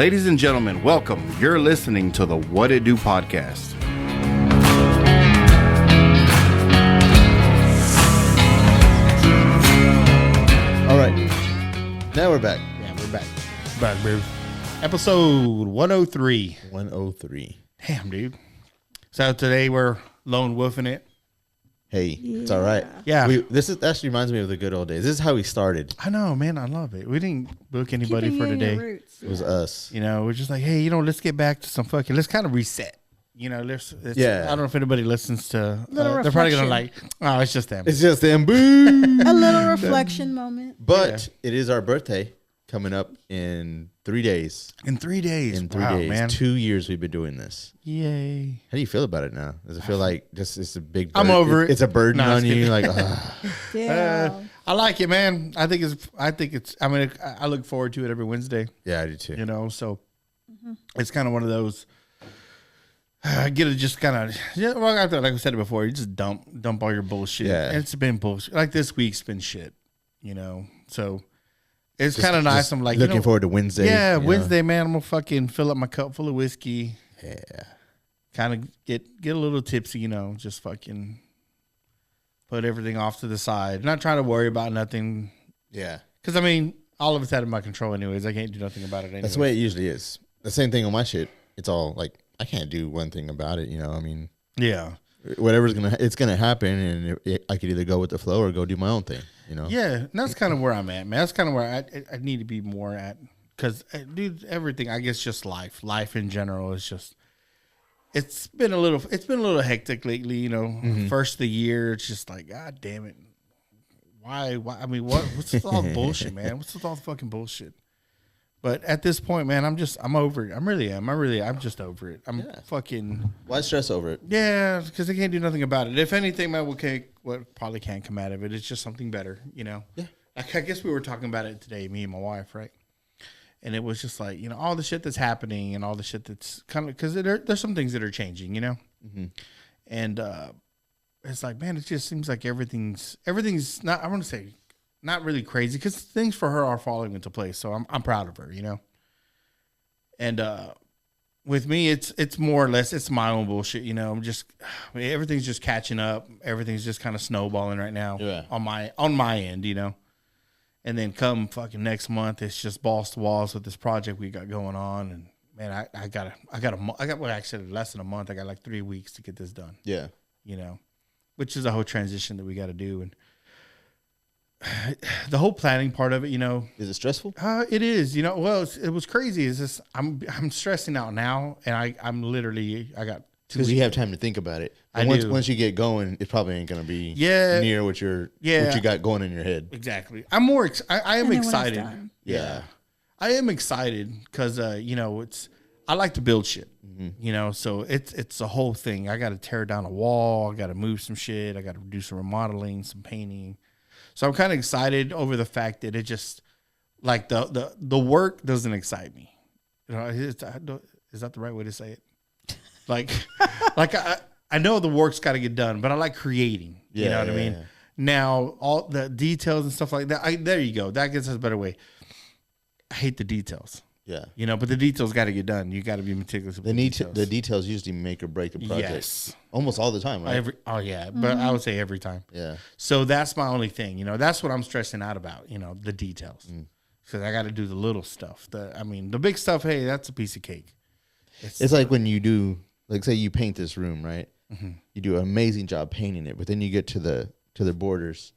Ladies and gentlemen, welcome. You're listening to the What It Do podcast. All right. Now we're back. Yeah, we're back. Back, baby. Episode 103. 103. Damn, dude. So today we're lone wolfing it. Hey, it's all right. Yeah. This actually reminds me of the good old days. This is how we started. I know, man. I love it. We didn't book anybody for today. It was us. You know, we're just like, hey, let's get back to some fucking, let's kind of reset. You know, Yeah. I don't know if anybody listens to, Little they're probably going to reflection. oh, it's just them. It's just them. Boo. A little reflection moment. But it is our birthday coming up in 3 days. In 3 days. In 3 Wow, days. man. 2 years we've been doing this. Yay. How do you feel about it now? Does it feel like just it's a big I'm over it. It's a burden No, on just you? kidding. Like, Damn. I like it, man. I think it's, I mean, I look forward to it every Wednesday. yeah, I do too. You know, so it's kind of one of those. I get to just kind of, yeah. Well, like I said it before, you just dump all your bullshit. Yeah. And it's been bullshit. Like this week's been shit. You know, so it's Just- kind of nice. just I'm like looking forward to Wednesday. Yeah, you know? Wednesday, man. I'm gonna fucking fill up my cup full of whiskey. Yeah. Kind of get a little tipsy. You know, just fucking put everything off to the side. Not trying to worry about nothing. Yeah. Because I mean, all of it's out of my control, anyways. I can't do nothing about it. Anyways. That's the way it usually is. The same thing on my shit. It's all like, I can't do one thing about it. You know, I mean, Yeah. whatever's it's gonna happen, and I could either go with the flow or go do my own thing. You know. Yeah, and that's kind of where I'm at, man. That's kind of where I need to be more at. Because, dude, everything, I guess just life in general is just, it's been a little hectic lately, you know. First of the year, it's just like, God damn it. Why? I mean, what's with all the bullshit, man? What's with all the fucking bullshit? But at this point, man, I'm over it. I'm just over it. I'm fucking. Why stress over it? Yeah, because I can't do nothing about it. If anything, man, what probably can come out of it, it's just something better, you know? Yeah. I guess we were talking about it today, me and my wife, right? And it was just like, you know, all the shit that's happening and all the shit that's kind of, because there's some things that are changing, you know? Mm-hmm. And it's like, man, it just seems like everything's not, I want to say, not really crazy, because things for her are falling into place. So I'm proud of her, you know? And with me, it's more or less, it's my own bullshit, you know? Everything's just catching up. Everything's just kind of snowballing right now on my end, you know? And then come fucking next month, it's just balls to walls with this project we got going on. And man, I got well, actually less than a month. I got like 3 weeks to get this done. Yeah. You know, which is a whole transition that we got to do. And the whole planning part of it, you know. Is it stressful? It is, you know. Well, it was crazy. It's just, I'm stressing out now. And I'm literally, I got 2 Because weeks. you have time to think about it. I do. Once you get going, it probably ain't gonna be near what you got going in your head. Exactly. I'm more. I am And then when it's excited. done. Yeah. I am excited because you know, I like to build shit. You know, so it's a whole thing. I got to tear down a wall. I got to move some shit. I got to do some remodeling, some painting. So I'm kind of excited over the fact that it just like the work doesn't excite me. You know, is that the right way to say it? Like I know the work's got to get done, but I like creating. You know what I mean? Yeah. Now, all the details and stuff like that, there you go. That gets us a better way. I hate the details. Yeah. You know, but the details got to get done. You got to be meticulous with The details usually make or break the project. Yes. Almost all the time, right? But I would say every time. Yeah. So that's my only thing. You know, that's what I'm stressing out about, you know, the details. Because I got to do the little stuff. The big stuff, hey, that's a piece of cake. It's like when you do, like, say you paint this room, right? You do an amazing job painting it, but then you get to the borders.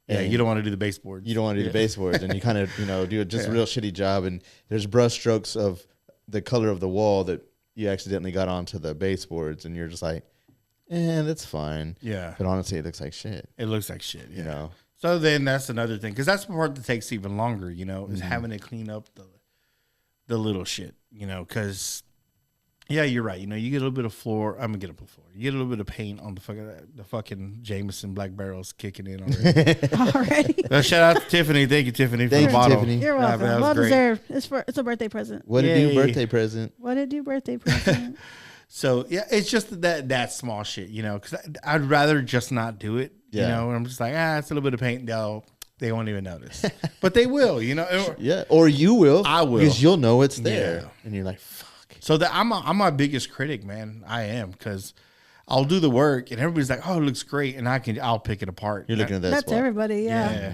Yeah, you don't want to do the baseboards. You don't want to do the baseboards, and you kind of, you know, do just a real shitty job. And there's brush strokes of the color of the wall that you accidentally got onto the baseboards, and you're just like, that's fine. Yeah. But honestly, it looks like shit. It looks like shit, You know? So then that's another thing, because that's the part that takes even longer, you know, is having to clean up the little shit, you know, because, yeah, you're right. You know, you get a little bit of floor. I'm going to get up the floor. You get a little bit of paint on the fucking Jameson Black Barrels kicking in already. Already. Shout out to Tiffany. Thank you, Tiffany, for Thank the you, bottle. Tiffany. You're Yeah, welcome. that was Well great. deserved. It's a birthday present. What a Yay. new birthday present. What a do birthday present. So, yeah, it's just that small shit, you know, because I'd rather just not do it, you Yeah. know, and I'm just like, it's a little bit of paint. No, They won't even notice, but they will. You know. Yeah, or you will. I will. because you'll know it's there, Yeah. and you're like, "Fuck." So that I'm my biggest critic, man. I am, because I'll do the work and everybody's like, "Oh, it looks great," and I'll pick it apart. You're looking at that That's spot. everybody. Yeah. Yeah.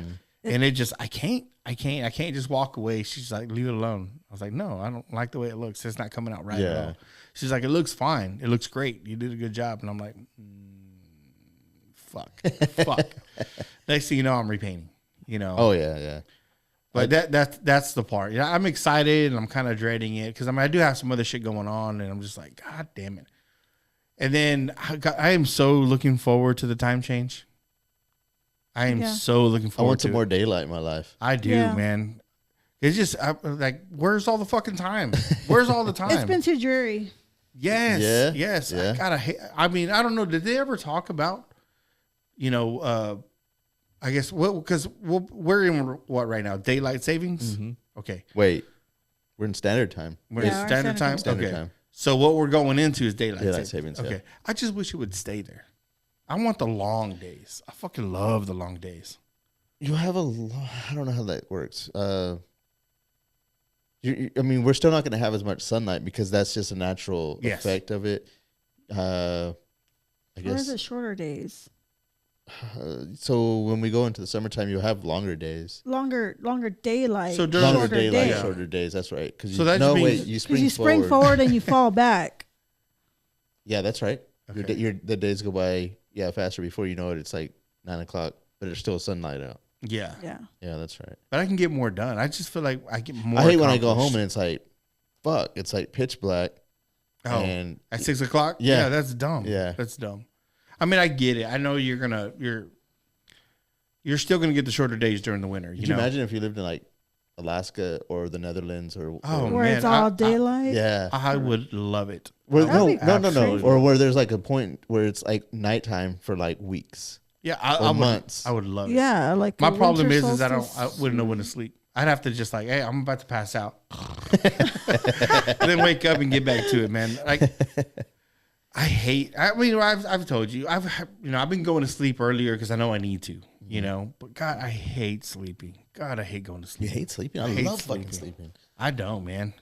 And it just I can't just walk away. She's like, "Leave it alone." I was like, "No, I don't like the way it looks. It's not coming out right at Yeah. all." She's like, "It looks fine. It looks great. You did a good job." And I'm like, fuck. Next thing you know, I'm repainting. You know. Oh yeah. But that's the part. Yeah, I'm excited and I'm kind of dreading it because I do have some other shit going on, and I'm just like, God damn it. And then I am so looking forward to the time change. I am so looking I forward want to some more it. daylight in my life. I do, Yeah. man. It's just like, where's all the fucking time? Where's all the time? It's been too dreary. Yes. Yeah, Yes. yeah. I mean, I don't know. Did they ever talk about, I guess, because we're in what right now? Daylight savings? Mm-hmm. Okay. Wait, we're in standard time. We're Yeah, in our standard time? Standard Okay. time. So what we're going into is daylight Daylight savings. savings, Okay. yeah. I just wish it would stay there. I want the long days. I fucking love the long days. You have I don't know how that works. I mean, we're still not going to have as much sunlight because that's just a natural Yes. effect of it. I Or is guess. it shorter days? So when we go into the summertime, you'll have longer days. Longer daylight. So during- Longer shorter daylight, days. shorter days. That's right. Because So that just means- you Because spring you spring forward and you fall back. Yeah, that's right. Okay. The days go by faster. Before you know it, it's like 9 o'clock, but there's still sunlight out. Yeah. Yeah. Yeah, that's right. But I can get more done. I just feel like I get more. I hate when I go accomplished. home and it's like, fuck, it's like pitch black. Oh, And at 6 o'clock? Yeah. That's dumb. Yeah. That's dumb. I mean, I get it. I know you're still gonna get the shorter days during the winter. could you imagine if you lived in like Alaska or the Netherlands or Oh, Where man, it's all I- daylight. yeah. I would love it. Where, That'd no, be no, crazy. or where there's like a point where it's like nighttime for like weeks. Yeah, Or months. I would love it. Yeah, like My the problem winter is I solstice. wouldn't know when to sleep. I'd have to just like, hey, I'm about to pass out, and then wake up and get back to it, man. Like, I mean, I've told you, I've been going to sleep earlier because I know I need to, But God, I hate sleeping. God, I hate going to You sleep. hate sleeping? I hate love fucking sleeping. sleeping. I don't, man.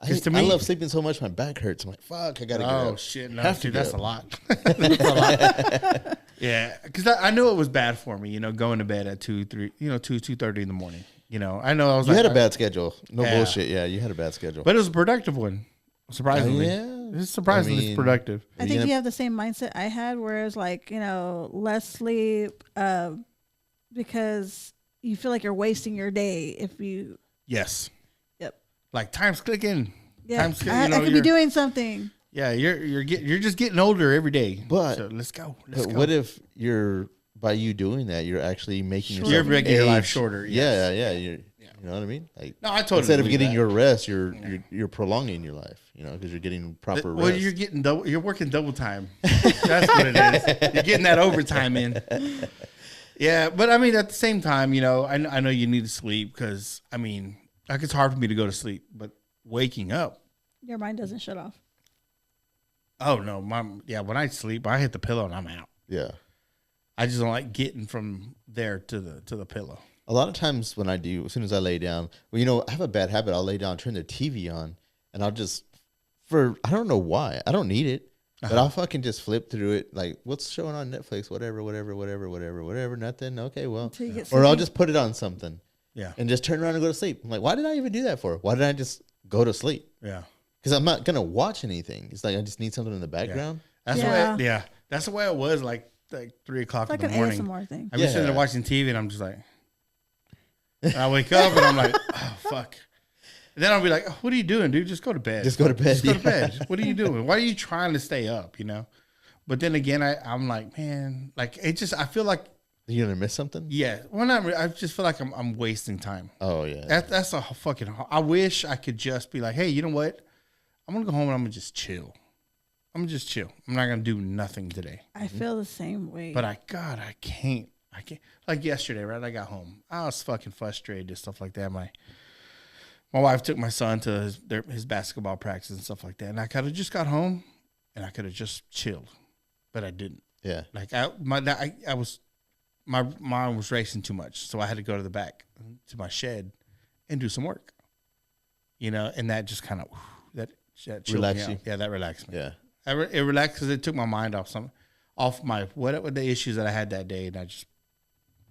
I, 'Cause hate- to me- I love sleeping so much my back hurts. I'm like, fuck, I gotta get Oh up. shit, no, Have to dude, get that's up. a lot. That's a lot. Yeah, because I knew it was bad for me, going to bed at 2:30 in the morning. I know I was You like, had a bad schedule. No Yeah. bullshit. Yeah, you had a bad schedule. but it was a productive one. Surprisingly, yeah. it's surprisingly I mean- productive. I think you have the same mindset I had, where it's like, less sleep, because you feel like you're wasting your day if you. Yes. Yep. Like time's clicking. Yeah, Time's I could be you're- doing something. Yeah, you're just getting older every day. But- so let's go. But what if by you doing that, you're actually making Shorter. yourself You're making your life age. shorter, Yeah, yes. yeah. You know what I mean? Like, No, I totally instead of believe getting that. your rest, you're prolonging your life. Because you're getting proper Well, rest. you're getting you're working double time. That's what it is. You're getting that overtime in. Yeah, but I mean, at the same time, I know you need to sleep because like it's hard for me to go to sleep, but waking up. Your mind doesn't shut off. Oh no, when I sleep, I hit the pillow and I'm out. Yeah. I just don't like getting from there to the pillow. A lot of times when I do, as soon as I lay down, I have a bad habit. I'll lay down, turn the TV on, and I'll just, I don't know why. I don't need it, but I'll fucking just flip through it. Like, what's showing on Netflix? Whatever, nothing. Okay, well. Until you get Or I'll sleepy. just put it on something Yeah, and just turn around and go to sleep. I'm like, why did I even do that for? Why did I just go to sleep? yeah. Because I'm not going to watch anything. It's like I just need something in the background. That's Yeah. the way. That's the way it was. Like 3:00 It's like in an the morning. ASMR thing. I've been sitting there Yeah. watching TV and I'm just like, and I wake up and I'm like, oh fuck. And then I'll be like, oh, what are you doing, dude? Just go to bed. Just go to bed. Just go to bed. What are you doing? Why are you trying to stay up? But then again, I'm like, man, like it just. I feel like, You're going to miss something? yeah. Well, not really. I just feel like I'm wasting time. Oh, yeah. That's a fucking. I wish I could just be like, hey, you know what? I'm gonna go home and I'm gonna just chill. I'm not gonna do nothing today. I feel the same way. But I can't. Like yesterday, right? I got home. I was fucking frustrated and stuff like that. My wife took my son to his basketball practice and stuff like that, and I could have just got home and I could have just chilled, but I didn't. Yeah. Like I was my mind was racing too much, so I had to go to the back to my shed and do some work. And that just kind of that chilled Relax me you. out. Yeah, that relaxed me. Yeah. It relaxed because it took my mind off my what the issues that I had that day, and I just,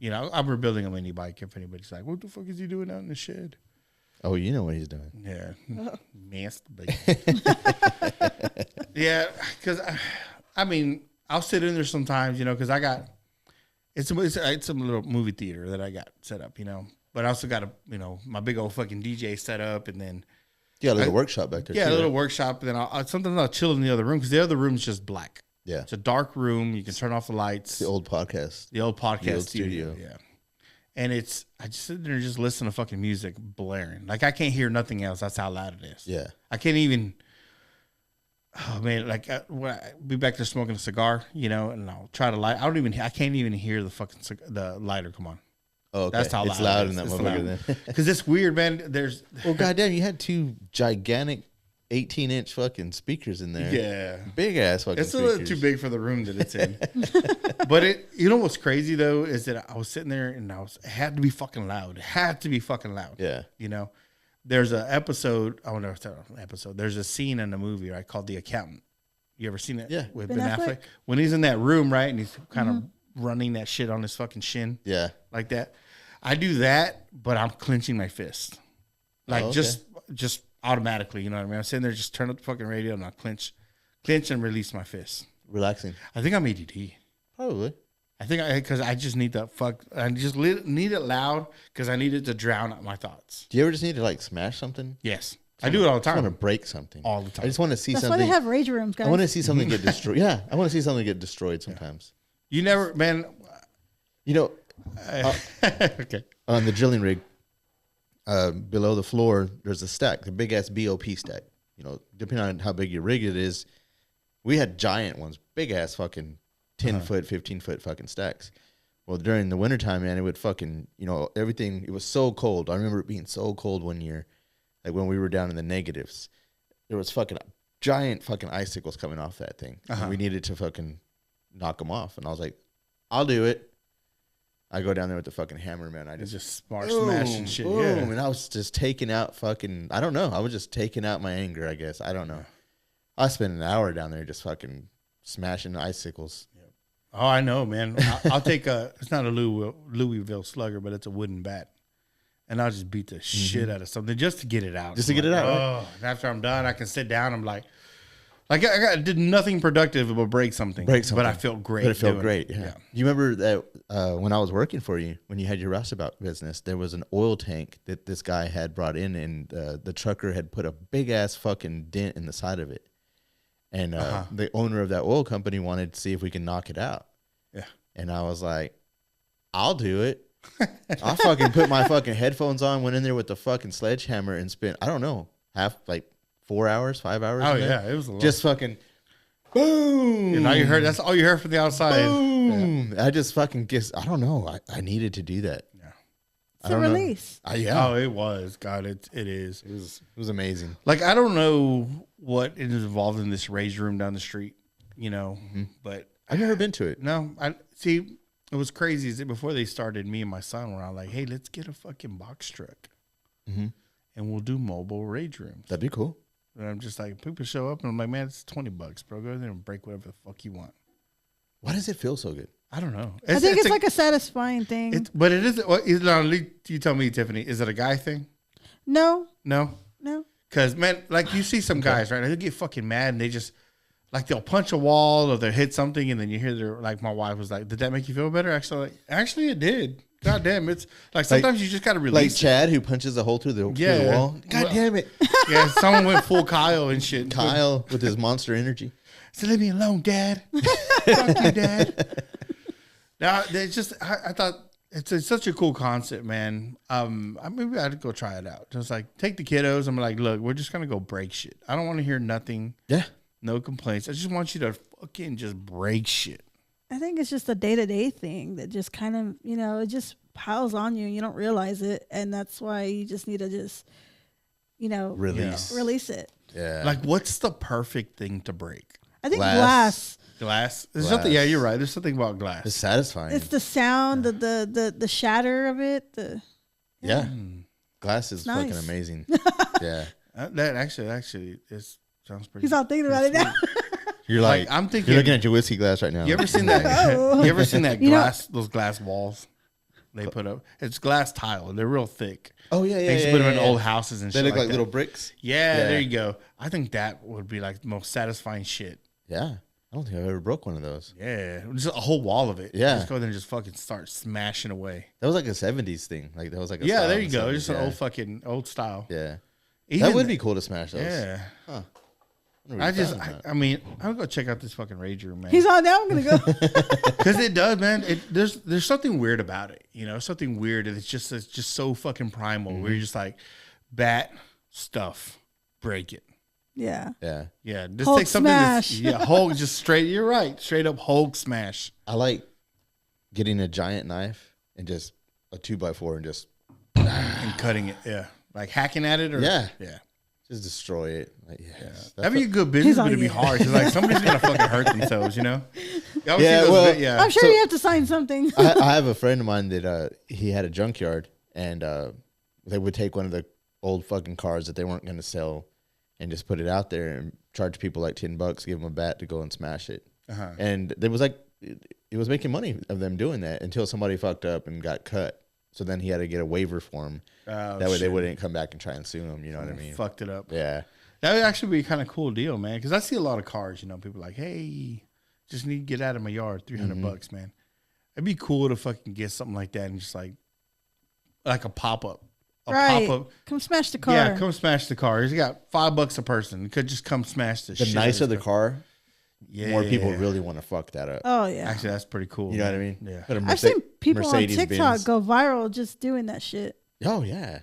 I'm rebuilding a mini bike. If anybody's like, "What the fuck is he doing out in the shed?" Oh, you know what he's doing. Yeah, masturbate. Yeah, because I'll sit in there sometimes, because I got it's a little movie theater that I got set up, but I also got my big old fucking DJ set up, and then Yeah, a little workshop back there. yeah, too, a little right? workshop, and then sometimes I'll chill in the other room because the other room's just black. Yeah. It's a dark room. You can turn off the lights. The old podcast. The old podcast The old studio. studio. Yeah. And I just sit there and just listen to fucking music blaring. Like I can't hear nothing else. That's how loud it is. Yeah. I can't even. Oh man, like when I be back there smoking a cigar, and I'll try to light. I can't even hear the fucking the lighter come on. Oh, okay. That's how it's loud loud it in that is. It's motherfucker loud. then. Because it's weird, man. Well, goddamn, you had two gigantic 18-inch fucking speakers in there. Yeah. Big ass fucking It's a speakers. little too big for the room that it's in. But what's crazy though is that I was sitting there and it had to be fucking loud. It had to be fucking loud. Yeah. There's an episode. I don't know if it's an episode. There's a scene in the movie, right, called The Accountant. You ever seen it? Yeah. With Ben Ben Affleck? Affleck? When he's in that room, right, and he's kind of running that shit on his fucking shin Yeah. like that. I do that, but I'm clenching my fist. Like Oh, okay. just automatically, you know what I mean? I'm sitting there, just turn up the fucking radio and I clench and release my fist. Relaxing. I think I'm ADD. Probably. Because I just need I just need it loud because I need it to drown out my thoughts. Do you ever just need to like smash something? Yes. I do it all the I want to time. break something. All the time. I just want to see That's why something. they have rage rooms, guys. I want to see something get destroyed. Yeah. I want to see something get destroyed sometimes. You never, man. Okay. On the drilling rig, below the floor, there's a stack, the big ass BOP stack. Depending on how big your rig it is, we had giant ones, big ass fucking 10-foot, 15-foot fucking stacks. Well, during the wintertime, man, it would fucking, everything, it was so cold. I remember it being so cold one year, like when we were down in the negatives. There was fucking giant fucking icicles coming off that thing. And we needed to fucking knock them off. And I was like, I'll do it. I go down there with the fucking hammer, man. I just smashing shit. Boom, Yeah. and I was just taking out fucking, I don't know. I was just taking out my anger, I guess. I don't know. I spent an hour down there just fucking smashing icicles. Oh, I know, man. I'll take it's not a Louisville slugger, but it's a wooden bat. And I'll just beat the shit out of something just to get it out. Just to get it out, right? Oh, and after I'm done, I can sit down. I'm like I did nothing productive but break something. But I felt great. But it felt doing great, yeah. You remember that when I was working for you, when you had your roustabout business, there was an oil tank that this guy had brought in, and the trucker had put a big-ass fucking dent in the side of it. And the owner of that oil company wanted to see if we can knock it out. Yeah. And I was like, I'll do it. I fucking put my fucking headphones on, went in there with the fucking sledgehammer and spent, I don't know, 4 hours, 5 hours. Oh, in there. yeah. It was a lot. Just fucking boom. And all you heard, that's all you heard from the outside. Boom. I just fucking guess, I don't know. I needed to do that. Yeah. It's a release. Yeah. Oh, it was. God, it is. It was amazing. Like, I don't know what is involved in this rage room down the street, but I've never been to it. no, I see. It was crazy. Is that before they started, me and my son were all like, "Hey, let's get a fucking box truck, and we'll do mobile rage rooms." That'd be cool. And I'm just like, people show up, and I'm like, "Man, it's $20, bro. Go in there and break whatever the fuck you want." Why does it feel so good? I don't know. I think it's like a satisfying thing. But it is. Well, you tell me, Tiffany. Is it a guy thing? No. No. Because, man, like you see some guys, right? They get fucking mad and they just, like, they'll punch a wall or they'll hit something, and then you hear their, like, my wife was like, "Did that make you feel better?" Actually, it did. God damn, it's like sometimes you just got to release. Like Chad, who punches a hole through the wall. God damn it. Yeah, someone went full Kyle and shit. Kyle with his monster energy. So leave me alone, Dad. Fuck you, Dad. Now, it's just, I thought it's such a cool concept, man. Maybe I'd go try it out. Just like take the kiddos. I'm like, look, we're just gonna go break shit. I don't want to hear nothing. Yeah. No complaints. I just want you to fucking just break shit. I think it's just a day-to-day thing that just kind of, it just piles on you and you don't realize it. And that's why you just need to just, Release. release it. Yeah. Like, what's the perfect thing to break? I think glass. Glass. There's Glass. something. Yeah, you're right. There's something about glass. It's satisfying. It's the sound, the shatter of it. Yeah. Glass is fucking nice. amazing. Yeah. That actually is sounds pretty. He's all thinking about it now. You're like, I'm thinking. you're looking at your whiskey glass right now. You ever seen that? Oh. You ever seen that You know- glass? Those glass walls they put up. It's glass tile. They're real thick. Oh yeah, yeah. They used to yeah, put them yeah, in yeah. old houses and They shit look like that. little bricks. Yeah, Yeah. there you go. I think that would be like the most satisfying shit. Yeah. I don't think I've ever broke one of those. Yeah, just a whole wall of it. Yeah. Just go there and just fucking start smashing away. That was like a 70s thing. Like that was like a Yeah, style there in you the go. 70s, Just an old style. Yeah. Even That would be cool to smash those. Yeah. Huh. I mean, I'm gonna check out this fucking rage room, man. He's on now. I'm gonna go. Because it does, man. There's something weird about it, you know, something weird, and it's just so fucking primal. Where you're just like, bat stuff, break it. Yeah. Yeah. Yeah, just Hulk take something. smash. Hulk, just straight. You're right, straight up Hulk smash. I like getting a giant knife and just a 2x4 and just And cutting it, yeah, like hacking at it, or Yeah. yeah. just destroy it. Like, yes. That'd be a good business, He's but it'd be on hard. 'Cause, like somebody's gonna fucking hurt themselves, you know. You ever Yeah, see those well, yeah. I'm sure So- you have to sign something. I have a friend of mine that he had a junkyard and they would take one of the old fucking cars that they weren't going to sell and just put it out there and charge people like $10, give them a bat to go and smash it. Uh-huh. And there was like, it was making money of them doing that until somebody fucked up and got cut. So then he had to get a waiver for him. Oh, That way they shit. wouldn't come back and try and sue him. You know what I mean? Fucked it up. Yeah. That would actually be a kind of cool deal, man. Because I see a lot of cars, you know, people like, hey, just need to get out of my yard, $300, man. It'd be cool to fucking get something like that and just like a pop up, Right. pop up. Come smash the car. Yeah, come smash the car. You got $5 a person. You could just come smash the The shit. nicer out the of car, yeah. more people really want to fuck that up. Oh yeah. Actually, that's pretty cool. You know what I man. mean? Yeah. Put a I've seen people Mercedes on TikTok Benz. go viral just doing that shit. Oh, yeah.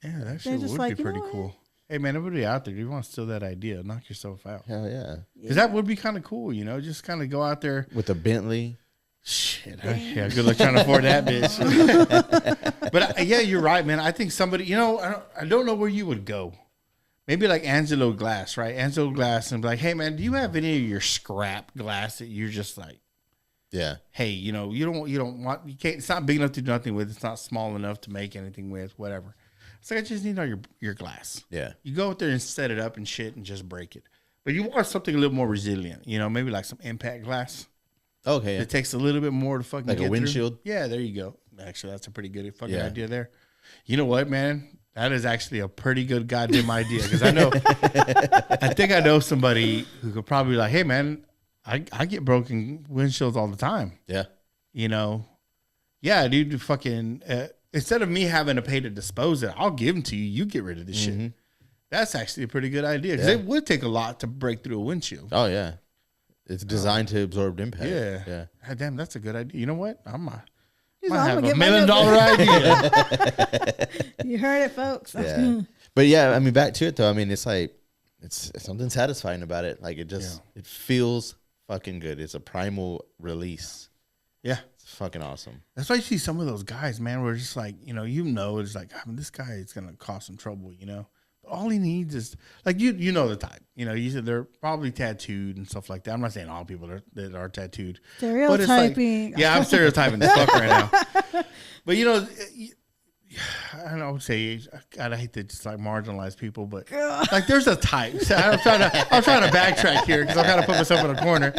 Yeah, that shit just would like, be you know pretty what? cool. Hey, man, everybody out there, if you want to steal that idea, knock yourself out. Hell yeah. Because that would be kind of cool, you know, just kind of go out there. With a Bentley. Shit. Yeah, good luck trying to afford that bitch. But yeah, you're right, man. I think somebody, you know, I don't know where you would go. Maybe like Angelo Glass, right? Angelo Glass and be like, hey, man, do you have any of your scrap glass that you're just like, Yeah. hey, you know, you can't, it's not big enough to do nothing with. It's not small enough to make anything with, whatever. It's like, I just need all your glass. Yeah. You go out there and set it up and shit and just break it. But you want something a little more resilient, you know, maybe like some impact glass. Okay. Yeah. It takes a little bit more to fucking Like a get through. windshield? Yeah, there you go. Actually, that's a pretty good fucking Yeah. idea there. You know what, man? That is actually a pretty good goddamn idea because I think I know somebody who could probably be like, hey, man, I get broken windshields all the time. Yeah. You know, yeah, dude, fucking instead of me having to pay to dispose it, I'll give them to you. You get rid of this shit. That's actually a pretty good idea because Yeah. it would take a lot to break through a windshield. Oh, yeah. It's designed to absorb impact. Yeah. Yeah. God damn, that's a good idea. You know what? He's Might all, have I'm a gonna $1 get my million idea. You heard it, folks. Yeah. But yeah, I mean, back to it though. I mean, it's like, it's something satisfying about it. Like it just, it feels fucking good. It's a primal release. Yeah. It's fucking awesome. That's why you see some of those guys, man, where it's just like, you know, it's like, I mean, this guy is going to cause some trouble, you know? But all he needs is, like, you know the type. You know, you said they're probably tattooed and stuff like that. I'm not saying all people that are tattooed. But it's like, Stereotyping. yeah, I'm stereotyping this fuck right now. But, you know, I don't know, I would say, God, I hate to just like marginalize people, but like there's a type. So I'm trying to backtrack here because I'm kind of put myself in a corner.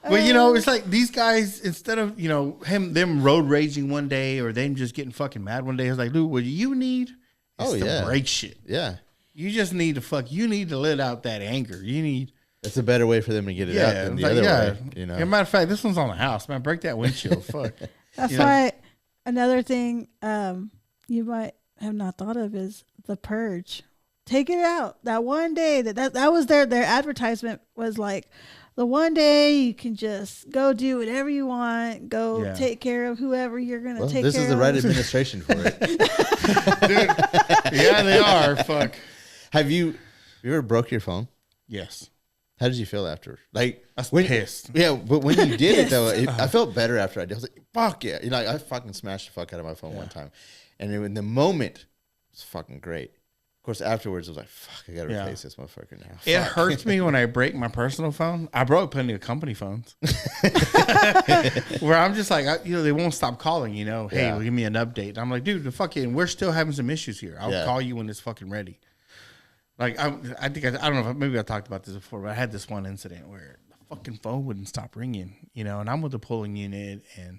But you know, it's like these guys, instead of, you know, them road raging one day or them just getting fucking mad one day, it's like, dude, what you need is to break shit. Yeah. You just need to you need to let out that anger. You need. It's a better way for them to get it out than the other way. You know. As a matter of fact, this one's on the house, man. Break that windshield. Fuck. That's You know? why another thing you might have not thought of is the purge. Take it out. That one day that was their advertisement was like, the one day you can just go do whatever you want, go take care of whoever you're gonna take care of. This is the right administration for it. Dude, yeah, they are. Fuck. Have you ever broke your phone? Yes. How did you feel after? Like I was when, pissed. Yeah, but when you did it though, I felt better after I did. I was like, "Fuck yeah!" You know, I fucking smashed the fuck out of my phone one time, and in the moment, it was fucking great. Of course, afterwards, I was like, fuck, I got to Yeah. replace this motherfucker now. It Fuck. hurts me when I break my personal phone. I broke plenty of company phones. Where I'm just like, they won't stop calling, Hey, Yeah. well, give me an update. I'm like, dude, we're still having some issues here. I'll Yeah. call you when it's fucking ready. Like, I think, I don't know if maybe I talked about this before, but I had this one incident where the fucking phone wouldn't stop ringing, and I'm with the pulling unit, and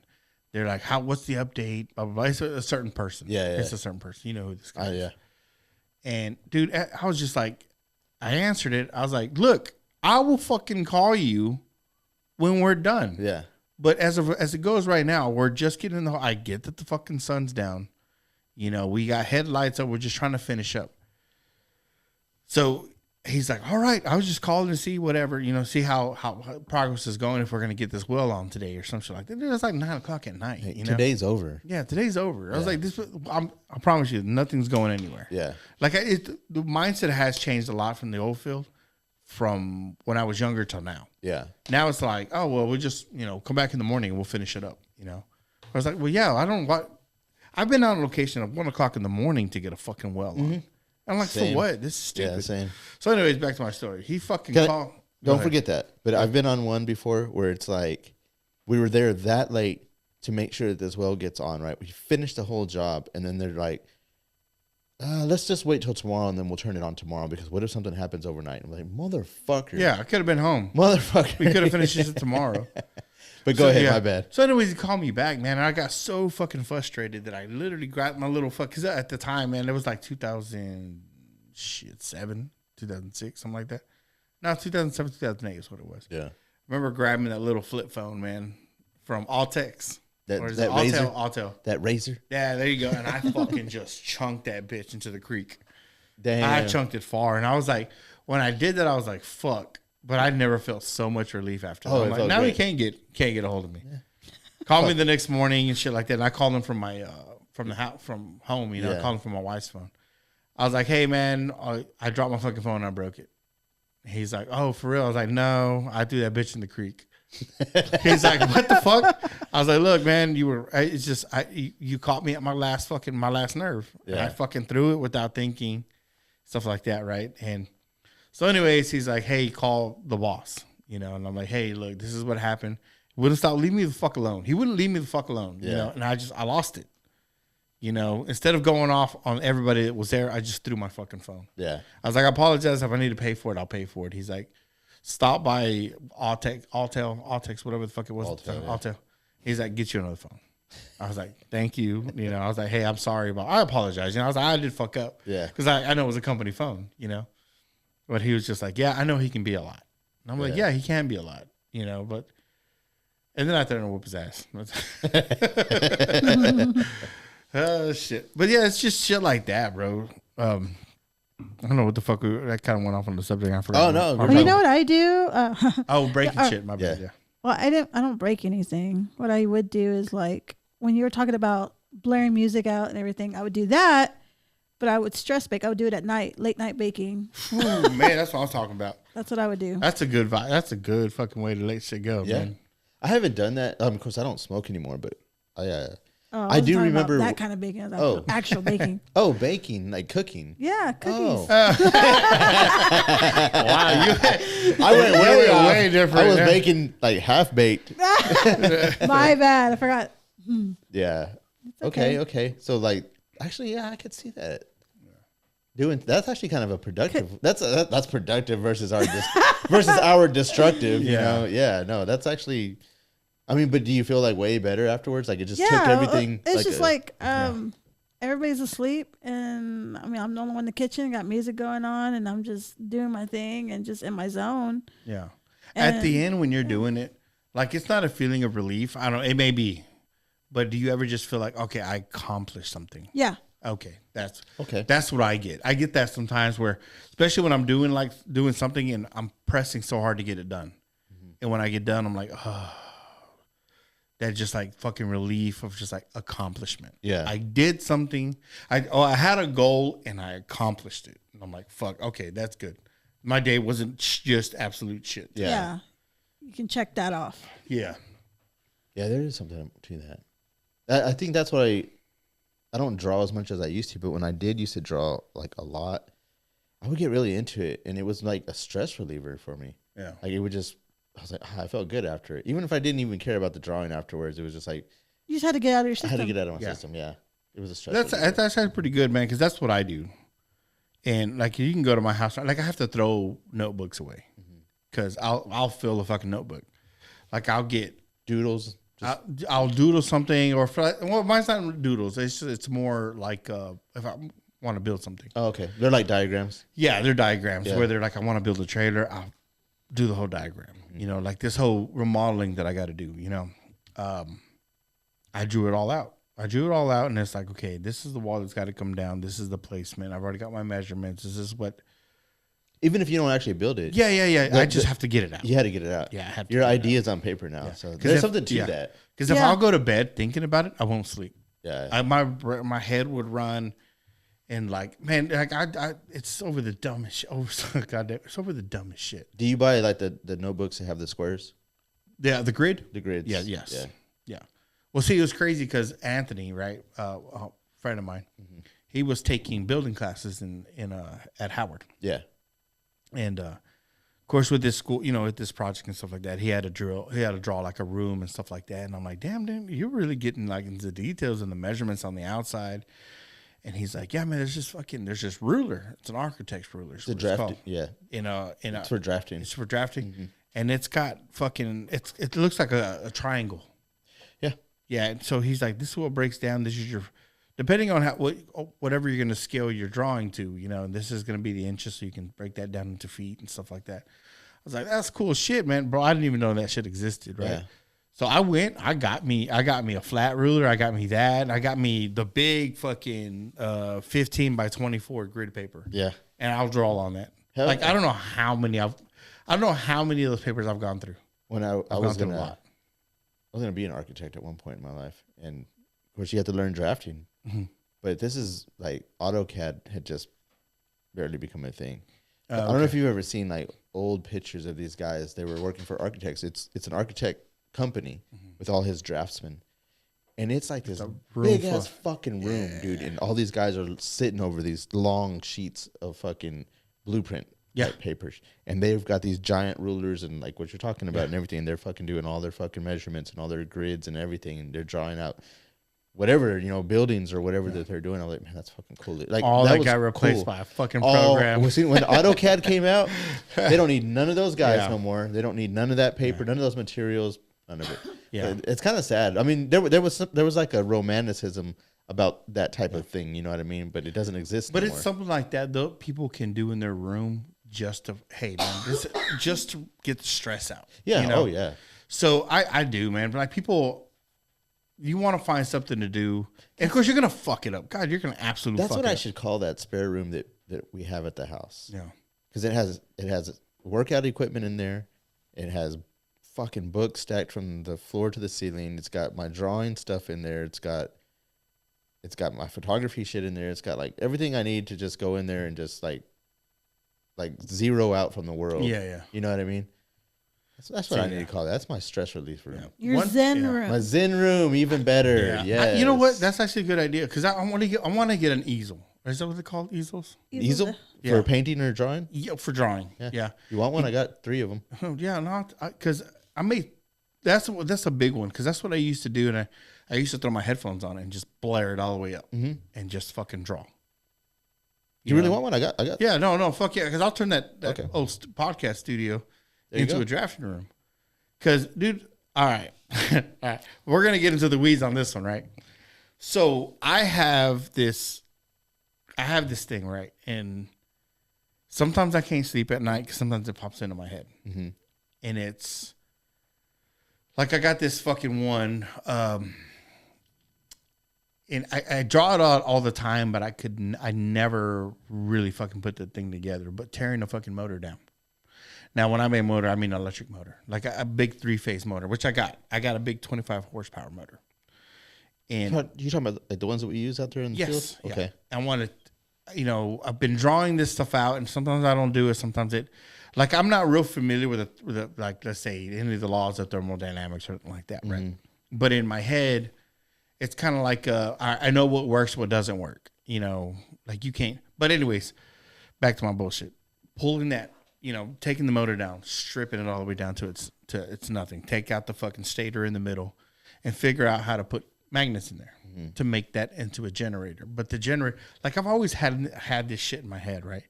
they're like, what's the update? Blah, blah, blah. It's a certain person. Yeah. It's a certain person. You know who this guy is. Yeah. And dude, I was just like, I answered it. I was like, look, I will fucking call you when we're done. Yeah. But as it goes right now, we're just getting I get that the fucking sun's down. We got headlights up. We're just trying to finish up. So he's like, all right, I was just calling to see whatever, see how progress is going, if we're going to get this well on today or something like that. Dude, it's like 9:00 at night. Hey, today's over. Yeah, today's over. I was like, I promise you, nothing's going anywhere. Yeah. Like the mindset has changed a lot from the old field, from when I was younger till now. Yeah. Now it's like, oh well, we'll just come back in the morning and we'll finish it up. I was like, well, yeah, I've been on location at 1:00 in the morning to get a fucking well on. I'm like, Same. for what? This is stupid. Yeah, same. So, anyways, back to my story. He fucking Can I- called. Don't forget that. But I've been on one before where it's like we were there that late to make sure that this well gets on, right? We finished the whole job, and then they're like, let's just wait till tomorrow, and then we'll turn it on tomorrow, because what if something happens overnight? I'm like, motherfucker. Yeah, I could have been home. Motherfucker. We could have finished this tomorrow. But go ahead, yeah. my bad. So anyways, he called me back, man, and I got so fucking frustrated that I literally grabbed my little because at the time, man, it was like 2007, 2006, something like that. No, 2007, 2008 is what it was. Yeah. I remember grabbing that little flip phone, man, from Altex. That Or is that it razor. Altel. That razor. Yeah, there you go. And I fucking just chunked that bitch into the creek. Damn. I chunked it far, and I was like, when I did that, I was like, fuck. But I never felt so much relief after that. Oh, I'm it like, felt now great. he can't get a hold of me. Yeah. Called me the next morning and shit like that. And I called him from my from the house, from home. I called him from my wife's phone. I was like, hey man, I dropped my fucking phone and I broke it. He's like, oh, for real? I was like, no, I threw that bitch in the creek. He's like, what the fuck? I was like, look, man, you caught me at my last nerve. Yeah. And I fucking threw it without thinking, stuff like that, right? And so anyways, he's like, hey, call the boss, and I'm like, hey, look, this is what happened. Wouldn't stop, leave me the fuck alone. He wouldn't leave me the fuck alone, and I lost it. Instead of going off on everybody that was there, I just threw my fucking phone. Yeah. I was like, I apologize. If I need to pay for it, I'll pay for it. He's like, stop by Altex, whatever the fuck it was. Altel. He's like, get you another phone. I was like, thank you. I was like, hey, I'm sorry I apologize. I was like, I did fuck up. Yeah. Because I know it was a company phone, But he was just like, yeah, I know he can be a lot. And I'm like, yeah, he can be a lot, but. And then I threatened to whoop his ass. Oh, shit. But yeah, it's just shit like that, bro. I don't know what the fuck. That kind of went off on the subject. I forgot. Oh, no. Well, you know what I do? Oh, breaking shit. My bad. Yeah. Well, I don't break anything. What I would do is like when you were talking about blaring music out and everything, I would do that, but I would stress bake. I would do it at night, late night baking. Ooh, man, that's what I was talking about. That's what I would do. That's a good vibe. That's a good fucking way to let shit go, Yeah. man. I haven't done that. Of course, I don't smoke anymore, but I I do was talking about remember- that kind of baking. Like actual baking. oh, baking, like cooking. Yeah, cookies. Oh. Wow, I went way, off. way different. I was yeah. baking like half baked. My bad. I forgot. Yeah. okay. Okay. So like, actually, yeah, I could see that. That's actually kind of a productive. That's productive versus our destructive. Yeah. Yeah. No, that's actually. I mean, but do you feel like way better afterwards? Like it just took everything. It's just like everybody's asleep, and I mean, I'm the only one in the kitchen. Got music going on, and I'm just doing my thing and just in my zone. Yeah. And, At the end, when you're doing it, like it's not a feeling of relief. I don't. It may be, but do you ever just feel like, okay, I accomplished something? Yeah. Okay, that's Okay. That's what I get. I get that sometimes where, especially when I'm doing something and I'm pressing so hard to get it done, and when I get done, I'm like, oh, that just like fucking relief of just like accomplishment. Yeah. I did something. I had a goal and I accomplished it. And I'm like, fuck. Okay, that's good. My day wasn't just absolute shit. Yeah. You can check that off. Yeah. Yeah, there is something to that. I think that's why I don't draw as much as I used to, but when I did used to draw like a lot, I would get really into it, and it was like a stress reliever for me. Yeah. Like it would just, I was like, I felt good after it. Even if I didn't even care about the drawing afterwards, it was just like You just had to get out of your I system. had to get out of my Yeah. system. Yeah, it was a stress. That's reliever. that's actually pretty good, man, because that's what I do. And like you can go to my house, like I have to throw notebooks away because I'll fill a fucking notebook. Like I'll get Doodles. I'll doodle something, or well, mine's not doodles. It's more like if I want to build something. Oh, okay. They're like diagrams. Yeah, they're diagrams. Yeah. Where they're like, I want to build a trailer, I'll do the whole diagram. You know, like this whole remodeling that I got to do. You know, I drew it all out. And it's like, okay, this is the wall that's got to come down. This is the placement. I've already got my measurements. This is what. Even if you don't actually build it. Yeah. I just have to get it out. You had to get it out. Yeah, I have to Your get it idea's on paper now, Yeah. so 'Cause there's if- something to yeah. that. Because if Yeah. I'll go to bed thinking about it, I won't sleep. Yeah. My head would run, and like, man, like it's over the dumbest shit. Oh, goddamn, it's over the dumbest shit. Do you buy like the notebooks that have the squares, Yeah, the grid. the grids? Yeah, yes. Yeah. Yeah. Well, see, it was crazy because Anthony, right, a friend of mine, he was taking building classes in at Howard, Yeah. and of course with this school, with this project and stuff like that, he had to draw like a room and stuff like that, and I'm like, damn, dude, you're really getting like into the details and the measurements on the outside. And he's like, yeah, man, there's just ruler. It's an architect's ruler. The draft. Yeah. It's For drafting. It's for drafting, and it's got fucking. It looks like a triangle. Yeah. Yeah. And so he's like, this is what breaks down. This is your, depending on whatever you're going to scale your drawing to, and this is going to be the inches, so you can break that down into feet and stuff like that. I was like, that's cool shit, man, bro. I didn't even know that shit existed, right? Yeah. So I went. I got me a flat ruler. I got me that. I got me the big fucking 15 by 24 grid paper. Yeah. And I'll draw on that. Hell like yeah. I don't know how many of those papers I've gone through. When I I've was gone through gonna a lot. I was gonna be an architect at one point in my life, and of course you had to learn drafting. Mhm. But this is like AutoCAD had just barely become a thing. I don't know Okay. if you've ever seen like old pictures of these guys. They were working for architects. It's an architect company with all his draftsmen, and it's like this room big full ass fucking room, dude. And all these guys are sitting over these long sheets of fucking blueprint type papers, and they've got these giant rulers and like what you're talking about and everything. And they're fucking doing all their fucking measurements and all their grids and everything, and they're drawing out whatever buildings or whatever that they're doing. I'm like, man, that's fucking cool. Like All that was got replaced cool. by a fucking Oh, program. when AutoCAD came out, they don't need none of those guys Yeah. no more. They don't need none of that paper, none of those materials, none of it. Yeah. It's kind of sad. I mean, there was like a romanticism about that type of thing. You know what I mean? But it doesn't exist. But anymore. it's something like that though people can do in their room just to just to get the stress out. Yeah. Oh yeah. So I do, man. But like people, you want to find something to do, and of course you're gonna fuck it up. God, you're gonna absolutely. That's fuck what it I up. should call that spare room that we have at the house. Yeah. Because it has workout equipment in there. It has fucking books stacked from the floor to the ceiling. It's got my drawing stuff in there. It's got my photography shit in there. It's got like everything I need to just go in there and just like zero out from the world. Yeah. You know what I mean? That's what I need to call it. That's my stress relief room. Your Zen room. My Zen room, even better. Yeah. You know what? That's actually a good idea because I want to get an easel. Is that what they call easels? Easel Yeah. for painting or drawing? Yeah, for drawing. Yeah. You want one? I got 3 of them. Oh, yeah, no, because I made that's a big one because that's what I used to do, and I used to throw my headphones on and just blare it all the way up and just fucking draw. You really want one? I got. Yeah, no, fuck yeah, because I'll turn that Okay. old podcast studio There you into go. a drafting room. Because, dude, all right, we're gonna get into the weeds on this one, right? So I have this thing, right, and sometimes I can't sleep at night because sometimes it pops into my head, and it's like I got this fucking one. And I draw it out all the time, but I never really fucking put the thing together. But tearing the fucking motor down. Now, when I mean motor, I mean electric motor, like a big 3-phase motor, which I got. I got a big 25 horsepower motor. And You talking about like the ones that we use out there in the yes, field? Okay. I want to, I've been drawing this stuff out, and sometimes I don't do it. Sometimes like I'm not real familiar with like let's say any of the laws of thermodynamics or something like that, right? But in my head, it's kind of like I know what works, what doesn't work. Like you can't. But anyways, back to my bullshit. Pulling that, taking the motor down, stripping it all the way down to it's nothing. Take out the fucking stator in the middle and figure out how to put magnets in there to make that into a generator. But the generator, like I've always had this shit in my head, right?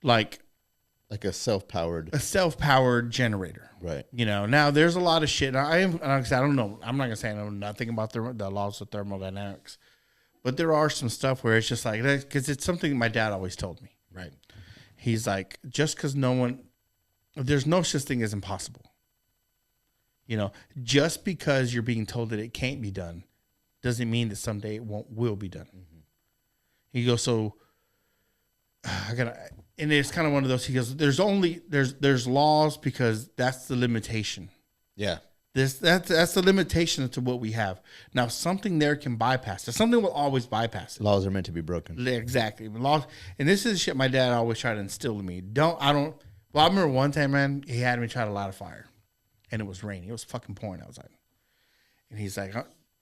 Like a self-powered generator. Right. Now there's a lot of shit. I don't know. I'm not going to say I know nothing about the laws of thermodynamics. But there are some stuff where it's just like, because it's something my dad always told me, right? He's like, just because there's no such thing as impossible. Just because you're being told that it can't be done doesn't mean that someday it will be done. He goes, so and it's kind of one of those, he goes, there's laws because that's the limitation. Yeah. That's the limitation to what we have. Now, something there can bypass it. Something will always bypass it. Laws are meant to be broken. Exactly. Laws, and this is shit my dad always tried to instill in me. Well, I remember one time, man, he had me try to light a fire, and it was raining. It was fucking pouring outside. And he's like,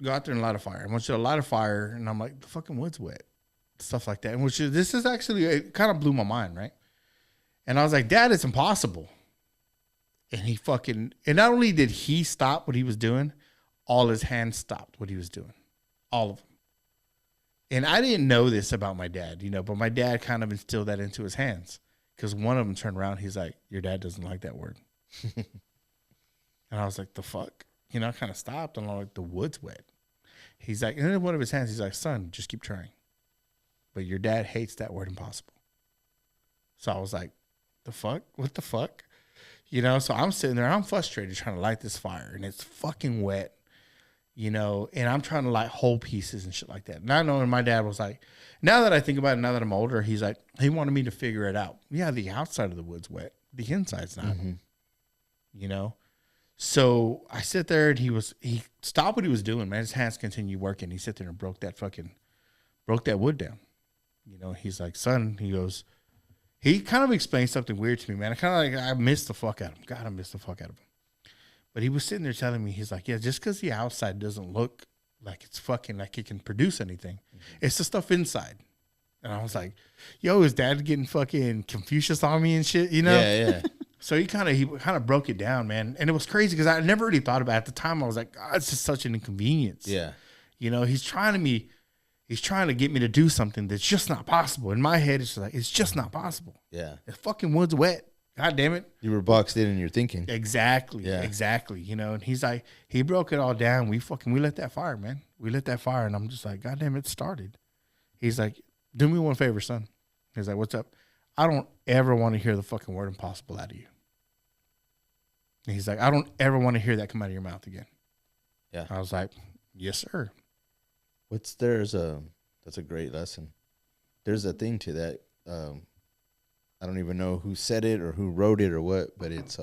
go out there and light a fire. I want you to light a fire. And I'm like, the fucking wood's wet. Stuff like that. And this is actually, it kind of blew my mind, right? And I was like, Dad, it's impossible. And not only did he stop what he was doing, all his hands stopped what he was doing. All of them. And I didn't know this about my dad, but my dad kind of instilled that into his hands. Because one of them turned around, he's like, your dad doesn't like that word. And I was like, the fuck? I kind of stopped, and I'm like, the wood's wet. He's like, and then one of his hands, he's like, son, just keep trying. But your dad hates that word impossible. So I was like, the fuck? What the fuck? So I'm sitting there, I'm frustrated trying to light this fire, and it's fucking wet, and I'm trying to light whole pieces and shit like that. And I know, and my dad was like, now that I think about it, now that I'm older, he's like, he wanted me to figure it out. Yeah, the outside of the wood's wet. The inside's not, So I sit there, and he stopped what he was doing, man. His hands continued working. He sat there and broke that wood down. He's like, son, he goes, he kind of explained something weird to me, man. I missed the fuck out of him. God, I missed the fuck out of him. But he was sitting there telling me, he's like, yeah, just because the outside doesn't look like it's fucking, like it can produce anything, it's the stuff inside. And I was like, yo, is dad getting fucking Confucius on me and shit, Yeah. So he kind of broke it down, man. And it was crazy because I never really thought about it. At the time, I was like, God, it's just such an inconvenience. Yeah. He's trying to get me to do something that's just not possible. In my head, it's like, it's just not possible. Yeah. The fucking wood's wet. God damn it. You were boxed in your thinking. Exactly. Yeah. Exactly. And he's like, he broke it all down. We lit that fire, man. We lit that fire. And I'm just like, God damn it, started. He's like, do me one favor, son. He's like, what's up? I don't ever want to hear the fucking word impossible out of you. And he's like, I don't ever want to hear that come out of your mouth again. Yeah. I was like, yes, sir. That's a great lesson. There's a thing to that. I don't even know who said it or who wrote it or what, but it's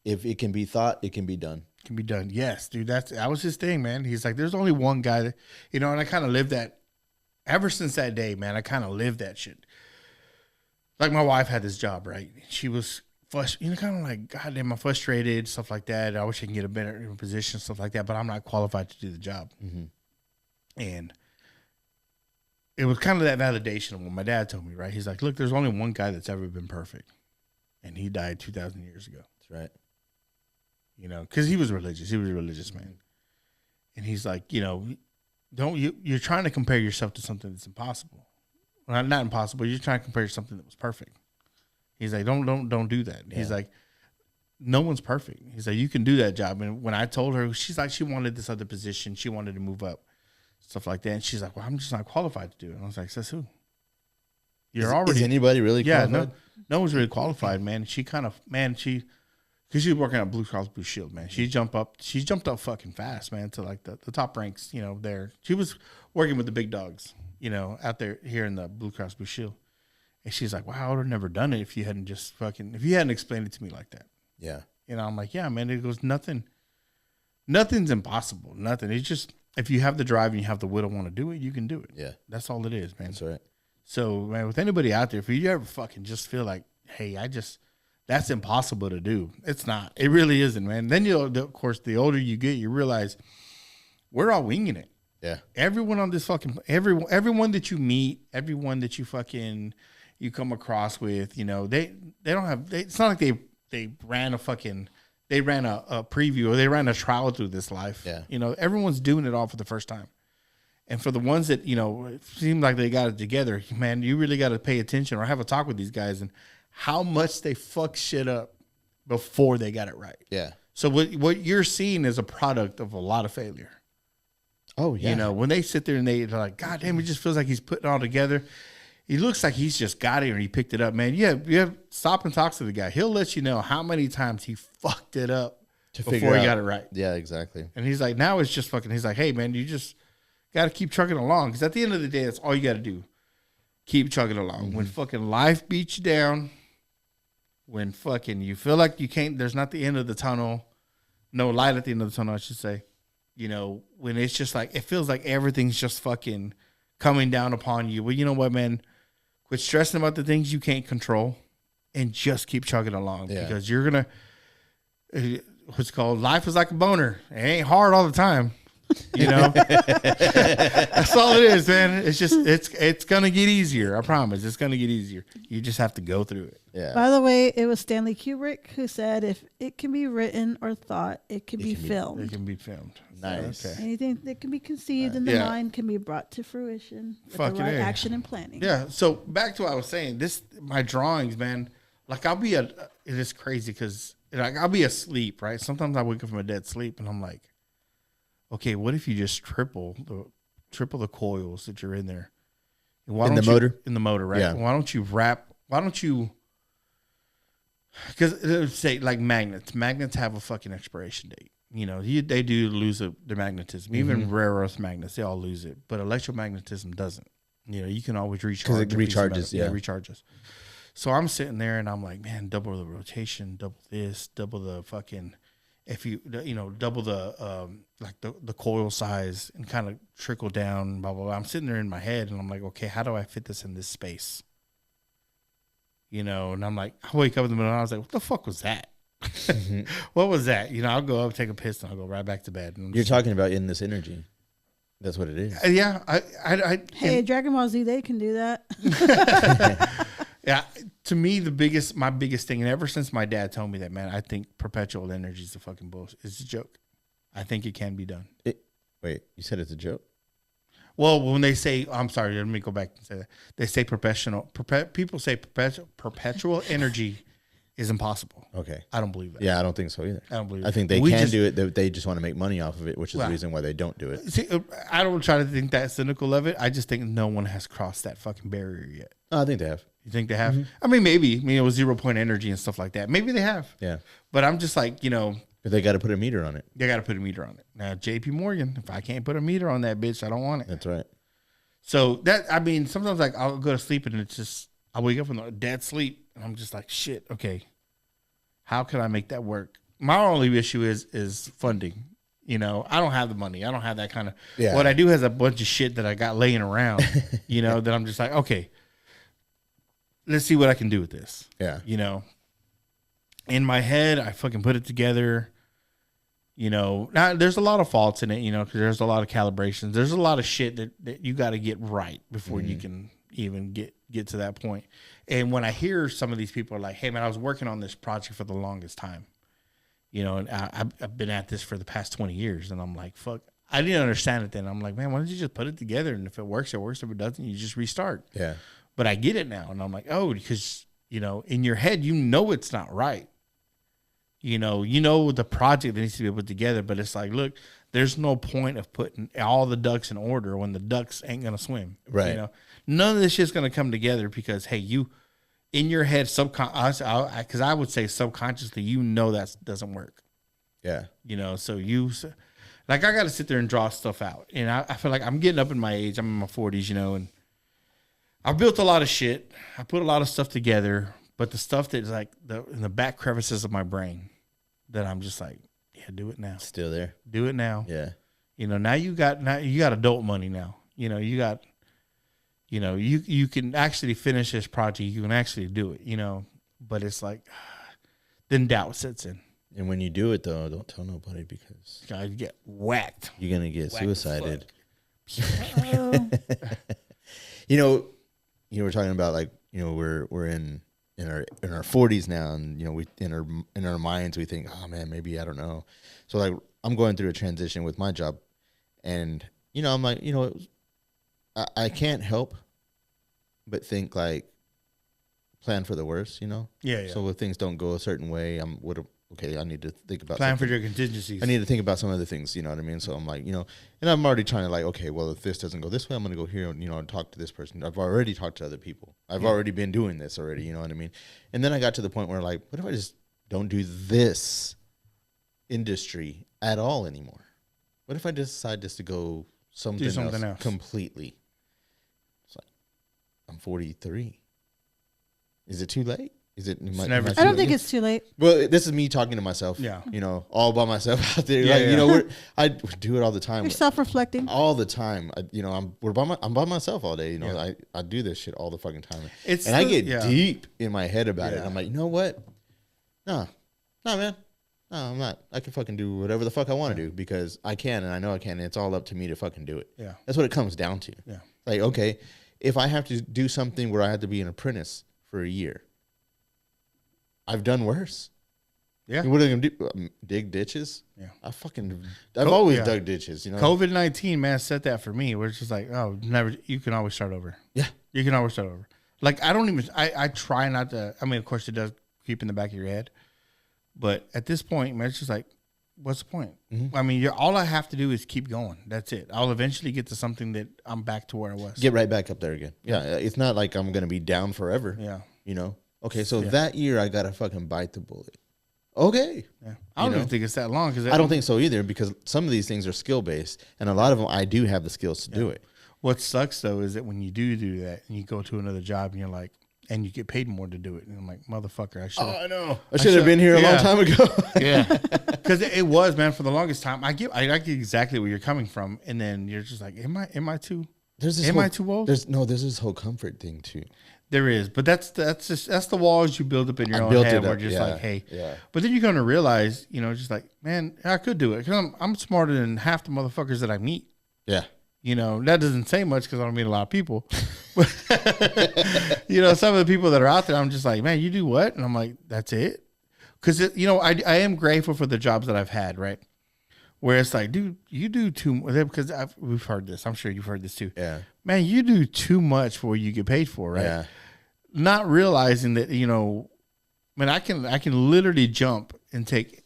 if it can be thought, it can be done. It can be done. Yes, dude. That was his thing, man. He's like, there's only one guy that, and I kind of lived that ever since that day, man. I kind of lived that shit. Like my wife had this job, right? She was kind of like, God damn, I'm frustrated, stuff like that. I wish I can get a better position, stuff like that, but I'm not qualified to do the job. Mm-hmm. And it was kind of that validation of what my dad told me, right? He's like, look, there's only one guy that's ever been perfect, and he died 2,000 years ago. That's right. Because he was religious. He was a religious man. And he's like, you're trying to compare yourself to something that's impossible. Well, not impossible. You're trying to compare to something that was perfect. He's like, don't do that. Yeah. He's like, no one's perfect. He's like, you can do that job. And when I told her, she's like, she wanted this other position. She wanted to move up, stuff like that. And she's like, well, I'm just not qualified to do it. And I was like, says who? Is anybody really qualified? No one's really qualified, man. She kind of, because she was working at Blue Cross Blue Shield, man. She jumped up fucking fast, man, to like the top ranks, there. She was working with the big dogs, out there here in the Blue Cross Blue Shield. And she's like, wow, I would have never done it if you hadn't explained it to me like that. Yeah. I'm like, yeah, man. It goes, nothing's impossible. Nothing. It's just, if you have the drive and you have the will to want to do it, you can do it. Yeah. That's all it is, man. That's right. So, man, with anybody out there, if you ever fucking just feel like, hey, that's impossible to do. It's not. It really isn't, man. Then of course, the older you get, you realize we're all winging it. Yeah. Everyone on this fucking, everyone that you meet, everyone that you fucking you come across with, you know, they don't have, it's not like they ran a preview or they ran a trial through this life. Yeah. You know, everyone's doing it all for the first time. And for the ones that, you know, it seems like they got it together, man, you really got to pay attention or have a talk with these guys and how much they fuck shit up before they got it right. Yeah. So what you're seeing is a product of a lot of failure. Oh, yeah. You know, when they sit there and they're like, God damn, it just feels like he's putting it all together. He looks like he's just got it or he picked it up, man. You have stop and talk to the guy. He'll let you know how many times he fucked it up before he got it right. Yeah, exactly. And he's like, now it's just fucking, he's like, hey, man, you just got to keep trucking along. Because at the end of the day, that's all you got to do. Keep chugging along. When fucking life beats you down, when fucking you feel like you can't, there's not the end of the tunnel, no light at the end of the tunnel, I should say. You know, when it's just like, it feels like everything's just fucking coming down upon you. Well, you know what, man? Quit stressing about the things you can't control and just keep chugging along because you're going to, what's called, life is like a boner. It ain't hard all the time. You know, that's all it is, man. It's just, it's going to get easier. I promise. It's going to get easier. You just have to go through it. Yeah. By the way, it was Stanley Kubrick who said, if it can be written or thought, it can be filmed. It can be filmed. Nice. So, okay. Anything that can be conceived in the mind can be brought to fruition with the right action and planning. Yeah. So back to what I was saying, my drawings, man, like it is crazy because like I'll be asleep, right? Sometimes I wake up from a dead sleep and I'm like, okay, what if you just triple the coils that you're in there? In the motor? In the motor, right? Yeah. Why don't you, because say like magnets have a fucking expiration date. You know, they do lose their magnetism. Even rare earth magnets, they all lose it. But electromagnetism doesn't. You know, you can always recharge. Because it recharges, it recharges. So I'm sitting there and I'm like, man, double the rotation, double this, double the fucking, double the, like the coil size and kind of trickle down, blah, blah, blah. I'm sitting there in my head and I'm like, okay, how do I fit this in this space? You know, and I'm like, I wake up in the middle and I was like, what the fuck was that? What was that? You know, I'll go up, take a piss, and I'll go right back to bed. You're talking about in this energy. That's what it is. Yeah. Hey, Dragon Ball Z, they can do that. Yeah. To me, my biggest thing, and ever since my dad told me that, man, I think perpetual energy is a fucking bullshit. It's a joke. I think it can be done. Wait, you said it's a joke? Well, when they say, I'm sorry, let me go back and say that. They say people say perpetual energy is impossible. Okay. I don't believe that. Yeah, I don't think so either. I don't believe I think they can do it. They just want to make money off of it, which is the reason why they don't do it. See, I don't try to think that cynical of it. I just think no one has crossed that fucking barrier yet. Oh, I think they have. You think they have? I mean, maybe. I mean, it was 0 point energy and stuff like that. Maybe they have. Yeah. But I'm just like, you know. But they got to put a meter on it. They got to put a meter on it. Now, JP Morgan, if I can't put a meter on that bitch, I don't want it. That's right. So I mean, sometimes like I'll go to sleep and it's just, I wake up from a dead sleep and I'm just like, shit, okay. How can I make that work? My only issue is funding. You know, I don't have the money. I don't have that kind of. Yeah. What I do has a bunch of shit that I got laying around. You know, that I'm just like, okay, let's see what I can do with this. Yeah. You know, in my head, I fucking put it together. You know, now there's a lot of faults in it. You know, because there's a lot of calibrations. There's a lot of shit that you got to get right before you can even get to that point. And when I hear some of these people are like, hey, man, I was working on this project for the longest time, you know, and I've been at this for the past 20 years. And I'm like, fuck, I didn't understand it then. I'm like, man, why don't you just put it together? And if it works, it works. If it doesn't, you just restart. Yeah. But I get it now. And I'm like, oh, because, you know, in your head, you know it's not right. You know the project that needs to be put together. But it's like, look, there's no point of putting all the ducks in order when the ducks ain't going to swim. Right. You know, none of this shit's going to come together because, hey, you, in your head, because I would say subconsciously, you know that doesn't work. Yeah. You know, so I got to sit there and draw stuff out. And I feel like I'm getting up in my age. I'm in my 40s, you know, and I've built a lot of shit. I put a lot of stuff together. But the stuff that's like in the back crevices of my brain that I'm just like, yeah, do it now. Still there. Do it now. Yeah. You know, now you got adult money now. You know, you can actually finish this project. You can actually do it, you know, but it's like, then doubt sets in. And when you do it, though, don't tell nobody because you get whacked. You're going to get suicided. Oh. You know, you were talking about like, we're in our 40s now, and we in our minds we think, oh man, maybe I don't know. So like I'm going through a transition with my job, and I'm like, I can't help but think like plan for the worst, Yeah. So if things don't go a certain way, I need to think about plan something. for your contingencies. I need to think about some other things, you know what I mean? So I'm like, and I'm already trying to like, okay, well, if this doesn't go this way, I'm going to go here and, talk to this person. I've already talked to other people. I've already been doing this already, you know what I mean? And then I got to the point where like, what if I just don't do this industry at all anymore? What if I decide just to go something else completely? It's like, I'm 43. Is it too late? Is it? I don't think it's too late. Well, this is me talking to myself. Yeah. All by myself out there. Yeah, like, I do it all the time. You're self-reflecting. All the time. I'm by myself all day. I do this shit all the fucking time. I get deep in my head about it. I'm like, you know what? No, man. No, I'm not. I can fucking do whatever the fuck I want to do because I can, and I know I can. And it's all up to me to fucking do it. Yeah. That's what it comes down to. Yeah. Like, okay, if I have to do something where I have to be an apprentice for a year, I've done worse. Yeah. What are you gonna do? Dig ditches? Yeah. I've always dug ditches. COVID-19, man, set that for me. Where it's just like, oh, you can always start over. Yeah. You can always start over. Like I try not to. I mean, of course, it does keep in the back of your head, but at this point, man, it's just like, what's the point? Mm-hmm. I mean, all I have to do is keep going. That's it. I'll eventually get to something that I'm back to where I was. Get right back up there again. Yeah. It's not like I'm gonna be down forever. Yeah. Okay, so that year I gotta fucking bite the bullet. Okay. Yeah. I don't even think it's that long. I don't think so either because some of these things are skill based, and a lot of them I do have the skills to do it. What sucks though is that when you do that and you go to another job and you're like, and you get paid more to do it, and I'm like, motherfucker, I should. Oh, I know. I should have been here a long time ago. Yeah, because it was, man, for the longest time. I get exactly where you're coming from, and then you're just like, am I too? Am I too old? There's this whole comfort thing too. There is, but that's the walls you build up in your own head. Where just like, hey, but then you're gonna realize, just like, man, I could do it because I'm smarter than half the motherfuckers that I meet. Yeah, that doesn't say much because I don't meet a lot of people. Some of the people that are out there, I'm just like, man, you do what? And I'm like, that's it. Because I am grateful for the jobs that I've had, right? Where it's like, dude, you do too much. Because we've heard this. I'm sure you've heard this too. Yeah. Man, you do too much for what you get paid for, right? Yeah. Not realizing that, man, I can literally jump and take,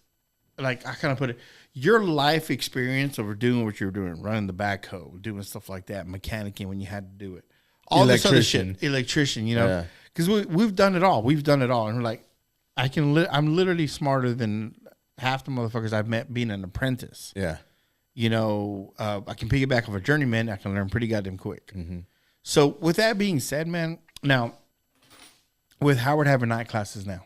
like, I kind of put it, your life experience over doing what you're doing, running the backhoe, doing stuff like that, mechanicing when you had to do it. All this other shit. Electrician, because we've done it all. We've done it all. And we're like, I'm literally smarter than half the motherfuckers I've met being an apprentice. Yeah. I can piggyback off a journeyman. I can learn pretty goddamn quick. Mm-hmm. So with that being said, man, now with Howard having night classes now,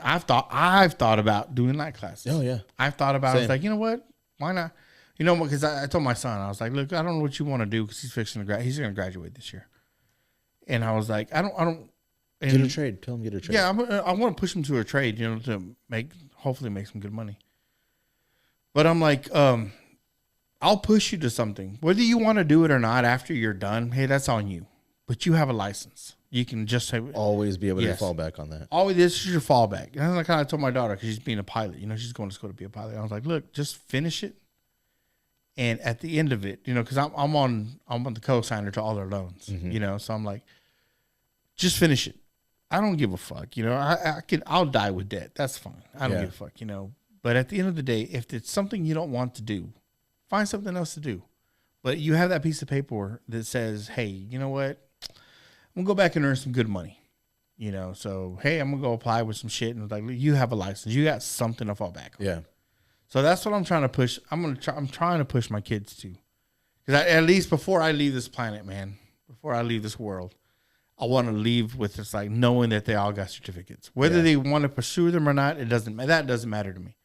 I've thought about doing night classes. Oh yeah. I've thought about it. I was like, you know what? Why not? Because I told my son, I was like, look, I don't know what you want to do because he's he's going to graduate this year. And I was like, I don't. Get a trade. Tell him get a trade. Yeah, I want to push him to a trade, to hopefully make some good money. But I'm like, I'll push you to something. Whether you want to do it or not after you're done, hey, that's on you. But you have a license. You can just say, always be able to fall back on that. Always, this is your fallback. And I kind of told my daughter, because she's being a pilot, she's going to school to be a pilot. I was like, look, just finish it. And at the end of it, because I'm on the co-signer to all their loans, mm-hmm. So I'm like, just finish it. I don't give a fuck, I'll die with debt. That's fine. I don't give a fuck, But at the end of the day, if it's something you don't want to do, find something else to do. But you have that piece of paper that says, hey, you know what? I'm gonna go back and earn some good money. So hey, I'm gonna go apply with some shit, and like, you have a license, you got something to fall back on. Yeah. So that's what I'm trying to push. I'm trying to push my kids to, because at least before I leave this planet, man, before I leave this world, I want to leave with just like knowing that they all got certificates. Whether they want to pursue them or not, that doesn't matter to me.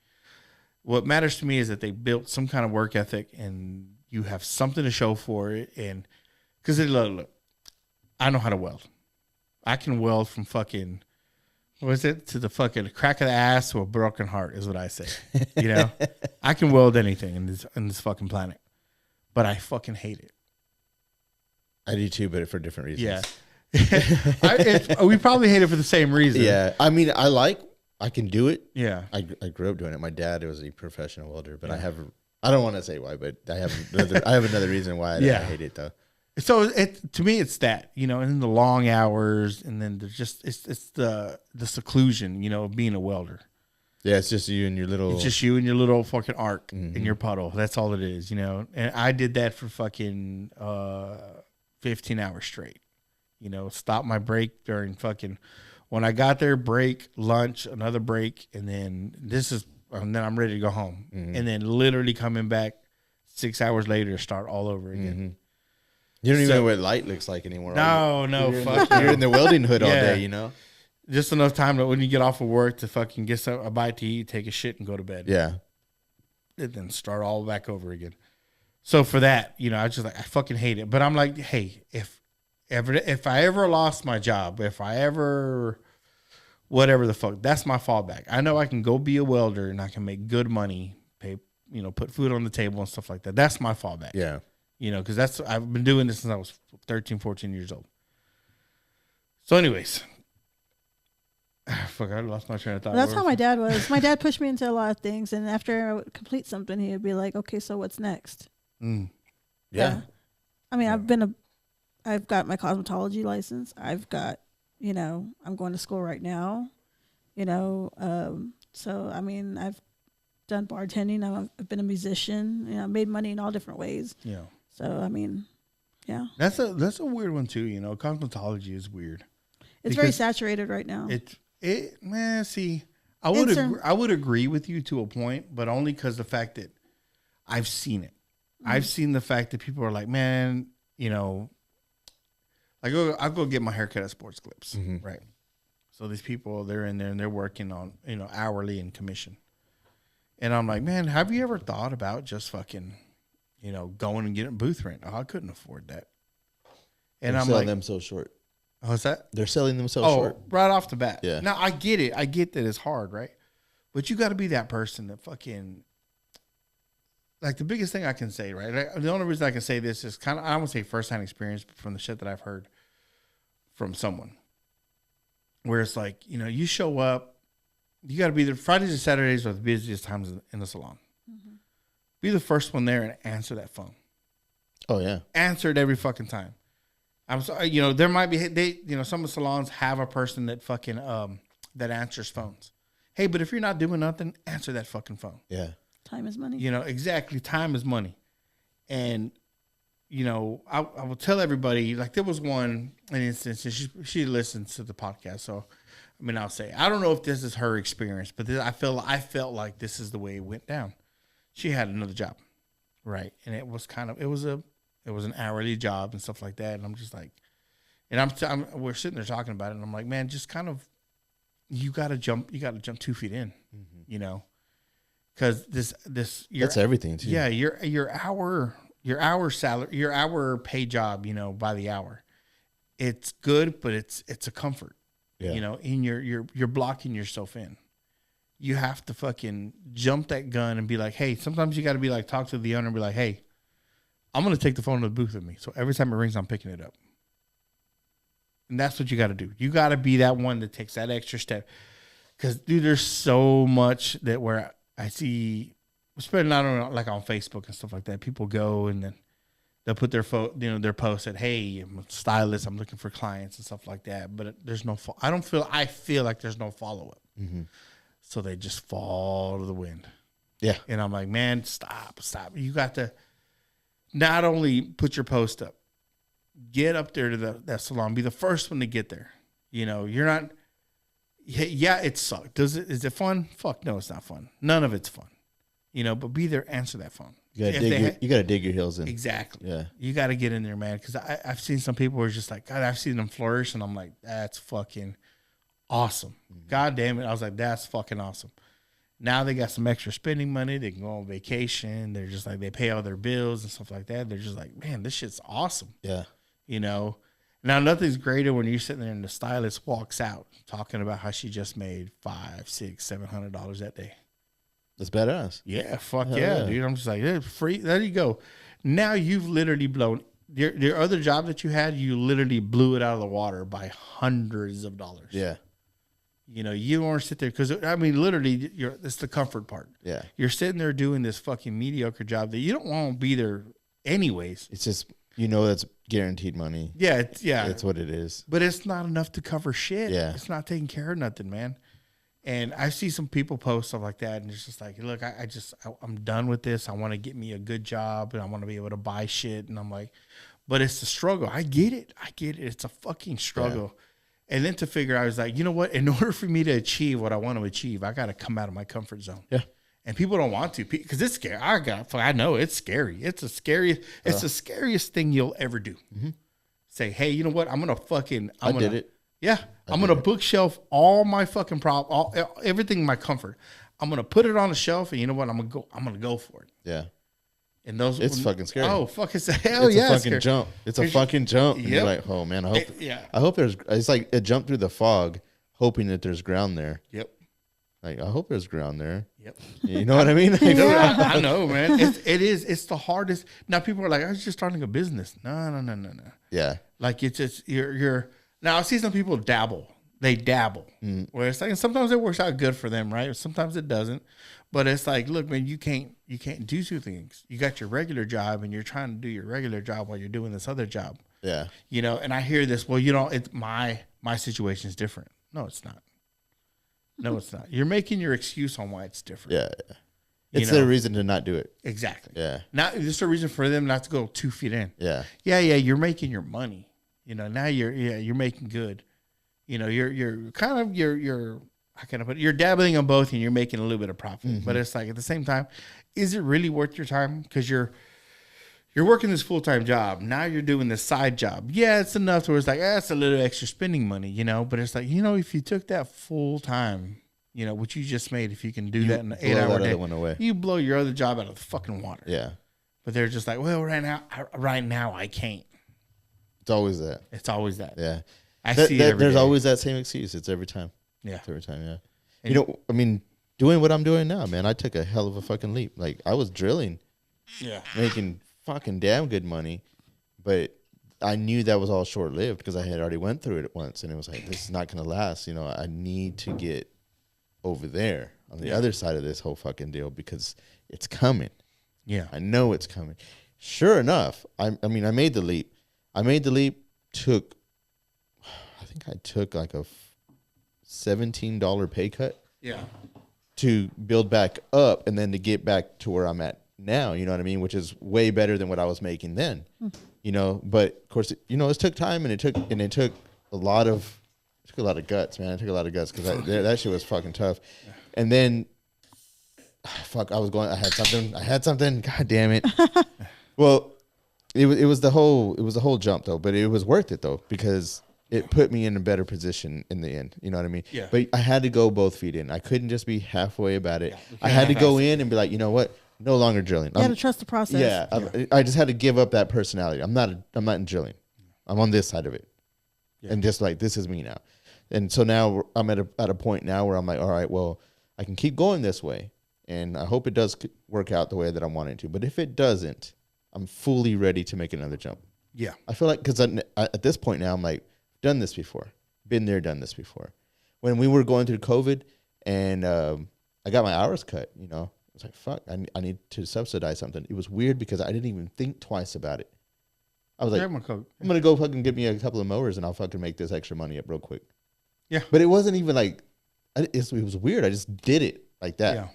What matters to me is that they built some kind of work ethic, and you have something to show for it. And because look, I know how to weld. I can weld from fucking, to the fucking crack of the ass to a broken heart is what I say. I can weld anything in this fucking planet, but I fucking hate it. I do too, but for different reasons. Yeah. We probably hate it for the same reason. Yeah, I mean, I can do it. Yeah. I grew up doing it. My dad was a professional welder, but I don't want to say why, but I have another reason why I hate it though. So to me, it's that, and then the long hours, and then there's just it's the seclusion, of being a welder. Yeah, it's just you and your little. It's just you and your little fucking arc in your puddle. That's all it is, And I did that for fucking 15 hours straight. Stop my break during fucking when I got there, break, lunch, another break, and then and then I'm ready to go home, and then literally coming back 6 hours later to start all over again. You don't even know what light looks like anymore. No, fuck. You're in the welding hood all day, Just enough time that when you get off of work to fucking get a bite to eat, take a shit, and go to bed. Yeah. And then start all back over again. So for that, I just I fucking hate it. But I'm like, hey, if I ever lost my job, if I ever whatever the fuck, that's my fallback. I know I can go be a welder and I can make good money, pay, put food on the table and stuff like that. That's my fallback. Yeah. Because I've been doing this since I was 13, 14 years old. So anyways, fuck, I lost my train of thought. That's how my dad was. My dad pushed me into a lot of things, and after I would complete something, he would be like, "Okay, so what's next?" Yeah. I mean, I've got my cosmetology license. I've got, I'm going to school right now. So I mean, I've done bartending. I've been a musician. I've made money in all different ways. Yeah. So I mean, yeah. That's a weird one too. Cosmetology is weird. It's very saturated right now. See, I would agree with you to a point, but only because the fact that I've seen it. I've seen the fact that people are like, man, I go get my haircut at Sports Clips, right? So these people, they're in there and they're working on, hourly and commission. And I'm like, man, have you ever thought about just fucking, going and getting booth rent? Oh, I couldn't afford that. And They're I'm selling like, them so short. what's that? They're selling them so Oh, short. right off the bat. Yeah. Now I get it. I get that it's hard, right? But you got to be that person that fucking, like the biggest thing I can say, right? The only reason I can say this is kind of, I won't say firsthand experience, but from the shit that I've heard from someone, where it's like, you show up, you got to be there. Fridays and Saturdays are the busiest times in the salon. Be the first one there and answer that phone. Oh yeah. Answer it every fucking time. I'm sorry, there might be some of the salons have a person that fucking that answers phones. Hey, but if you're not doing nothing, answer that fucking phone. Yeah. Time is money. Exactly. Time is money. And I will tell everybody, like there was an instance, and she listens to the podcast, so I mean I'll say I don't know if this is her experience, but I felt like this is the way it went down. She had another job, right? And it was an hourly job and stuff like that. And I'm just like, and we're sitting there talking about it, and I'm like, man, just kind of, you got to jump 2 feet in, because this that's everything too. Yeah, your hour salary, your hour pay job, by the hour, it's good, but it's a comfort, in you're blocking yourself in. You have to fucking jump that gun and be like, hey, sometimes you got to be like, talk to the owner and be like, hey, I'm going to take the phone to the booth with me. So every time it rings, I'm picking it up. And that's what you got to do. You got to be that one that takes that extra step. Because, dude, there's so much that where I see, especially not on, like on Facebook and stuff like that, people go and then they'll put their their post that, hey, I'm a stylist, I'm looking for clients and stuff like that. But there's no, I feel like there's no follow-up. So they just fall to the wind. Yeah. And I'm like, man, stop. You got to not only put your post up, get up there to that salon, be the first one to get there. You're not, yeah, it sucked. Is it fun? Fuck no, it's not fun. None of it's fun. But be there, answer that phone. You gotta dig your heels in. Exactly. Yeah. You got to get in there, man. Because I've seen some people who are just like, God, I've seen them flourish, and I'm like, that's fucking awesome. God damn it. I was like, that's fucking awesome. Now they got some extra spending money. They can go on vacation. They're just like, they pay all their bills and stuff like that. They're just like, man, this shit's awesome. Yeah. Now nothing's greater when you're sitting there and the stylist walks out talking about how she just made $500, $600, $700 that day. That's badass. Yeah. Fuck yeah, dude. I'm just like, yeah, free. There you go. Now you've literally blown your other job that you had, you literally blew it out of the water by hundreds of dollars. Yeah. You know, you don't want to sit there because, I mean, literally, it's the comfort part. Yeah. You're sitting there doing this fucking mediocre job that you don't want to be there anyways. It's just, you know, that's guaranteed money. Yeah. That's what it is. But it's not enough to cover shit. Yeah. It's not taking care of nothing, man. And I see some people post stuff like that, and it's just like, look, I'm done with this. I want to get me a good job, and I want to be able to buy shit. And I'm like, but it's the struggle. I get it. It's a fucking struggle. Yeah. And then to figure out, I was like, you know what? In order for me to achieve what I want to achieve, I got to come out of my comfort zone. Yeah. And people don't want to because it's scary. I know it's scary. It's the scariest thing you'll ever do. Mm-hmm. Say, hey, you know what? I did it. Yeah. I'm going to bookshelf all my fucking everything in my comfort. I'm going to put it on the shelf, and you know what? I'm going to go for it. Yeah. And it's fucking scary. Oh, fuck, it's a fucking jump. It's a fucking jump. And you're like, oh man, I hope it's like a jump through the fog, hoping that there's ground there. Yep. Like, I hope there's ground there. Yep. You know what I mean? I know, man. It's the hardest. Now people are like, I was just starting a business. No. Yeah. Like it's just you're now I see some people dabble. They dabble. Where it's like, and sometimes it works out good for them, right? Sometimes it doesn't. But it's like, look, man, you can't do two things. You got your regular job, and you're trying to do your regular job while you're doing this other job. Yeah. You know, and I hear this, well, you know, it's my situation is different. No, it's not. No, it's not. You're making your excuse on why it's different. Yeah. It's their reason to not do it. Exactly. Yeah. Now, there's a reason for them not to go 2 feet in. Yeah. Yeah. You're making your money. You know, now you're making good. You know, you're kind of how can I put it? You're dabbling on both, and you're making a little bit of profit. Mm-hmm. But it's like at the same time, is it really worth your time? Because you're working this full-time job. Now you're doing this side job. Yeah, it's enough to where it's like, that's a little extra spending money, you know. But it's like, you know, if you took that full-time, you know, what you just made, if you can do that in an 8-hour day, you blow your other job out of the fucking water. Yeah. But they're just like, well, right now I can't. It's always that. Yeah. I see it there's always that same excuse. It's every time. Yeah. It's every time, yeah. And you know, I mean, doing what I'm doing now, man, I took a hell of a fucking leap. Like, I was drilling. Yeah. Making fucking damn good money. But I knew that was all short-lived because I had already went through it once. And it was like, this is not going to last. You know, I need to get over there on the other side of this whole fucking deal because it's coming. Yeah. I know it's coming. Sure enough, I mean, I made the leap. I think I took like a $17 pay cut. Yeah. To build back up and then to get back to where I'm at now, you know what I mean? Which is way better than what I was making then, you know. But of course, you know, it took time and it took a lot of guts, man. It took a lot of guts because that shit was fucking tough. And then, I had something. God damn it. Well, it was the whole jump though, but it was worth it though because it put me in a better position in the end. You know what I mean? Yeah. But I had to go both feet in. I couldn't just be halfway about it. I had to go in and be like, you know what? No longer drilling. You had to trust the process. Yeah. I just had to give up that personality. I'm not in drilling. I'm on this side of it. Yeah. And just like, this is me now. And so now I'm at a point now where I'm like, all right, well, I can keep going this way. And I hope it does work out the way that I want it to. But if it doesn't, I'm fully ready to make another jump. Yeah. I feel like, because at this point now, I'm like, done this before. Been there, done this before. When we were going through COVID and I got my hours cut, you know, I was like, fuck, I need to subsidize something. It was weird because I didn't even think twice about it. I was like, I'm going to go fucking get me a couple of mowers and I'll fucking make this extra money up real quick. Yeah. But it wasn't even like, it was weird. I just did it like that. Yeah.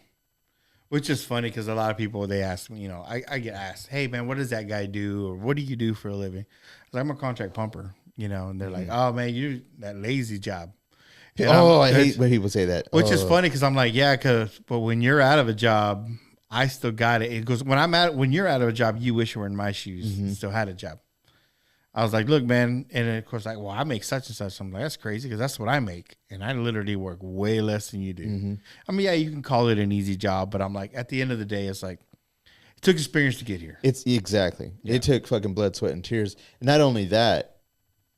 Which is funny because a lot of people, they ask me, you know, I get asked, hey, man, what does that guy do? Or what do you do for a living? I'm a contract pumper, you know, and they're like, oh, man, you that lazy job. And I hate when people say that. Which is funny because I'm like, yeah, but when you're out of a job, I still got it. It goes, when you're out of a job, you wish you were in my shoes and still had a job. I was like, look, man. And then of course, like, well, I make such and such. I'm like, that's crazy because that's what I make. And I literally work way less than you do. Mm-hmm. I mean, yeah, you can call it an easy job, but I'm like, at the end of the day, it's like, it took experience to get here. It's exactly. Yeah. It took fucking blood, sweat, and tears. And not only that,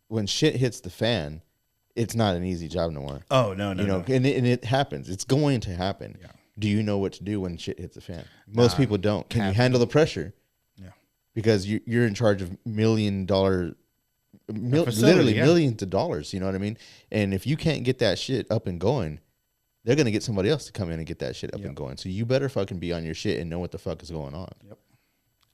when shit hits the fan, it's not an easy job no more. Oh, no. And it happens. It's going to happen. Yeah. Do you know what to do when shit hits the fan? Most people don't. Can you handle the pressure? because you're in charge of $1 million, facility, literally yeah. millions of dollars. You know what I mean? And if you can't get that shit up and going, they're gonna get somebody else to come in and get that shit up and going. So you better fucking be on your shit and know what the fuck is going on. Yep.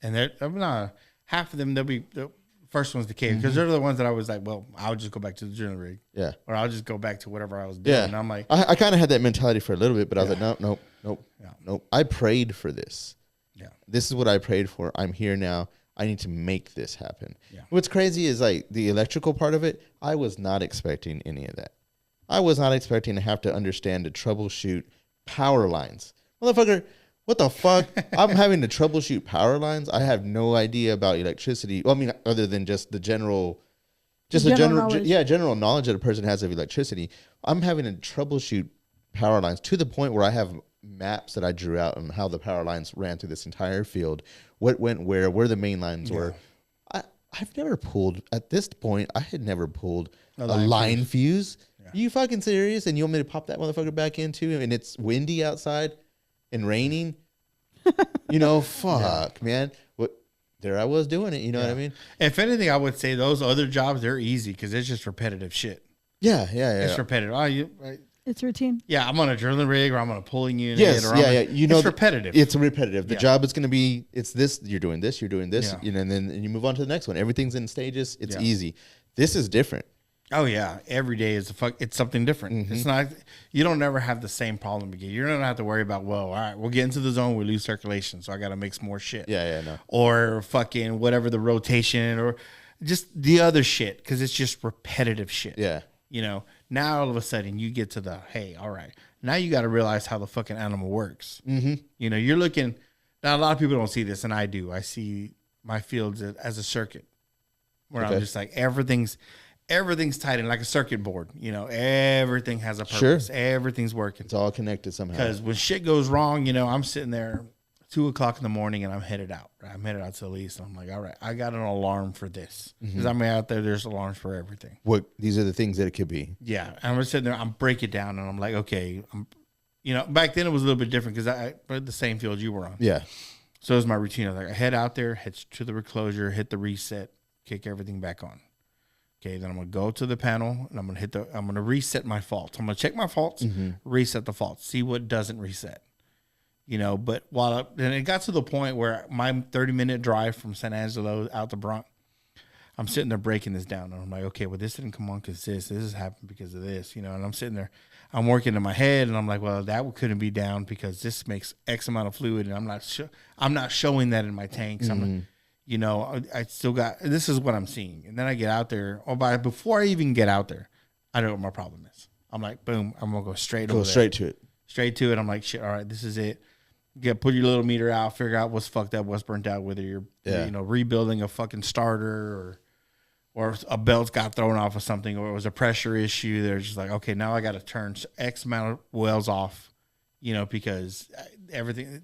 And they're not half of them. They'll be the first ones to cave because they're the ones that I was like, well, I'll just go back to the drilling rig. Yeah. Or I'll just go back to whatever I was doing. Yeah. And I'm like, I kind of had that mentality for a little bit, but I was like, nope. Yeah. Nope. I prayed for this. yeah, This is what I prayed for. I'm here now. I need to make this happen. Yeah. What's crazy is like the electrical part of it. I was not expecting any of that. I was not expecting to have to understand to troubleshoot power lines. Motherfucker, what the fuck? I'm having to troubleshoot power lines. I have no idea about electricity. Well, I mean, other than just the general, general knowledge that a person has of electricity. I'm having to troubleshoot power lines to the point where I have maps that I drew out on how the power lines ran through this entire field, what went where the main lines were. I've never pulled, at this point, I had never pulled a line fuse. Yeah. Are you fucking serious? And you want me to pop that motherfucker back into, and it's windy outside and raining? Fuck, man. There I was doing it, you know what I mean? If anything, I would say those other jobs, they're easy because it's just repetitive shit. Yeah. It's repetitive. It's routine. Yeah, I'm on a drilling rig or I'm on a pulling unit. Yes, or it's repetitive. It's repetitive. The job is going to be, it's this, you're doing this, Yeah. and then you move on to the next one. Everything's in stages. It's easy. This is different. Oh yeah, every day is it's something different. It's not, you don't never have the same problem again. You don't have to worry about, well, all right, we'll get into the zone, we lose circulation, so I got to mix more shit. No. Or fucking whatever the rotation or just the other shit because it's just repetitive shit. Yeah. Now all of a sudden you get to the, hey, all right, now you got to realize how the fucking animal works. Mm-hmm. You're looking, now a lot of people don't see this, and I do. I see my fields as a circuit where I'm just like, everything's tied in like a circuit board. Everything has a purpose. Sure. Everything's working. It's all connected somehow. Because when shit goes wrong, I'm sitting there 2:00 in the morning and I'm headed out. Right? I'm headed out to the east. I'm like, all right, I got an alarm for this. Because I'm out there, there's alarms for everything. These are the things that it could be. Yeah. And I'm sitting there, I'm break it down and I'm like, okay, back then it was a little bit different because I the same field you were on. Yeah. So it was my routine. I was like, I head out there, head to the reclosure, hit the reset, kick everything back on. Okay, then I'm gonna go to the panel and I'm gonna reset my faults. I'm gonna check my faults, reset the faults, see what doesn't reset. But and it got to the point where my 30-minute drive from San Angelo out to Bronx, I'm sitting there breaking this down. And I'm like, okay, well, this didn't come on because this has happened because of this, and I'm sitting there, I'm working in my head and I'm like, well, that couldn't be down because this makes X amount of fluid and I'm not showing that in my tanks. I still got, this is what I'm seeing. And then I get out there, before I even get out there, I know what my problem is. I'm like, boom, I'm going to go straight to it. Straight to it. I'm like, shit, all right, this is it. Put your little meter out, figure out what's fucked up, what's burnt out, whether you're, rebuilding a fucking starter or a belt got thrown off of something, or it was a pressure issue. They're just like, okay, now I got to turn X amount of wells off, because everything,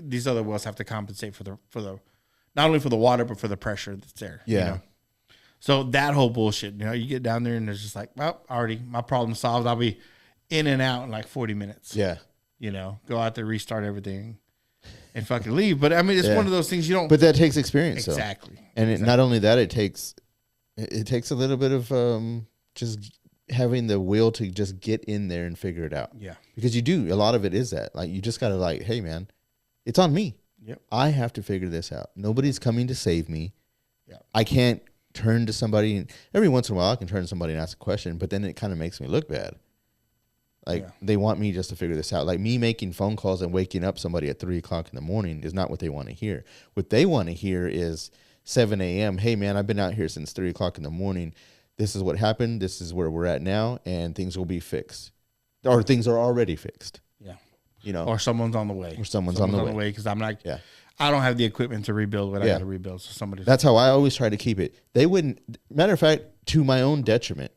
these other wells have to compensate for the not only for the water, but for the pressure that's there. Yeah. So that whole bullshit, you get down there and it's just like, well, already my problem solved. I'll be in and out in like 40 minutes. Yeah. Go out there, restart everything and fucking leave. But I mean, it's one of those things you don't. But that takes experience. Exactly. And not only that, it takes a little bit of just having the will to just get in there and figure it out. Yeah. Because you do. A lot of it is that. Like, you just got to like, hey, man, it's on me. Yep. I have to figure this out. Nobody's coming to save me. Yeah. I can't turn to somebody. And every once in a while, I can turn to somebody and ask a question, but then it kind of makes me look bad. Like, they want me just to figure this out. Like, me making phone calls and waking up somebody at 3:00 in the morning is not what they want to hear. What they want to hear is 7 a.m. Hey, man, I've been out here since 3:00 in the morning. This is what happened. This is where we're at now, and things will be fixed. Or things are already fixed. Yeah. Or someone's on the way. Or someone's on the way. Because I'm like, I don't have the equipment to rebuild what I got to rebuild. So somebody's. That's how I always try to keep it. They wouldn't, matter of fact, to my own detriment,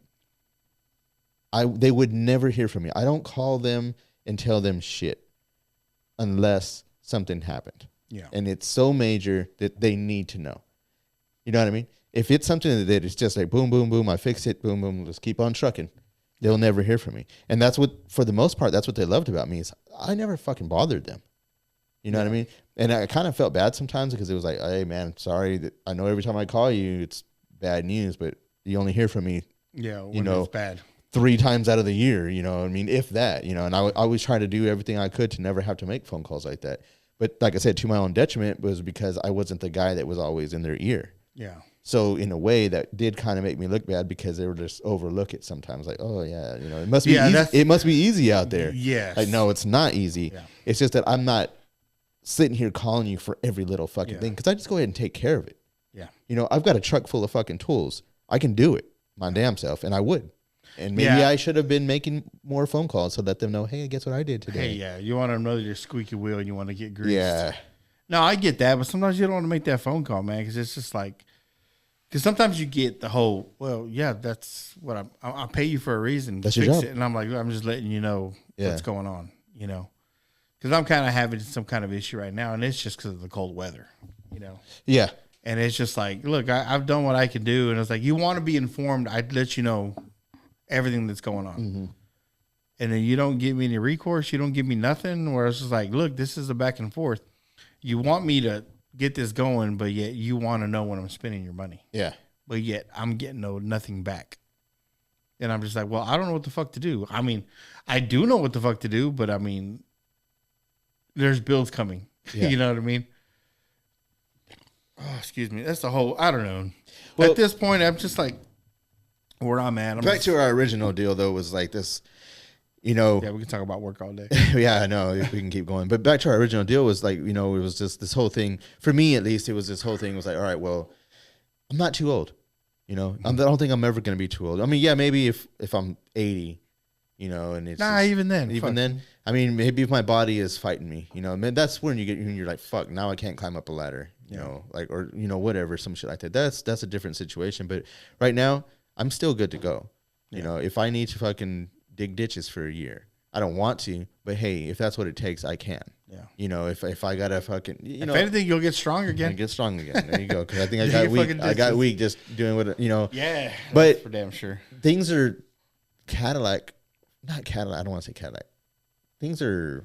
they would never hear from me. I don't call them and tell them shit unless something happened. Yeah. And it's so major that they need to know. You know what I mean? If it's something that it's just like boom, boom, boom, I fix it, boom, boom, let's keep on trucking. They'll never hear from me. And that's what, for the most part, that's what they loved about me is I never fucking bothered them. You know what I mean? And I kind of felt bad sometimes because it was like, hey man, sorry that I know every time I call you, it's bad news, but you only hear from me, Yeah, when you know, it's bad. 3 times out of the year, you know, I mean, if that, you know, and I always try to do everything I could to never have to make phone calls like that. But like I said, to my own detriment was because I wasn't the guy that was always in their ear. Yeah. So in a way that did kind of make me look bad because they were just overlook it sometimes. Like, oh yeah, you know, it must be easy. It must be easy out there. Yes. Like, no, it's not easy. Yeah. It's just that I'm not sitting here calling you for every little fucking thing because I just go ahead and take care of it. Yeah. You know, I've got a truck full of fucking tools. I can do it my damn self, and I would. And maybe I should have been making more phone calls to let them know, hey, guess what I did today? Hey, yeah, you want to know your squeaky wheel and you want to get greased. Yeah. No, I get that, but sometimes you don't want to make that phone call, man, because it's just like, because sometimes you get the whole, well, yeah, that's what I'll pay you for a reason. That's fix your job. it. And I'm like, I'm just letting you know what's going on, you know, because I'm kind of having some kind of issue right now, and it's just because of the cold weather, you know. Yeah. And it's just like, look, I've done what I can do, and it's like, you want to be informed, I'd let you know everything that's going on. Mm-hmm. And then you don't give me any recourse, you don't give me nothing, where it's just like, look, this is a back and forth. You want me to get this going, but yet you want to know when I'm spending your money. Yeah. But yet I'm getting nothing back. And I'm just like, well, I don't know what the fuck to do. I mean, I do know what the fuck to do, but I mean, there's bills coming. Yeah. You know what I mean? Oh, excuse me. That's the whole, I don't know. Well, at this point, I'm just like, where I'm at. Back to our original deal, though, was like this, you know. Yeah, we can talk about work all day. Yeah, I know. We can keep going. But back to our original deal was like, you know, it was just this whole thing. For me, at least, it was this whole thing was like, all right, well, I'm not too old. You know, I don't think I'm ever going to be too old. I mean, yeah, maybe if I'm 80, you know, and it's even then. Even then, I mean, maybe if my body is fighting me, you know, man, that's when you're like, fuck, now I can't climb up a ladder, you know, like, or, you know, whatever, some shit like that. That's a different situation. But right now, I'm still good to go. You know, if I need to fucking dig ditches for a year, I don't want to, but hey, if that's what it takes, I can. Yeah. You know, if I gotta fucking, you know, if anything, you'll get strong again. Get strong again. There you go. Because I think I got weak. I got weak just doing what, you know. Yeah. But for damn sure. Things are not Cadillac. I don't want to say Cadillac. Things are,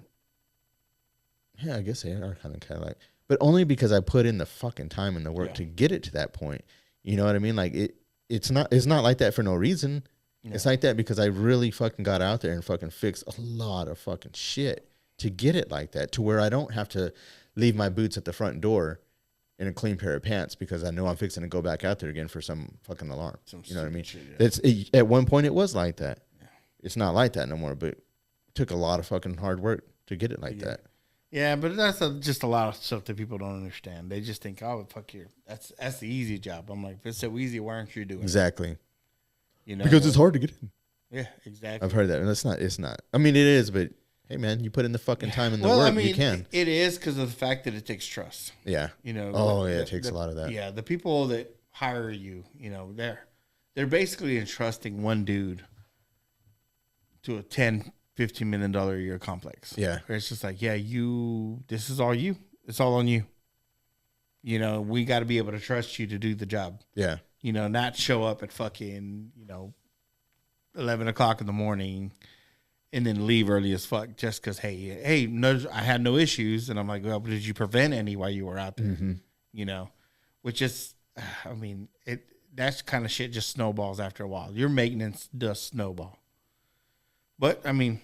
yeah, I guess they are kind of Cadillac, but only because I put in the fucking time and the work to get it to that point. You know what I mean? Like it's not like that for no reason. Yeah. It's like that because I really fucking got out there and fucking fixed a lot of fucking shit to get it like that, to where I don't have to leave my boots at the front door in a clean pair of pants because I know I'm fixing to go back out there again for some fucking alarm. You know what I mean? Shit, at one point it was like that. Yeah. It's not like that no more, but it took a lot of fucking hard work to get it like that. Yeah, but that's just a lot of stuff that people don't understand. They just think, oh, fuck you. That's the easy job. I'm like, if it's so easy, why aren't you doing it? Exactly. You know, because it's hard to get in. Yeah, exactly. I've heard that. And it's not. I mean, it is, but hey, man, you put in the fucking time and the work, you can. It is because of the fact that it takes trust. Yeah. You know. Oh, yeah, it takes a lot of that. Yeah, the people that hire you, you know, they're basically entrusting one dude to a $10-15 million a year complex. Yeah. Where it's just like, yeah, this is all you. It's all on you. You know, we got to be able to trust you to do the job. Yeah. You know, not show up at fucking, 11 o'clock in the morning and then leave early as fuck just because, hey, no, I had no issues. And I'm like, well, did you prevent any while you were out there? Mm-hmm. You know, which is, I mean, that kind of shit just snowballs after a while. Your maintenance does snowball. But, I mean,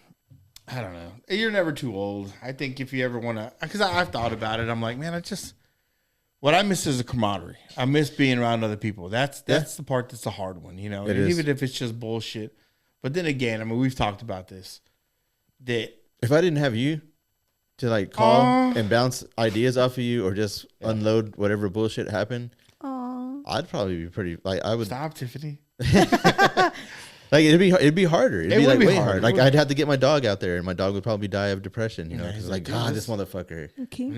I don't know. You're never too old. I think if you ever want to, because I've thought about it. I'm like, man, what I miss is a camaraderie. I miss being around other people. That's the part that's the hard one, you know. Even if it's just bullshit. But then again, I mean, we've talked about this. That if I didn't have you to like call and bounce ideas off of you, or just unload whatever bullshit happened, I'd probably be pretty like I would stop, Tiffany. Like it'd be harder. It'd be like way hard. Like I'd have to get my dog out there, and my dog would probably die of depression. You know, because like God, this motherfucker. Okay.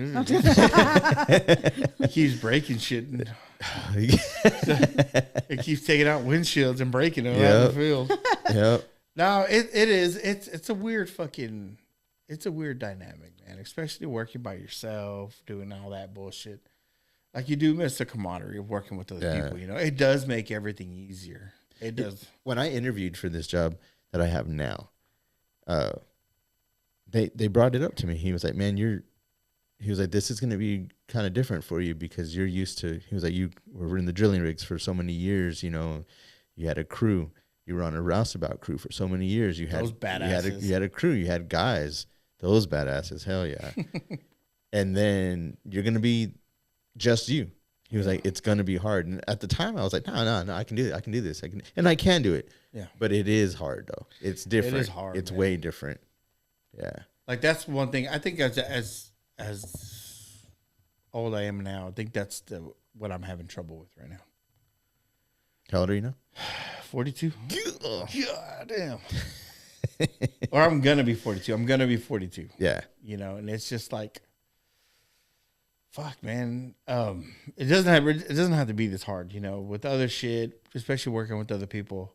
He keeps breaking shit. And it keeps taking out windshields and breaking them out in the field. Yep. No, it is. It's a weird fucking. It's a weird dynamic, man. Especially working by yourself, doing all that bullshit. Like you do miss the camaraderie of working with other people. You know, it does make everything easier. It does. When I interviewed for this job that I have now, they brought it up to me. He was like, "Man, you're he was like, this is going to be kind of different for you because you're used to, he was like, you were in the drilling rigs for so many years, you know, you had a crew, you were on a roustabout crew for so many years. You had those badasses. You had a crew, you had guys, those badasses. Hell yeah. And then you're going to be just you. He was like, it's going to be hard. And at the time I was like, no, I can do it. I can do this. And I can do it. Yeah. But it is hard though. It's different. It is hard. It's man. way different. Yeah. Like that's one thing I think as old I am now, I think that's what I'm having trouble with right now. How old are you now? 42. God damn. Or I'm gonna be 42. I'm gonna be 42. Yeah. You know, and it's just like, fuck, man. It doesn't have to be this hard. You know, with other shit, especially working with other people.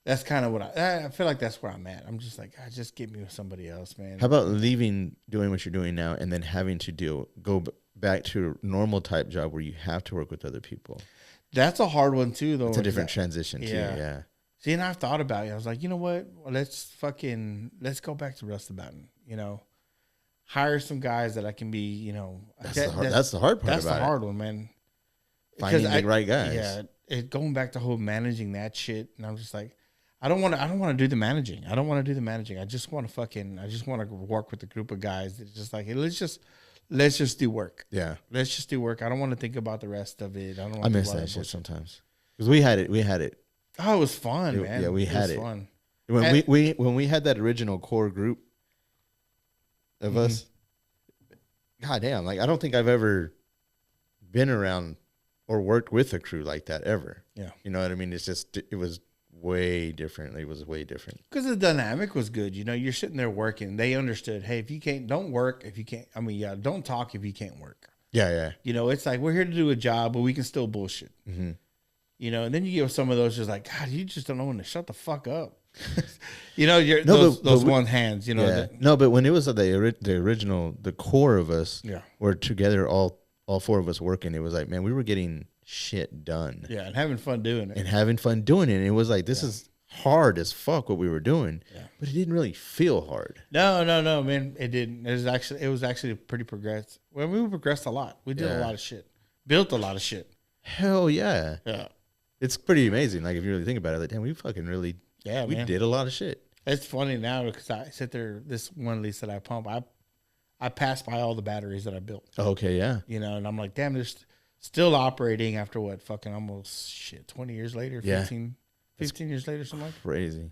That's kind of what I feel like. That's where I'm at. I'm just like, just get me with somebody else, man. How about leaving, doing what you're doing now, and then having to go back to a normal type job where you have to work with other people? That's a hard one too, though. It's a different transition too. Yeah. Yeah. See, and I've thought about it. I was like, you know what? Well, let's go back to Rustabout. You know, hire some guys that I can be. You know, That's the hard part. That's about the hard one, man. Finding the right guys. Yeah, going back to whole managing that shit, and I'm just like, I don't want to do the managing. I don't want to do the managing. I just want to work with a group of guys that's just like, hey, let's just do work. Yeah. Let's just do work. I don't want to think about the rest of it. I miss that shit sometimes because we had it. Oh, it was fun, man. Yeah, we had it. Fun. When we had that original core group of us, goddamn, like I don't think I've ever been around or worked with a crew like that ever. Yeah. You know what I mean? It's just, it was way different. It was way different. Because the dynamic was good. You know, you're sitting there working. They understood, hey, if you can't, don't work. If you can't, don't talk if you can't work. Yeah, yeah. You know, it's like, we're here to do a job, but we can still bullshit. Mm-hmm. You know, and then you get some of those just like, God, you just don't know when to shut the fuck up. You know, those one hands, you know. Yeah. No, but when it was the original, the core of us were together, all four of us working, it was like, man, we were getting shit done. Yeah, and having fun doing it. And it was like, this is hard as fuck what we were doing. Yeah. But it didn't really feel hard. No, man. It didn't. It was actually pretty progressed. Well, we progressed a lot. We did a lot of shit. Built a lot of shit. Hell yeah. Yeah. It's pretty amazing. Like if you really think about it, like, damn, we fucking really we did a lot of shit. It's funny now because I sit there, this one lease that I pump, I passed by all the batteries that I built. Okay, yeah. You know, and I'm like, damn, they're still operating after what, fucking almost 20 years later, 15 years later, something like that. Crazy.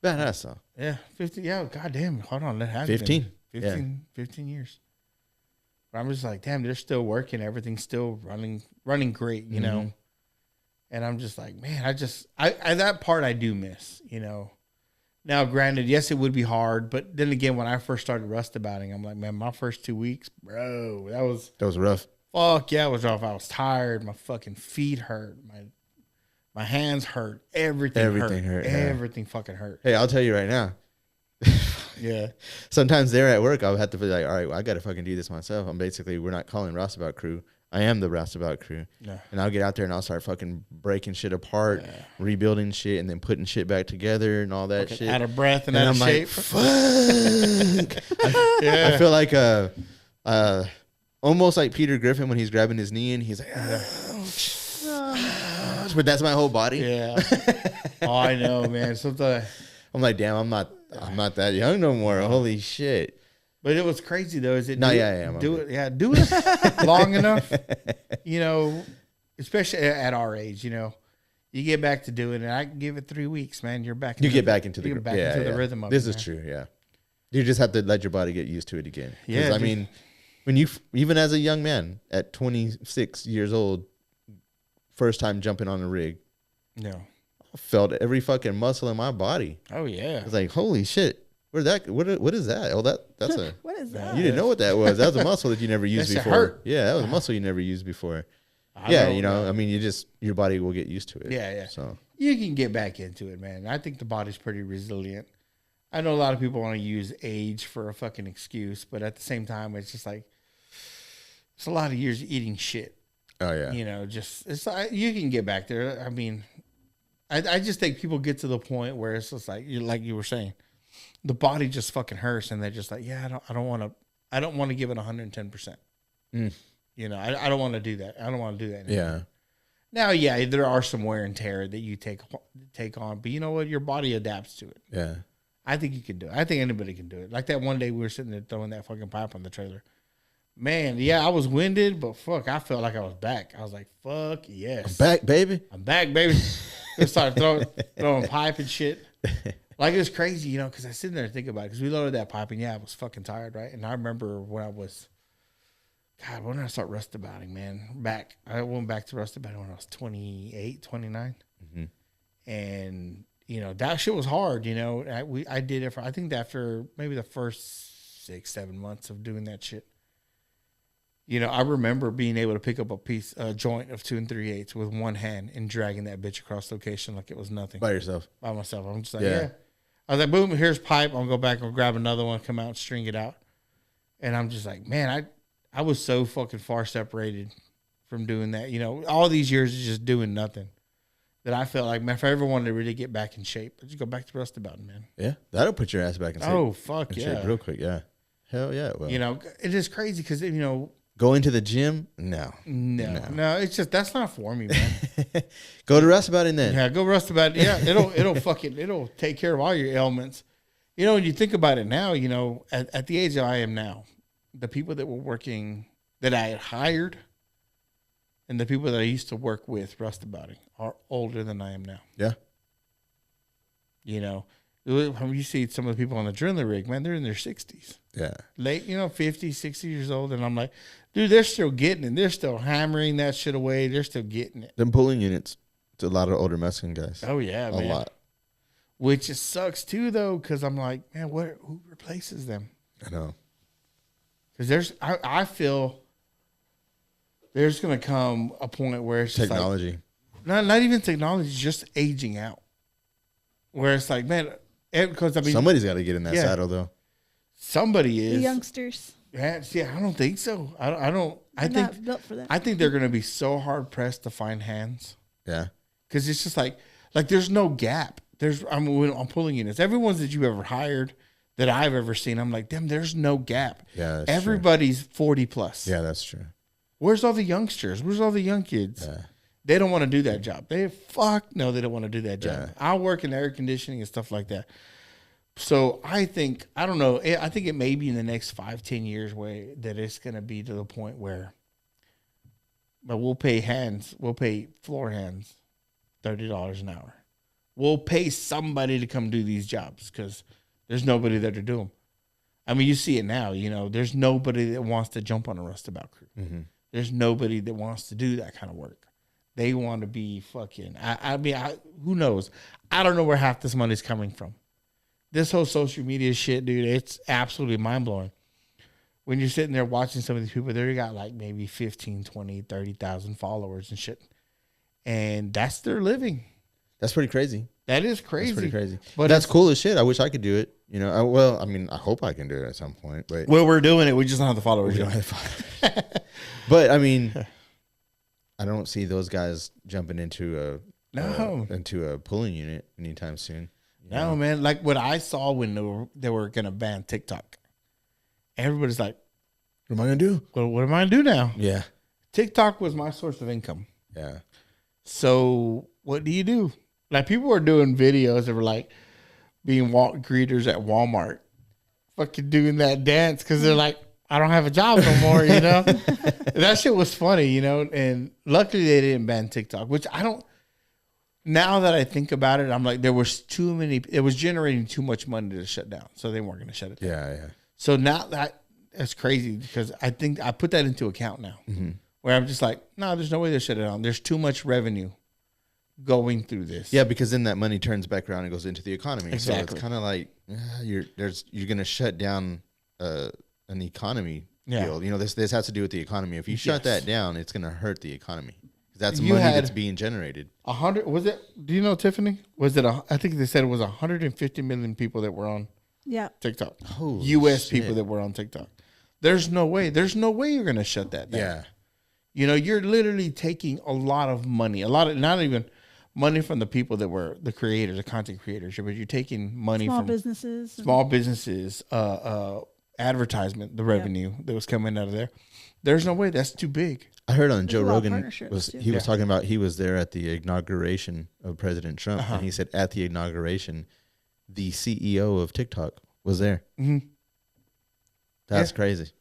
Badass though. Yeah, 15. Yeah, goddamn. Hold on, that has 15. Been 15 years. But I'm just like, damn, they're still working. Everything's still running great, you know. And I'm just like, man, I that part I do miss, you know. Now, granted, yes, it would be hard, but then again, when I first started rustabouting, I'm like, man, my first 2 weeks, bro, that was rough. Fuck yeah, it was rough. I was tired. My fucking feet hurt. My hands hurt. Everything hurt. Everything fucking hurt. Hey, I'll tell you right now. Yeah. Sometimes there at work, I'll have to be like, all right, well, I got to fucking do this myself. We're not calling Roustabout crew. I am the Roustabout crew. Yeah. And I'll get out there and I'll start fucking breaking shit apart, rebuilding shit, and then putting shit back together and all that shit. Out of breath and out of shape. Like, fuck. I feel like almost like Peter Griffin when he's grabbing his knee and he's like, but that's my whole body. Yeah. Oh, I know, man. Sometimes I'm like, damn, I'm not that young no more. Holy shit. But it was crazy though. Is it? No, do it long enough. You know, especially at our age. You know, you get back to doing it. I give it 3 weeks, man. You're back. You get back into the rhythm of it. This is true. Yeah, you just have to let your body get used to it again. Yeah, I mean, when you even as a young man at 26 years old, first time jumping on a rig, I felt every fucking muscle in my body. Oh yeah, it's like holy shit. What is that? Oh, that's a. What is that? You didn't know what that was. That was a muscle that you never used before. Hurt. Yeah, that was a muscle you never used before. I mean, your body will get used to it. Yeah. So you can get back into it, man. I think the body's pretty resilient. I know a lot of people want to use age for a fucking excuse, but at the same time, it's just like it's a lot of years eating shit. Oh yeah. You know, you can get back there. I mean, I just think people get to the point where it's just like you were saying. The body just fucking hurts, and they're just like, yeah, I don't want to. I don't want to give it 110%. You know, I don't want to do that. I don't want to do that anymore. Yeah. Now, yeah, there are some wear and tear that you take on, but you know what? Your body adapts to it. Yeah. I think you can do it. I think anybody can do it. Like that one day we were sitting there throwing that fucking pipe on the trailer. Man, yeah, I was winded, but fuck, I felt like I was back. I was like, fuck, yes. I'm back, baby. I'm back, baby. Just started throwing pipe and shit. Like, it was crazy, you know, because I was sitting there and thinking about it. Because we loaded that pipe, and yeah, I was fucking tired, right? And I remember when did I start rustabouting, man? I went back to rustabouting when I was 28, 29. Mm-hmm. And, you know, that shit was hard, you know. I did it I think after maybe the first 6-7 months of doing that shit. You know, I remember being able to pick up a joint of 2 3/8 with one hand and dragging that bitch across location like it was nothing. By yourself? By myself. I'm just like, yeah. I was like, boom, here's pipe. I'll go back and grab another one, come out and string it out. And I'm just like, man, I was so fucking far separated from doing that. You know, all these years of just doing nothing that I felt like, man, if I ever wanted to really get back in shape, I'd just go back to rustabouting, man. Yeah. That'll put your ass back in shape. Oh, fuck yeah. Shape real quick, yeah. Hell yeah. Well, you know, it is crazy because, you know, going to the gym? No. It's just, that's not for me, man. Go to rustabouting then. Yeah, go rustabouting. Yeah, it'll take care of all your ailments. You know, when you think about it now, you know, at the age that I am now, the people that were working, that I had hired, and the people that I used to work with rustabouting are older than I am now. Yeah. You know, you see some of the people on the drilling rig, man, they're in their 60s. Yeah. Late, you know, 50, 60 years old. And I'm like, dude, they're still getting it. They're still hammering that shit away. They're still getting it. Them pulling units. It's a lot of older Mexican guys. Oh, yeah, man. A lot. Which just sucks, too, though, because I'm like, man, who replaces them? I know. Because I feel there's going to come a point where it's just technology. Like, not even technology, just aging out. Where it's like, man, because I mean, somebody's got to get in that saddle, though. Somebody is. The youngsters. Yeah, I don't think so. I think not built for that. I think they're going to be so hard pressed to find hands. Yeah. Because it's just like there's no gap. I'm pulling units. Everyone's that you ever hired that I've ever seen, I'm like, damn, there's no gap. Yeah, that's everybody's true. 40 plus. Yeah, that's true. Where's all the youngsters? Where's all the young kids? Yeah. They don't want to do that job. They don't want to do that job. Yeah. I'll work in air conditioning and stuff like that. So I think it may be in the next 5-10 years where that it's going to be to the point where, but we'll pay floor hands $30 an hour. We'll pay somebody to come do these jobs because there's nobody there to do them. I mean, you see it now. You know, there's nobody that wants to jump on a rustabout crew. Mm-hmm. There's nobody that wants to do that kind of work. They want to be fucking. Who knows? I don't know where half this money's coming from. This whole social media shit, dude, it's absolutely mind blowing. When you're sitting there watching some of these people, they got like maybe 15, 20, 30,000 followers and shit. And that's their living. That's pretty crazy. That is crazy. That's pretty crazy. But that's cool as shit. I wish I could do it. You know, I hope I can do it at some point. But we're doing it. We just don't have the followers. We don't have the followers. But I mean, I don't see those guys jumping into a pulling unit anytime soon. No, man. Like what I saw when they were gonna ban TikTok. Everybody's like, "What am I gonna do? What am I gonna do now?" Yeah. TikTok was my source of income. Yeah. So what do you do? Like people were doing videos that were like being greeters at Walmart, fucking doing that dance because they're like, I don't have a job no more, you know? That shit was funny, you know? And luckily they didn't ban TikTok, which I don't, now that I think about it, I'm like, it was generating too much money to shut down. So they weren't going to shut it down. Yeah. So now that's crazy because I think I put that into account now where I'm just like, no, there's no way they shut it down. There's too much revenue going through this. Yeah, because then that money turns back around and goes into the economy. Exactly. So it's kind of like you're going to shut down an economy deal. You know, this has to do with the economy. If you shut that down, it's going to hurt the economy. That's money that's being generated. 100 was it? Do you know, Tiffany? Was it? I think they said it was 150 million people that were on TikTok. Holy U.S. shit. people that were on TikTok. There's no way you're going to shut that down. Yeah. You know, you're literally taking a lot of money, not even money from the people that were the creators, the content creators, but you're taking money from businesses, small businesses, advertisement, the revenue that was coming out of there. There's no way that's too big. I heard on Joe a lot of Rogan partnerships, too. was talking about he was there at the inauguration of President Trump, and he said at the inauguration, the CEO of TikTok was there. Mm-hmm. That's crazy.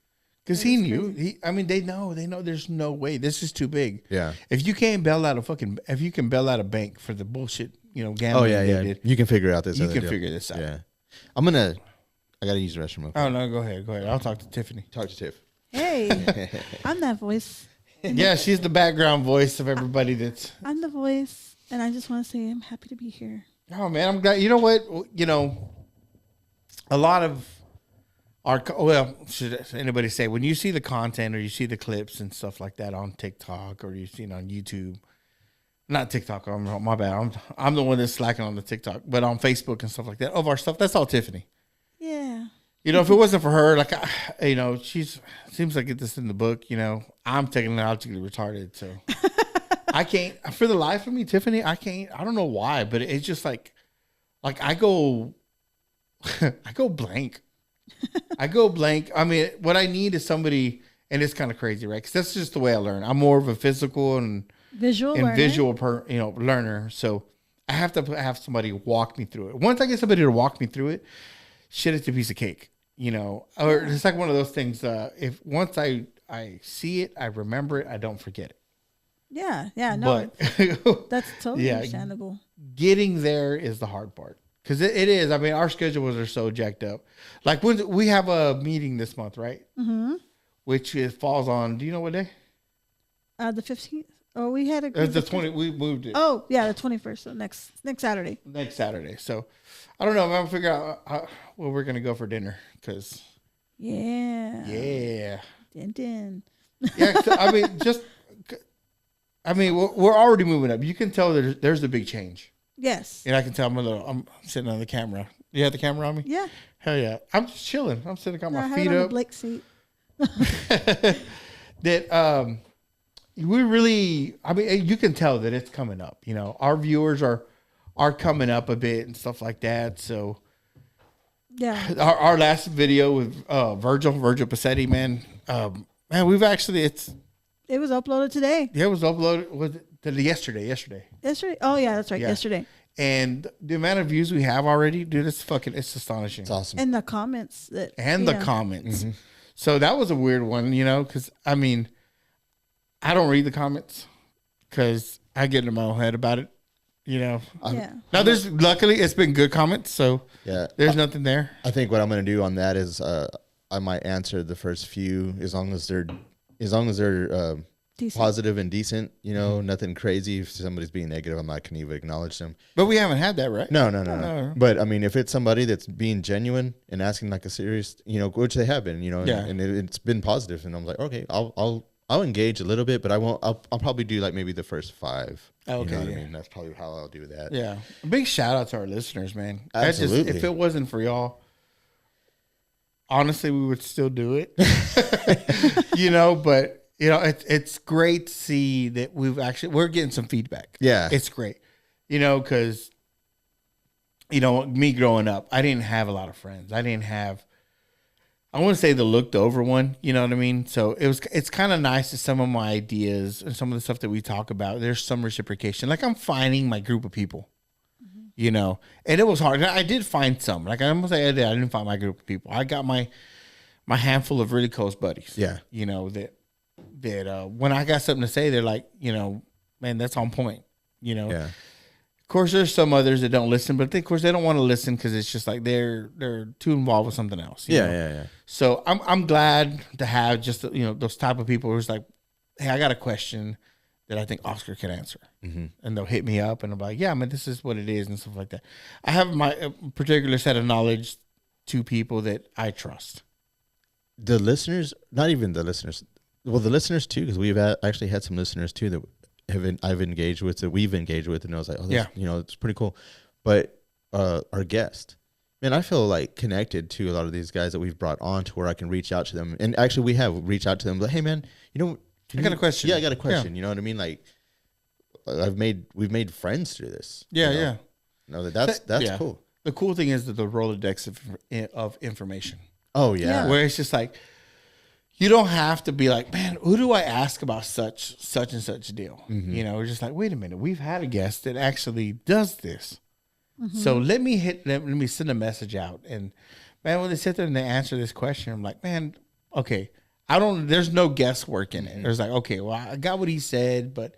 Because he knew. They know. There's no way. This is too big. Yeah. If you can't bail out if you can bail out a bank for the bullshit, gambling. Oh yeah. You can figure out this. You can figure this out. Yeah. I gotta use the restroom. Oh no, go ahead. I'll talk to Tiffany. Talk to Tiff. Hey, I'm that voice. Yeah, she's the background voice of everybody that's. I'm the voice, and I just want to say I'm happy to be here. Oh man, I'm glad. You know what? A lot of should anybody say when you see the content or you see the clips and stuff like that on TikTok or you see it on YouTube, not TikTok. My bad. I'm the one that's slacking on the TikTok, but on Facebook and stuff like that of our stuff. That's all Tiffany. Yeah. If it wasn't for her, she's seems like get this in the book. I'm technologically retarded, so I can't. For the life of me, Tiffany, I can't. I don't know why, but it's just like I go blank. I go blank. I mean, what I need is somebody, and it's kind of crazy, right? Because that's just the way I learn. I'm more of a physical and visual learner. So I have to have somebody walk me through it. Once I get somebody to walk me through it, shit, it's a piece of cake. Or it's like one of those things. If once I see it, I remember it, I don't forget it. Yeah, no, but that's totally understandable. Getting there is the hard part because it is. I mean, our schedules are so jacked up. Like when we have a meeting this month, right? Mm-hmm. Which falls on. Do you know what day? The 15th. Oh, we had It's the 20. We moved it. Oh, yeah, the 21st. So next Saturday. Next Saturday. So I don't know. I'm gonna figure out where we're gonna go for dinner because. Yeah. Din. Yeah, we're already moving up. You can tell there's a big change. Yes. And I can tell I'm sitting on the camera. You have the camera on me? Yeah. Hell yeah. I'm just chilling. I'm sitting, got my feet I have it on up. the Blake seat. That we really, you can tell that it's coming up. Our viewers are coming up a bit and stuff like that. So yeah, our last video with Virgil Passetti, man, we've actually it was uploaded today. Yeah, it was uploaded yesterday. Yesterday? Oh yeah, that's right. Yeah. Yesterday. And the amount of views we have already, dude, it's astonishing. It's awesome. And the comments the comments. Mm-hmm. So that was a weird one, because I don't read the comments because I get in my own head about it, Yeah. Now luckily it's been good comments, so yeah, there's nothing there. I think what I'm going to do on that is I might answer the first few as long as they're positive and decent, nothing crazy. If somebody's being negative, I'm not going to even acknowledge them. But we haven't had that, right? No. But if it's somebody that's being genuine and asking like a serious, which they have been, and it's been positive, and I'm like, okay, I'll engage a little bit, but I won't. I'll probably do like maybe the first 5. Okay, you know what I mean? That's probably how I'll do that. Yeah, a big shout out to our listeners, man. Absolutely. If it wasn't for y'all, honestly, we would still do it. But. It's great to see that we're getting some feedback. Yeah. It's great. Because, me growing up, I didn't have a lot of friends. I didn't have, I want to say the looked over one, you know what I mean? So it's kind of nice that some of my ideas and some of the stuff that we talk about, there's some reciprocation. Like I'm finding my group of people, and it was hard. I did find some. Like I'm going to say I didn't find my group of people. I got my handful of really close buddies. Yeah. That when I got something to say, they're like, man, that's on point, Yeah. Of course, there's some others that don't listen, but of course they don't want to listen because it's just like they're too involved with something else. Yeah. So I'm glad to have just those type of people who's like, hey, I got a question that I think Oscar can answer, and they'll hit me up and I'm like, yeah, man, this is what it is and stuff like that. I have my particular set of knowledge to people that I trust. The listeners, not even the listeners. Well, the listeners too, because we've actually had some listeners too that I've engaged with, that we've engaged with, and I was like, oh, this, it's pretty cool. But our guest, man, I feel like connected to a lot of these guys that we've brought on to where I can reach out to them, and actually we have reached out to them, like, hey man, I got a question. Yeah, I got a question. Yeah. You know what I mean? Like, we've made friends through this. Yeah. No, that's cool. The cool thing is that the Rolodex of information. Oh yeah. Where it's just like, you don't have to be like, man, who do I ask about such and such deal? You know, we're just like, wait a minute, we've had a guest that actually does this. So let me send a message out. And man, when they sit there and they answer this question, I'm like, man, okay, there's no guesswork in it. There's like, okay, well, I got what he said, but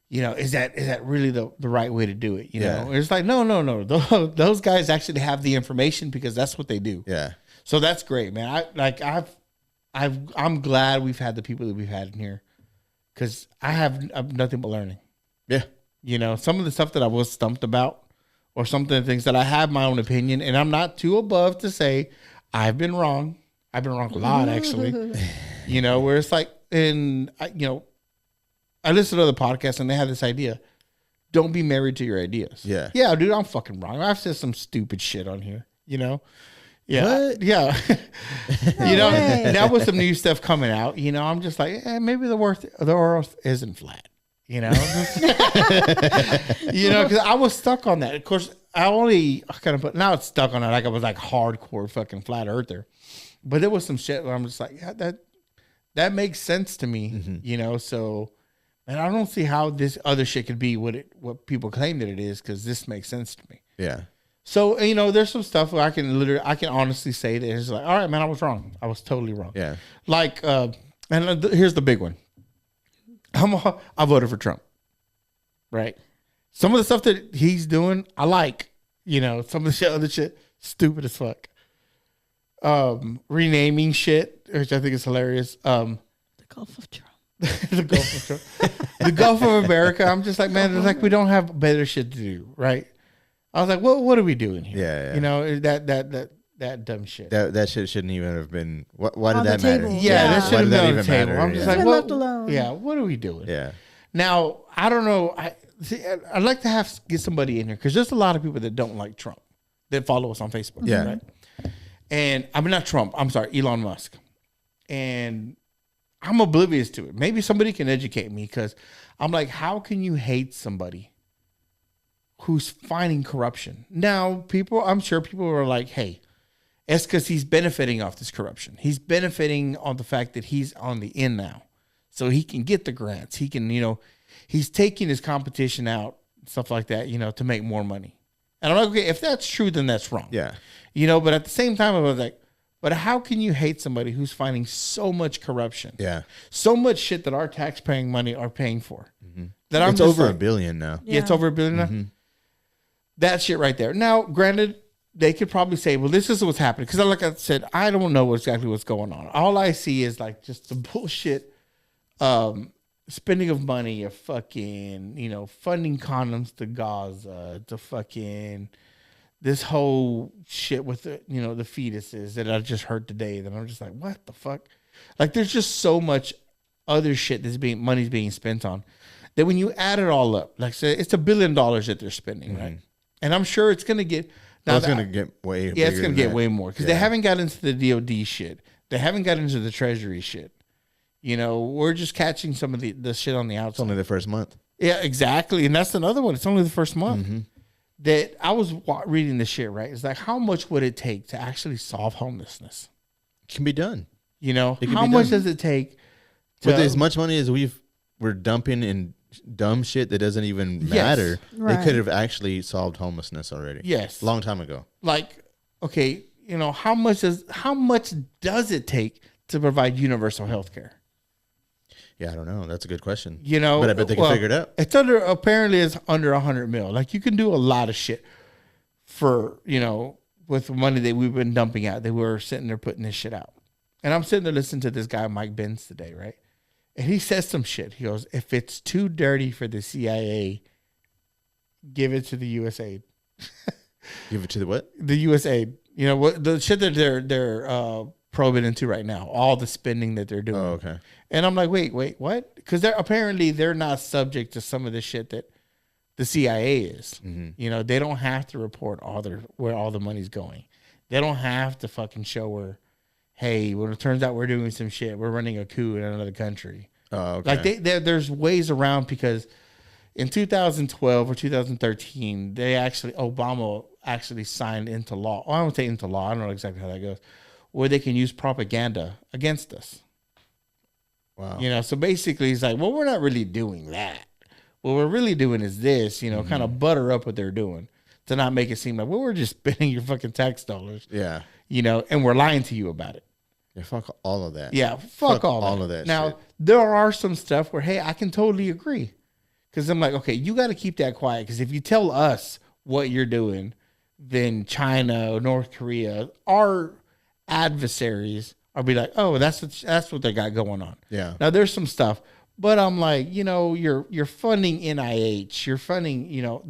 you know, is that really the right way to do it? You know, it's like, no. Those guys actually have the information because that's what they do. Yeah. So that's great, man. I'm glad we've had the people that we've had in here because I'm nothing but learning. Yeah. You know, some of the stuff that I was stumped about or some of the things that I have my own opinion and I'm not too above to say I've been wrong. I've been wrong a lot, actually. You know, where it's like, I listen to other podcasts and they have this idea. Don't be married to your ideas. Yeah. Yeah, dude, I'm fucking wrong. I've said some stupid shit on here, you know? Yeah. What? Yeah. No you know, way. now with some new stuff coming out, you know, I'm just like, maybe the earth isn't flat, you know? You know, because I was stuck on that. Of course, now it's stuck on it like I was like hardcore fucking flat earther. But there was some shit where I'm just like, yeah, that makes sense to me, you know? So, and I don't see how this other shit could be what people claim that it is because this makes sense to me. Yeah. So, you know, there's some stuff where I can honestly say that it's like, all right, man, I was wrong. I was totally wrong. Yeah. Like, here's the big one. I voted for Trump, right? Some of the stuff that he's doing, I like. You know, some of the other shit, stupid as fuck. Renaming shit, which I think is hilarious. The Gulf of Trump. The Gulf of Trump. The Gulf of America. I'm just like, man, it's like we don't have better shit to do, right? I was like, what are we doing here? Yeah. You know, that dumb shit. That shit shouldn't even have been. Why On did the that matter? table. Yeah, that Why should have did that been on even the table. matter? I'm just Yeah. like, Been what, left alone. Yeah, what are we doing? Yeah. Now, I don't know. I'd like to get somebody in here because there's a lot of people that don't like Trump that follow us on Facebook. Yeah. Right? And I mean, not Trump. I'm sorry, Elon Musk. And I'm oblivious to it. Maybe somebody can educate me because I'm like, how can you hate somebody who's finding corruption? Now, I'm sure people are like, hey, it's because he's benefiting off this corruption. He's benefiting on the fact that he's on the in now. So he can get the grants. He can, you know, he's taking his competition out, stuff like that, you know, to make more money. And I'm like, okay, if that's true, then that's wrong. Yeah. You know, but at the same time, I was like, but how can you hate somebody who's finding so much corruption? Yeah. So much shit that our tax-paying money are paying for. That I'm It's just over like, $1 billion now. Yeah, it's over $1 billion now. That shit right there. Now, granted, they could probably say, well, this is what's happening. Because like I said, I don't know exactly what's going on. All I see is like just the bullshit spending of money of fucking, you know, funding condoms to Gaza, to fucking this whole shit with the, you know, the fetuses that I just heard today. That I'm just like, what the fuck? Like, there's just so much other shit money's being spent on that when you add it all up, like say it's $1 billion that they're spending, right? And I'm sure it's gonna get It's going to get way bigger. it's gonna than get that. way more because they haven't got into the DOD shit. They haven't got into the Treasury shit. You know, we're just catching some of the shit on the It's outside. only the first month. Yeah, exactly. And that's another one. It's only the first month. That I was reading this shit, right? It's like, how much would it take to actually solve homelessness? It can be done. You know, It can how be much done. does it take to, With as much money as we're dumping in dumb shit that doesn't even Yes. matter, Right. they could have actually solved homelessness already. yes, A long time ago. like, okay, you know, how much does it take to provide universal health care? Yeah, I don't know. That's a good question. You know, But I bet they can figure it out. It's apparently it's under 100 mil. Like, you can do a lot of shit for, you know, with money that we've been dumping out. They were sitting there putting this shit out. And I'm sitting there listening to this guy, Mike Benz, today, right? And he says some shit. He goes, if it's too dirty for the CIA, give it to the USAID. Give it to the what? The USAID. You know, what the shit that they're probing into right now, all the spending that they're doing. Oh, okay. And I'm like, wait, what? Because they're not subject to some of the shit that the CIA is. You know, they don't have to report where all the money's going. They don't have to fucking show where, hey, when it turns out we're doing some shit, we're running a coup in another country. Oh, okay. Like there's ways around, because in 2012 or 2013, Obama actually signed into law. Well, I don't say into law. I don't know exactly how that goes. where they can use propaganda against us. Wow. You know, so basically he's like, well, we're not really doing that. What we're really doing is this, you know, kind of butter up what they're doing to not make it seem like, well, we're just spending your fucking tax dollars. Yeah. You know, and we're lying to you about it. Yeah, fuck all of that. Yeah, fuck all of that Now, shit. there are some stuff where, hey, I can totally agree. Because I'm like, okay, you got to keep that quiet. Because if you tell us what you're doing, then China or North Korea, our adversaries, will be like, oh, that's what they got going on. Yeah. Now, there's some stuff. But I'm like, you know, you're funding NIH. You're funding, you know,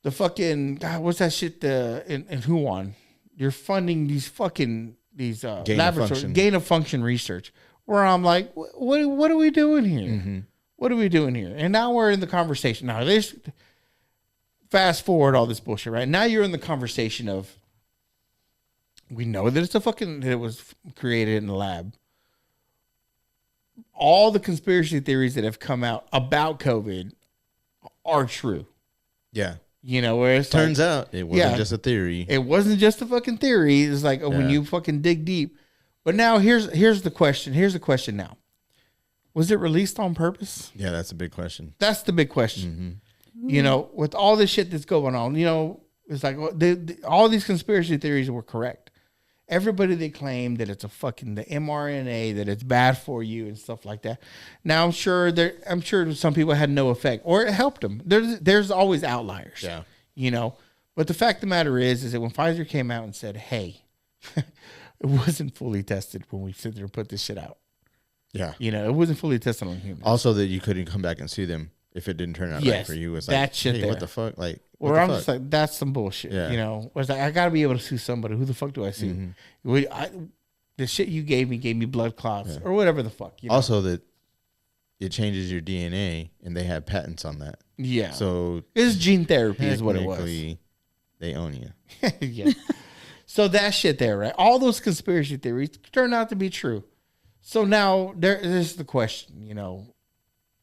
the fucking, God, what's that shit in Wuhan? You're funding these laboratories, gain of function research, where I'm like, what are we doing here? Mm-hmm. What are we doing here? And now we're in the conversation. Now, fast forward all this bullshit, right? Now you're in the conversation of, we know that that it was created in the lab. All the conspiracy theories that have come out about COVID are true. Yeah. You know, where it turns out it wasn't just a theory. It wasn't just a fucking theory. It's like when you fucking dig deep. But now here's the question. Here's the question now. Was it released on purpose? Yeah, that's a big question. That's the big question. Mm-hmm. You know, with all this shit that's going on, you know, it's like all these conspiracy theories were correct. Everybody they claim that it's the mRNA, that it's bad for you and stuff like that. Now I'm sure some people had no effect or it helped them. There's always outliers. Yeah. You know, but the fact of the matter is that when Pfizer came out and said, "Hey, it wasn't fully tested when we sit there and put this shit out." Yeah. You know, it wasn't fully tested on humans. Also, that you couldn't come back and sue them if it didn't turn out right for you. It's like, that shit hey, there. what the fuck? Like, Where I'm just like, that's some bullshit. Yeah. You know, it's like, I got to be able to sue somebody. Who the fuck do I sue? Mm-hmm. The shit you gave me blood clots or whatever the fuck. You know? Also, that it changes your DNA and they have patents on that. Yeah. So it's gene therapy is what it was. They own you. Yeah. So that shit there, right? All those conspiracy theories turned out to be true. So now there's the question, you know,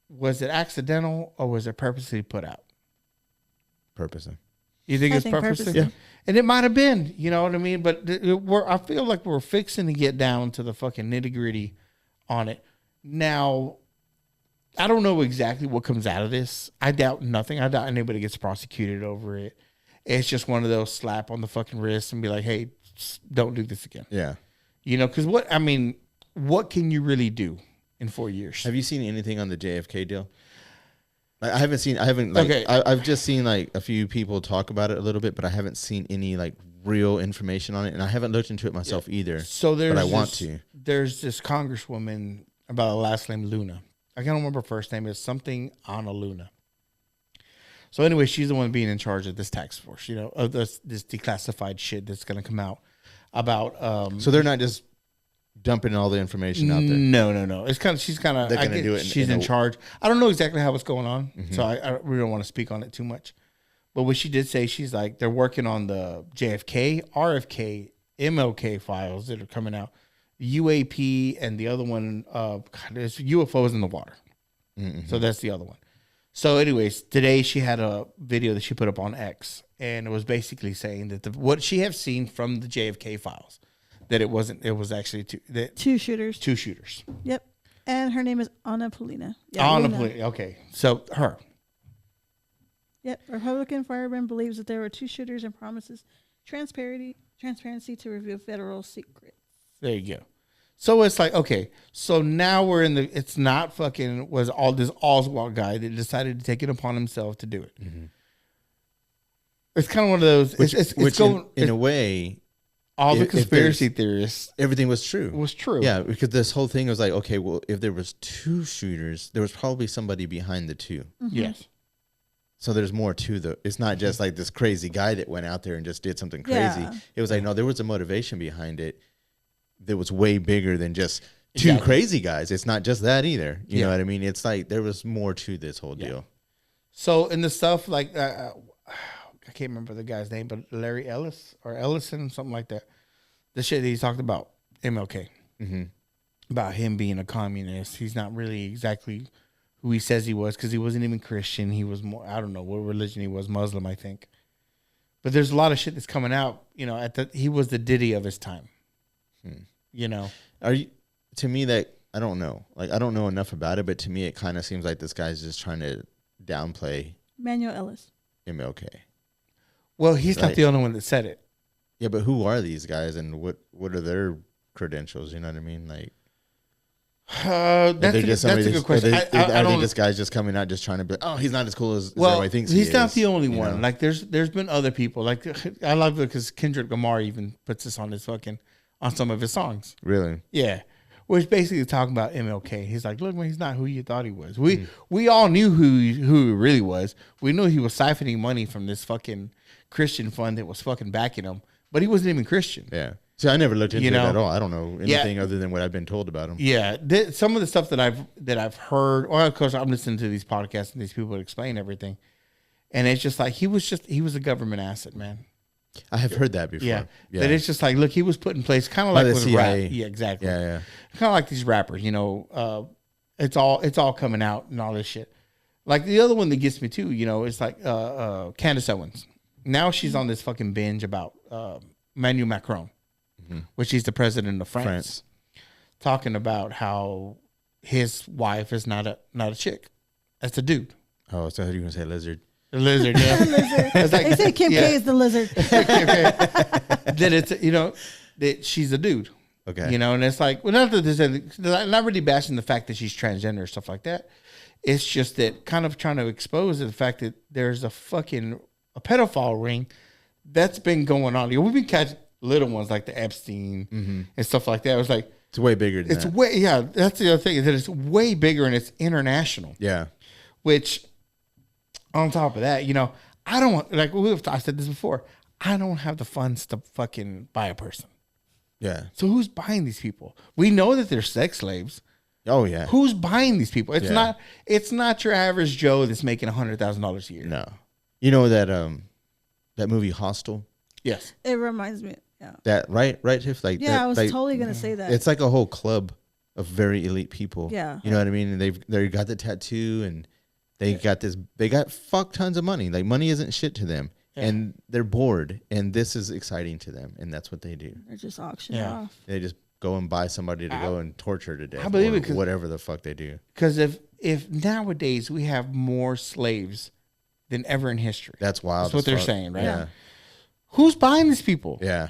was it accidental or was it purposely put out? Purposely. You think it's purposely? Yeah. And it might have been, you know what I mean? But I feel like we're fixing to get down to the fucking nitty gritty on it. Now, I don't know exactly what comes out of this. I doubt nothing. I doubt anybody gets prosecuted over it. It's just one of those slap on the fucking wrist and be like, hey, don't do this again. Yeah. You know, because what can you really do in 4 years? Have you seen anything on the JFK deal? I've just seen like a few people talk about it a little bit, but I haven't seen any like real information on it, and I haven't looked into it myself either. So but I want to. There's this congresswoman about a last name Luna. I can't remember her first name. It's something Anna Luna. So anyway, she's the one being in charge of this task force, you know, of this declassified shit that's going to come out about. So they're not just dumping all the information out there. No. It's kind of she's kind of. They're going to do it. She's in charge. I don't know exactly how it's going on, so I really don't want to speak on it too much. But what she did say, she's like they're working on the JFK, RFK, MLK files that are coming out, UAP, and the other one. There's UFOs in the water. Mm-hmm. So that's the other one. So, anyways, today she had a video that she put up on X, and it was basically saying that what she have seen from the JFK files, that it was actually two shooters. Two shooters. Yep. And her name is Anna Polina. Yeah, Anna Polina. Okay. So, her. Yep. Republican fireman believes that there were two shooters and promises transparency to reveal federal secrets. There you go. So it's like, okay, so now we're it's not fucking, was all this Oswald guy that decided to take it upon himself to do it. Mm-hmm. It's kind of one of those, in a way, all the conspiracy theorists, everything was true. Was true. Yeah, because this whole thing was like, okay, well, if there was two shooters, there was probably somebody behind the two. Mm-hmm. Yes. So there's more to it's not just like this crazy guy that went out there and just did something crazy. Yeah. It was like, no, there was a motivation behind it that was way bigger than just two crazy guys. It's not just that either. You know what I mean? It's like there was more to this whole deal. So in the stuff like I can't remember the guy's name, but Larry Ellis or Ellison, something like that. The shit that he talked about MLK, about him being a communist. He's not really exactly who he says he was because he wasn't even Christian. He was more, I don't know what religion he was, Muslim, I think. But there's a lot of shit that's coming out. You know, he was the Diddy of his time. You know, to me that I don't know. Like I don't know enough about it, but to me it kind of seems like this guy's just trying to downplay Manuel Ellis. MLK. Well, he's not the only one that said it. Yeah, but who are these guys and what are their credentials? You know what I mean? Like, that's a good question. I think this guy's just coming out just trying to be like, oh, he's not as cool as everybody thinks he's he not is, the only one. know? Like there's been other people. Like I love it because Kendrick Lamar even puts this on on some of his songs. Really? Yeah. Where he's basically talking about MLK. He's like, look, man, he's not who you thought he was. We all knew who he really was. We knew he was siphoning money from this fucking Christian fund that was fucking backing him, but he wasn't even Christian. Yeah. See, I never looked into it at all. I don't know anything other than what I've been told about him. Yeah, some of the stuff that I've heard, or of course I'm listening to these podcasts and these people explain everything, and it's just like he was a government asset, man. I have heard that before. Yeah, that it's just like, look, he was put in place, kind of like with CIA. rap. Yeah, exactly. Yeah. Kind of like these rappers, you know. It's all coming out and all this shit. Like the other one that gets me too, you know, it's like Candace Owens. Now she's on this fucking binge about Emmanuel Macron. Which he's the president of France, talking about how his wife is not a chick, that's a dude. Oh, so how are you gonna say lizard? The lizard, yeah. Lizard. Like, they say Kim K is the lizard. That it's that she's a dude. Okay, you know, and it's like, well, not that there's not really bashing the fact that she's transgender or stuff like that. It's just that kind of trying to expose the fact that there's a pedophile ring that's been going on. We've been catching little ones like the Epstein and stuff like that. It was like, it's way bigger than that. That's the other thing, is that it's way bigger and it's international. Yeah. Which, on top of that, you know, I don't want, like I said this before, I don't have the funds to fucking buy a person. Yeah. So who's buying these people? We know that they're sex slaves. Oh yeah. Who's buying these people? It's not your average Joe that's making $100,000 a year. No. You know that movie Hostel? Yes. It reminds me. Yeah. That right, Tiff? Like I was totally gonna say that. It's like a whole club of very elite people. Yeah. You know what I mean? And they got the tattoo and they got fuck tons of money. Like money isn't shit to them. Yeah. And they're bored and this is exciting to them. And that's what they do. They're just auctioning off. They just go and buy somebody to go and torture to death. I believe it, whatever the fuck they do. Because if nowadays we have more slaves than ever in history. That's wild. That's what they're saying, right? Yeah. Who's buying these people? Yeah.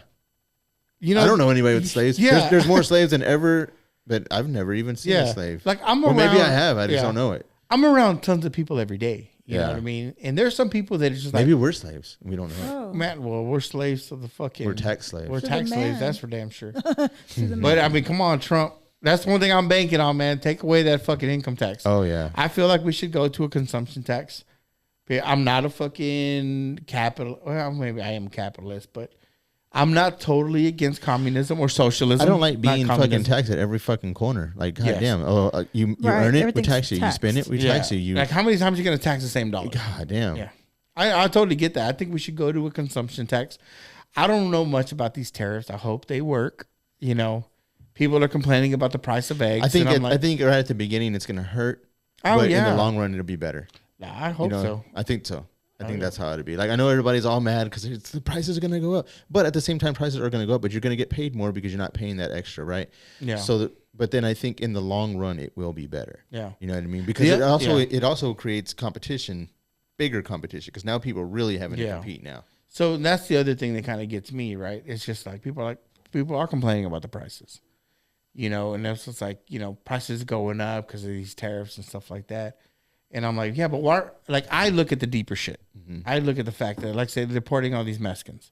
You know, I don't know anybody with slaves. Yeah. There's more slaves than ever, but I've never even seen a slave. Like I'm around. Maybe I have. I just don't know it. I'm around tons of people every day. You know what I mean? And there's some people that are just like, maybe we're slaves. We don't know. Oh. Man, well, we're slaves to the fucking. We're tax slaves. We're To tax the slaves. man. That's for damn sure. But I mean, come on, Trump. That's one thing I'm banking on, man. Take away that fucking income tax. Oh yeah. I feel like we should go to a consumption tax. I'm not a fucking capital. Well, maybe I am a capitalist, but I'm not totally against communism or socialism. I don't like being fucking taxed at every fucking corner. Like, goddamn. Oh, you earn it, we tax you. You spend it, we tax you. Like, how many times are you going to tax the same dollar? Goddamn. Yeah. I totally get that. I think we should go to a consumption tax. I don't know much about these tariffs. I hope they work. You know, people are complaining about the price of eggs. I think right at the beginning it's going to hurt. But in the long run, it'll be better. I hope so. I think so. I think that's how it'd be. Like, I know everybody's all mad because the prices are going to go up. But at the same time, prices are going to go up, but you're going to get paid more because you're not paying that extra, right? Yeah. But then I think in the long run, it will be better. Yeah. You know what I mean? Because it also creates competition, bigger competition, because now people are really having to compete now. So that's the other thing that kind of gets me, right? It's just like people are complaining about the prices, you know, and that's just like, you know, prices going up because of these tariffs and stuff like that. And I'm like, yeah, but why? Like, I look at the deeper shit. Mm-hmm. I look at the fact that, like, say, they're deporting all these Mexicans.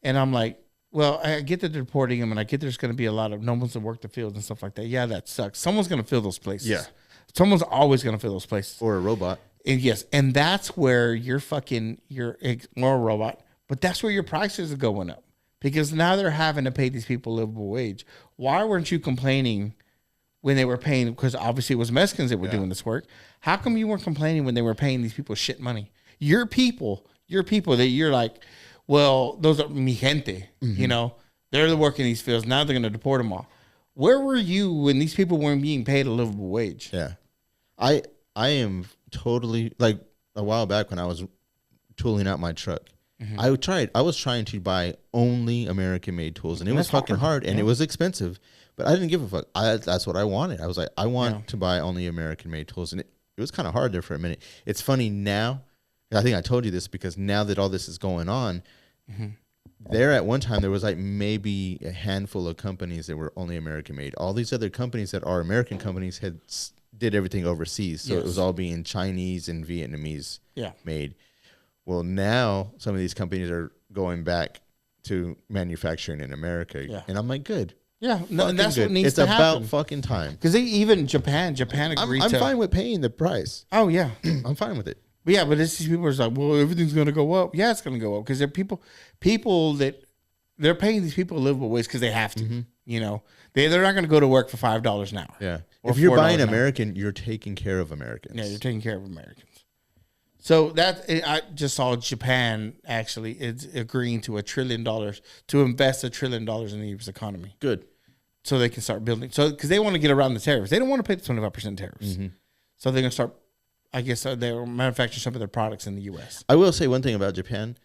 And I'm like, well, I get that they're deporting them, and I get there's going to be a lot of no one's to work the fields and stuff like that. Yeah, that sucks. Someone's going to fill those places. Yeah. Someone's always going to fill those places. Or a robot. And yes, and that's where you're or a robot, but that's where your prices are going up. Because now they're having to pay these people a livable wage. Why weren't you complaining when they were paying? Because obviously it was Mexicans that were doing this work. How come you weren't complaining when they were paying these people shit money? Your people that you're like, well, those are mi gente, you know, they're working these fields. Now they're going to deport them all. Where were you when these people weren't being paid a livable wage? Yeah. I am totally, like, a while back when I was tooling out my truck, I was trying to buy only American-made tools, and it was fucking hard, and it was expensive. But I didn't give a fuck. That's what I wanted. I was like, I want to buy only American-made tools, and it was kind of hard there for a minute. It's funny now. I think I told you this because now that all this is going on, there at one time there was like maybe a handful of companies that were only American-made. All these other companies that are American companies did everything overseas, so it was all being Chinese and Vietnamese made. Well, now some of these companies are going back to manufacturing in America, and I'm like, good. Yeah, no, and that's good. what needs it's to happen. It's about fucking time. Because even Japan agreed I'm to. fine with paying the price. Oh yeah, I'm fine with it. But yeah, but it's these people are like, well, everything's going to go up. Yeah, it's going to go up because they're people that they're paying these people a livable wage because they have to. You know, they're not going to go to work for $5 an hour. Yeah, if you're buying American, you're taking care of Americans. Yeah, you're taking care of Americans. So I just saw Japan actually is agreeing to $1 trillion to invest $1 trillion in the U.S. economy. Good. So they can start building. So because they want to get around the tariffs, they don't want to pay the 25% tariffs. So they're gonna start. I guess they'll manufacture some of their products in the U.S. I will say one thing about Japan: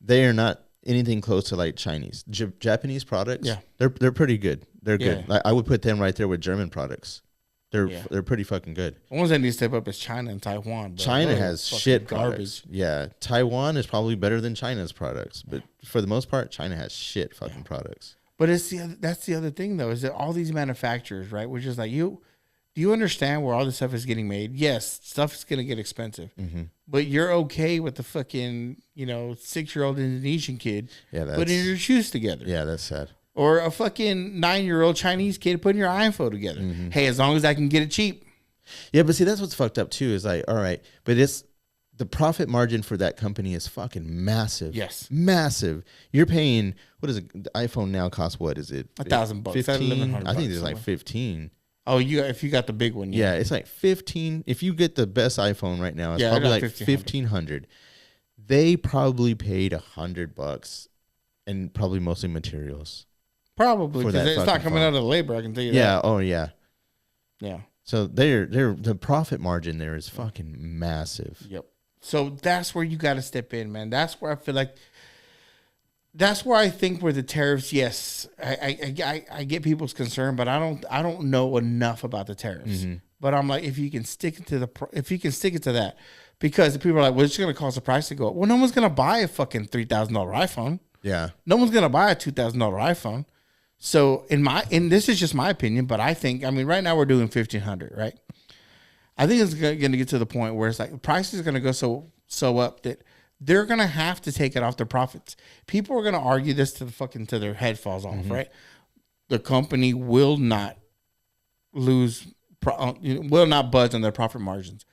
they are not anything close to like Chinese. Japanese products. Yeah, they're pretty good. They're good. Like, I would put them right there with German products. They're pretty fucking good. The ones that need to step up is China and Taiwan. China has shit garbage. Yeah, Taiwan is probably better than China's products, but for the most part, China has shit fucking products. But that's the other thing though, is that all these manufacturers, right? Which is like do you understand where all this stuff is getting made? Yes, stuff is gonna get expensive, but you're okay with the fucking 6-year-old Indonesian kid putting your shoes together. Yeah, that's sad. Or a fucking 9-year-old Chinese kid putting your iPhone together. Hey, as long as I can get it cheap. Yeah, but see, that's what's fucked up too. Is like, all right, but it's the profit margin for that company is fucking massive. Yes, massive. You're paying, what is it? The iPhone now costs what is it? $1,000. 15. I think it's like 15. Oh, if you got the big one. Yeah, it's like 15. If you get the best iPhone right now, it's probably like 1,500. They probably paid $100 and probably mostly materials. Probably because it's not coming out of the labor. I can tell you that. Yeah. Oh yeah. Yeah. So the profit margin there is fucking massive. Yep. So that's where you got to step in, man. That's where I feel like. That's where I think where the tariffs. Yes, I get people's concern, but I don't know enough about the tariffs. But I'm like, if you can stick it to that, because the people are like, well, it's going to cause the price to go up. Well, no one's going to buy a fucking $3,000 iPhone. Yeah. No one's going to buy a $2,000 iPhone. So this is just my opinion, but I think, right now we're doing $1,500, right? I think it's going to get to the point where it's like the price is going to go so up that they're going to have to take it off their profits. People are going to argue this to their head falls off, right? The company will not will not budge on their profit margins.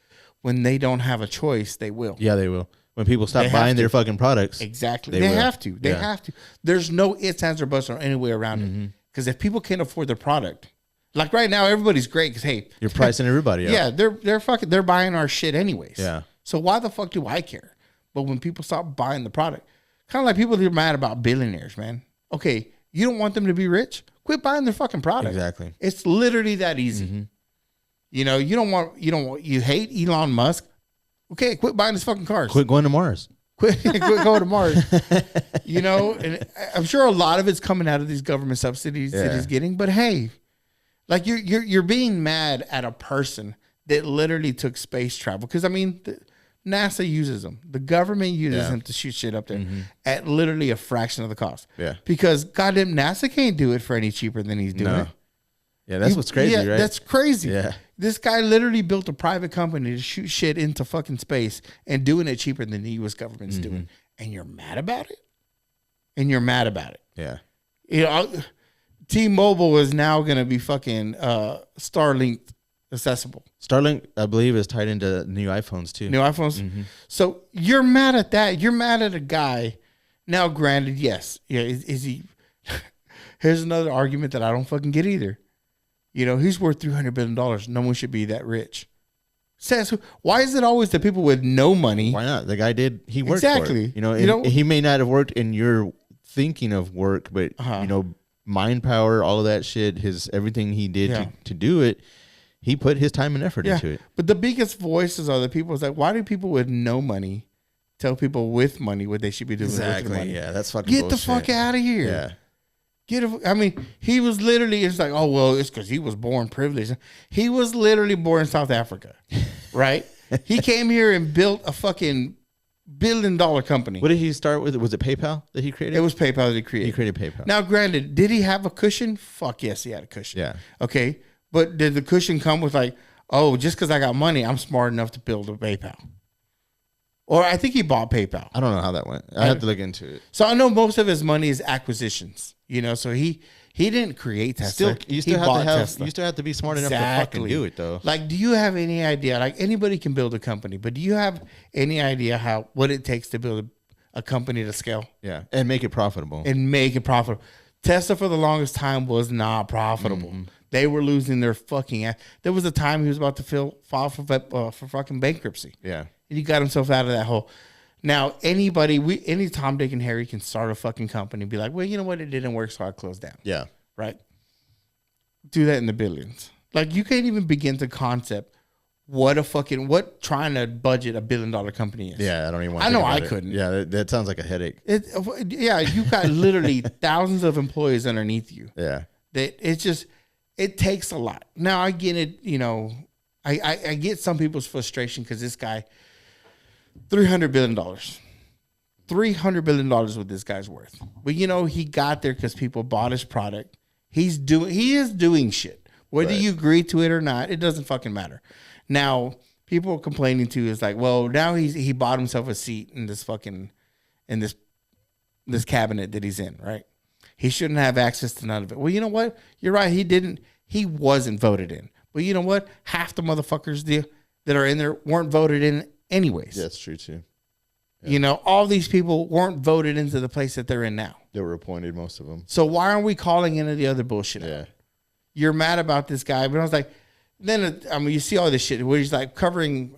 When they don't have a choice, they will. Yeah, they will. When people stop buying their fucking products. Exactly. They have to. They have to. There's no ifs, ands, or buts or any way around it. Because if people can't afford their product, like right now, everybody's great because, hey. You're pricing everybody out. Yeah, they're buying our shit anyways. Yeah. So why the fuck do I care? But when people stop buying the product, kind of like people that are mad about billionaires, man. Okay, you don't want them to be rich? Quit buying their fucking product. Exactly. It's literally that easy. You hate Elon Musk. Okay, quit buying his fucking cars. Quit going to Mars. Quit going to Mars. And I'm sure a lot of it's coming out of these government subsidies that he's getting. But hey, like you're being mad at a person that literally took space travel. Because NASA uses them. The government uses them to shoot shit up there at literally a fraction of the cost. Yeah. Because goddamn NASA can't do it for any cheaper than he's doing it. Yeah, that's what's crazy, right? That's crazy. Yeah. This guy literally built a private company to shoot shit into fucking space and doing it cheaper than the U.S. government's doing. And you're mad about it? Yeah. T-Mobile is now going to be fucking Starlink accessible. Starlink, I believe, is tied into new iPhones, too. New iPhones? So you're mad at that. You're mad at a guy. Now, granted, yes. Yeah, is he... Here's another argument that I don't fucking get either. He's worth $300 billion. No one should be that rich. Why is it always the people with no money? Why not? The guy he worked for it. He may not have worked in your thinking of work, but, mind power, all of that shit, everything he did to do it, he put his time and effort into it. But the biggest voices are the people. It's like, why do people with no money tell people with money what they should be doing with their money. Yeah, that's fucking Get bullshit. the fuck out of here. Yeah. I mean, he was literally, it's like, oh, well, it's because he was born privileged. He was literally born in South Africa, right? He came here and built a fucking $1 billion company. What did he start with? Was it PayPal that he created? It was PayPal that he created. He created PayPal. Now, granted, did he have a cushion? Fuck yes, he had a cushion. Yeah. Okay. But did the cushion come with like, oh, just because I got money, I'm smart enough to build a PayPal? Or I think he bought PayPal. I don't know how that went. I have to look into it. So I know most of his money is acquisitions, you know, so he didn't create Tesla. You still have to be smart enough to fucking do it though. Like, do you have any idea? Like, anybody can build a company, but do you have any idea what it takes to build a company to scale? Yeah. And make it profitable. Tesla for the longest time was not profitable. Mm-hmm. They were losing their fucking ass. There was a time he was about to file for fucking bankruptcy. Yeah. And he got himself out of that hole. Now, any Tom, Dick, and Harry can start a fucking company and be like, well, you know what? It didn't work, so I closed down. Yeah. Right? Do that in the billions. Like, you can't even begin to concept what trying to budget $1 billion company is. Yeah, I don't even want to I know I couldn't. Yeah, that sounds like a headache. You got literally thousands of employees underneath you. Yeah. It takes a lot. Now, I get it, you know, I get some people's frustration because this guy, $300 billion. $300 billion what this guy's worth. But, you know, he got there because people bought his product. He is doing shit. Whether you agree to it or not, it doesn't fucking matter. Now, people are complaining too is like, well, now he bought himself a seat in this fucking, this cabinet that he's in, right? He shouldn't have access to none of it. Well, you know what? You're right. He wasn't voted in. But you know what? Half the motherfuckers that are in there weren't voted in anyways. Yeah, that's true too. Yeah. You know, all these people weren't voted into the place that they're in now. They were appointed, most of them. So why aren't we calling into the other bullshit? Yeah. You're mad about this guy. But I was like, then, I mean, you see all this shit where he's like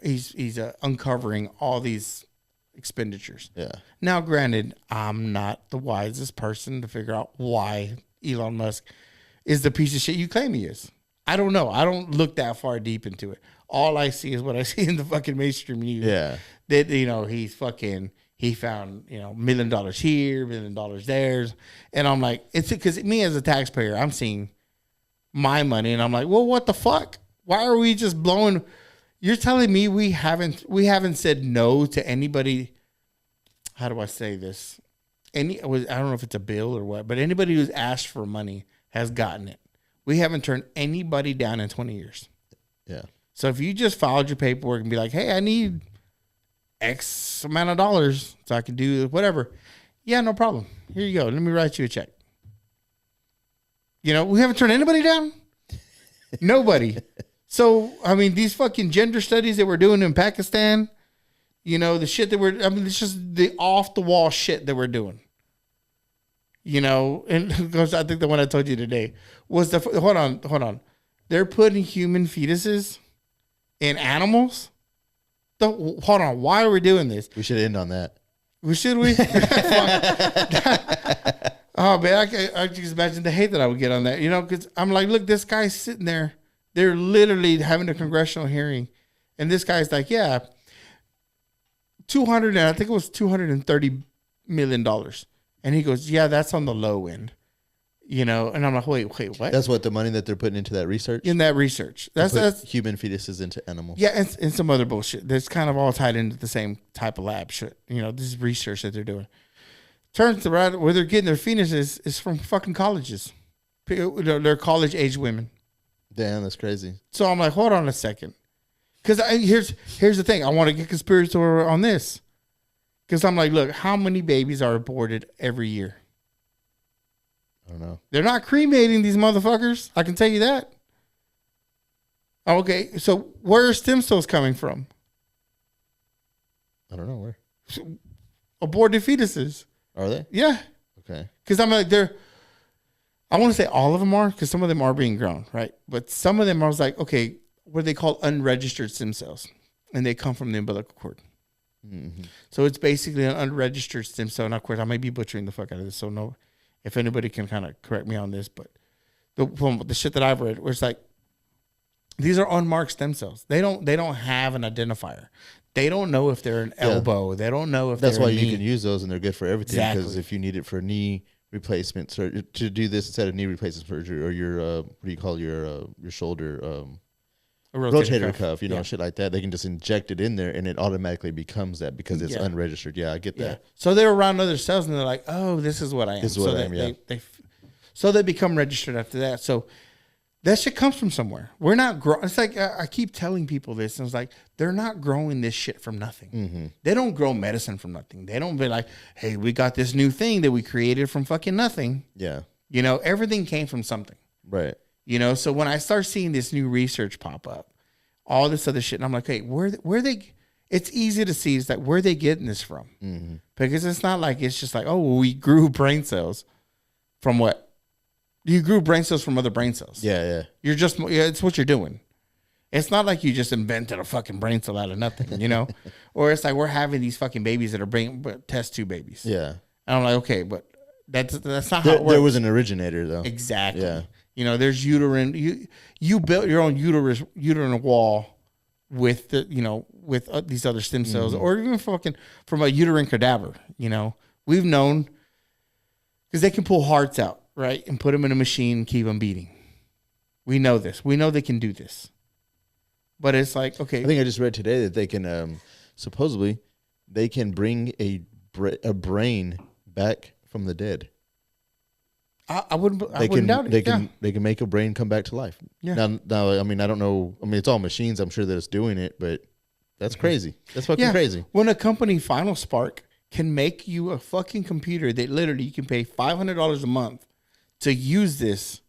he's uncovering all these expenditures. Yeah. Now, granted, I'm not the wisest person to figure out why Elon Musk is the piece of shit you claim he is. I don't know. I don't look that far deep into it. All I see is what I see in the fucking mainstream news. Yeah. That, you know, he found, you know, $1 million here, $1 million there. And I'm like, it's because me as a taxpayer, I'm seeing my money and I'm like, well, what the fuck? Why are we just blowing? You're telling me we haven't said no to anybody. How do I say this? I don't know if it's a bill or what, but anybody who's asked for money has gotten it. We haven't turned anybody down in 20 years. Yeah. So if you just filed your paperwork and be like, hey, I need X amount of dollars so I can do whatever. Yeah, no problem. Here you go. Let me write you a check. You know, we haven't turned anybody down. Nobody. So, I mean, these fucking gender studies that we're doing in Pakistan, you know, the shit that it's just the off the wall shit that we're doing. You know, and because I think the one I told you today was hold on. They're putting human fetuses in animals. Hold on. Why are we doing this? We should end on that. Should we? Oh, man, I just imagine the hate that I would get on that. You know, because I'm like, look, this guy's sitting there. They're literally having a congressional hearing. And this guy's like, yeah, $230 million. And he goes, yeah, that's on the low end. You know, and I'm like, wait, what? That's what the money that they're putting into that research? In that research. That's human fetuses into animals. Yeah, and some other bullshit. That's kind of all tied into the same type of lab shit. You know, this is research that they're doing. Turns out where they're getting their fetuses is from fucking colleges. They're college-age women. Damn, that's crazy. So I'm like, hold on a second. Because here's the thing. I want to get conspiratorial on this. Because I'm like, look, how many babies are aborted every year? I don't know. They're not cremating these motherfuckers. I can tell you that. Okay, so where are stem cells coming from? I don't know where. Aborted fetuses. Are they? Yeah. Okay. Because I'm like, I want to say all of them are, because some of them are being grown, right? But some of them I was like, okay, what they call unregistered stem cells. And they come from the umbilical cord. Mm-hmm. So it's basically an unregistered stem cell. And of course, I may be butchering the fuck out of this. So no, if anybody can kind of correct me on this, but from the shit that I've read, where it's like, these are unmarked stem cells. They don't have an identifier. They don't know if they're an elbow. They don't know if that's they're why a you knee. can use those and they're good for everything. Exactly. Because if you need it for knee replacements or to do this instead of knee replacement surgery or your what do you call your shoulder A rotator cuff, you know, Yeah. shit like that. They can just inject it in there and it automatically becomes that because it's Yeah. unregistered. Yeah, I get Yeah. that. So they're around other cells and they're like, oh, this is what I am. This is what so I am, yeah. So they become registered after that. So that shit comes from somewhere. We're not growing. It's like I keep telling people this, and it's like they're not growing this shit from nothing. Mm-hmm. They don't grow medicine from nothing. They don't be like, hey, we got this new thing that we created from fucking nothing. Yeah. You know, everything came from something. Right. You know, so when I start seeing this new research pop up, all this other shit, and I'm like, hey, where they? It's easy to see is that where they getting this from, because it's not like it's just like, oh, well, we grew brain cells from what? You grew brain cells from other brain cells. Yeah, yeah. You're just, it's what you're doing. It's not like you just invented a fucking brain cell out of nothing, you know? Or it's like we're having these fucking babies that are test tube babies. Yeah. And I'm like, okay, but that's not how it works. There was an originator though. Exactly. Yeah. You know, there's uterine, you built your own uterine wall with the, you know, with these other stem cells or even fucking from a uterine cadaver, you know? We've known, because they can pull hearts out, right? And put them in a machine and keep them beating. We know this. We know they can do this. But it's like, okay. I think I just read today that they can supposedly they can bring a brain back from the dead. I wouldn't doubt it. They can make a brain come back to life. Yeah. Now I mean I don't know. I mean it's all machines. I'm sure that it's doing it, but that's crazy. That's fucking crazy. When a company, Final Spark, can make you a fucking computer that literally you can pay $500 a month to use this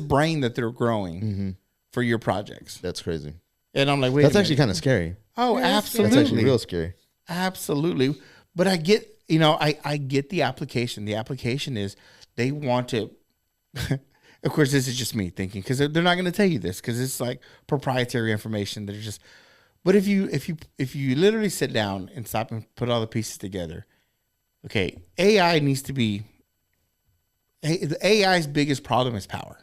brain that they're growing for your projects. That's crazy. And I'm like, wait, that's actually kind of scary. Oh, Yeah, absolutely. That's actually real scary. Absolutely. But I get, you know, I get the application. The application is they want to, of course, this is just me thinking, because they're not going to tell you this because it's like proprietary information. They're just, but if you literally sit down and stop and put all the pieces together, okay, AI needs to be, the AI's biggest problem is power.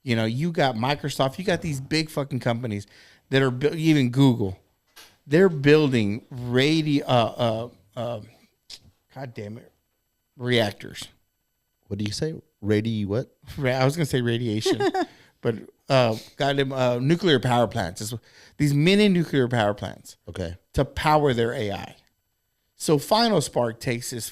You know, you got Microsoft, you got these big fucking companies that are even Google. They're building God damn it, reactors. What do you say? What? I was gonna say radiation, but goddamn nuclear power plants. These mini nuclear power plants. Okay. To power their AI. So Final Spark takes is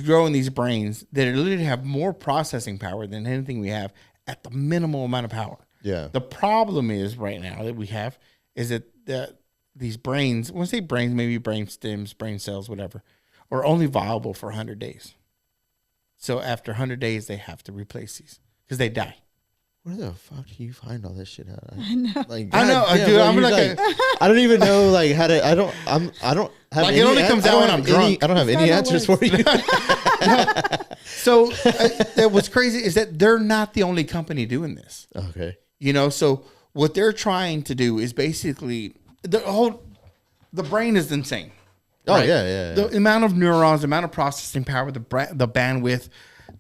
growing these brains that literally have more processing power than anything we have at the minimal amount of power. Yeah. The problem is right now that we have is that these brains, when I say brains, maybe brain stems, brain cells, whatever, are only viable for 100 days. So after 100 days, they have to replace these because they die. Where the fuck do you find all this shit out? I know. Like, I know, goddamn, dude. bro, I'm you're like, I don't even know like how to. I don't have. Like, it only comes out when I'm drunk. I don't have any not answers for you. So what's crazy is that they're not the only company doing this. Okay. You know, so what they're trying to do is basically the brain is insane. Oh right? yeah. The amount of neurons, the amount of processing power, the bandwidth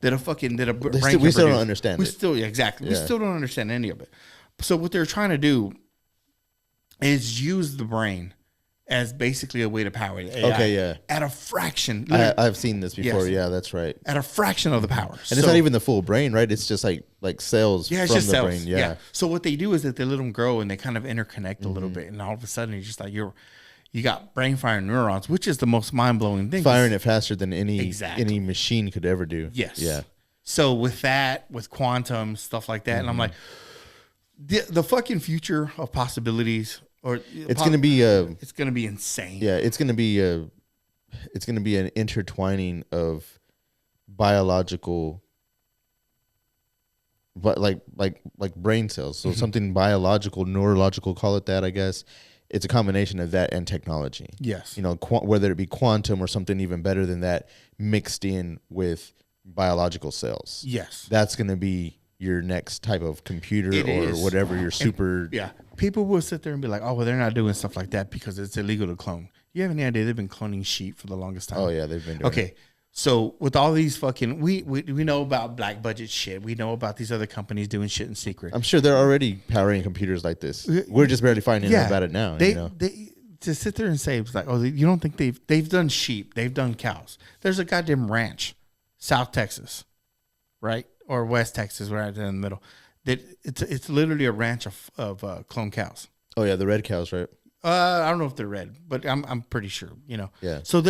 that a brain can we still don't produce. understand We it. still exactly. We Yeah. still don't understand any of it. So what they're trying to do is use the brain as basically a way to power the AI. Okay, yeah. At a fraction. I've seen this before. Yes. Yeah, that's right. At a fraction of the power. And it's not even the full brain, right? It's just like cells Yeah, it's from just the cells. brain. Yeah. So what they do is that they let them grow and they kind of interconnect a little Mm-hmm. bit, and all of a sudden it's just like you got brain firing neurons, which is the most mind blowing thing. Firing it faster than any Exactly. machine could ever do. Yes. Yeah. So with quantum stuff like that, and I'm like, the fucking future of possibilities, or It's gonna be it's gonna be insane. yeah, it's gonna be an intertwining of biological, but like brain cells. So something biological, neurological, call it that, I guess. It's a combination of that and technology. Yes. You know, whether it be quantum or something even better than that, mixed in with biological cells. Yes. That's going to be your next type of computer It or is. whatever your super. Yeah. People will sit there and be like, oh, well, they're not doing stuff like that because it's illegal to clone. You have any idea they've been cloning sheep for the longest time? Oh yeah, they've been doing. Okay. It. So with all these fucking, we know about black budget shit. We know about these other companies doing shit in secret. I'm sure they're already powering computers like this. We're just barely finding out about it now. They, you know? they to sit there and say it's like, oh, you don't think they've done sheep, they've done cows. There's a goddamn ranch, South Texas, right, or West Texas, right in the middle. That it's literally a ranch of clone cows. Oh yeah, the red cows, right? I don't know if they're red, but I'm pretty sure. You know. Yeah. So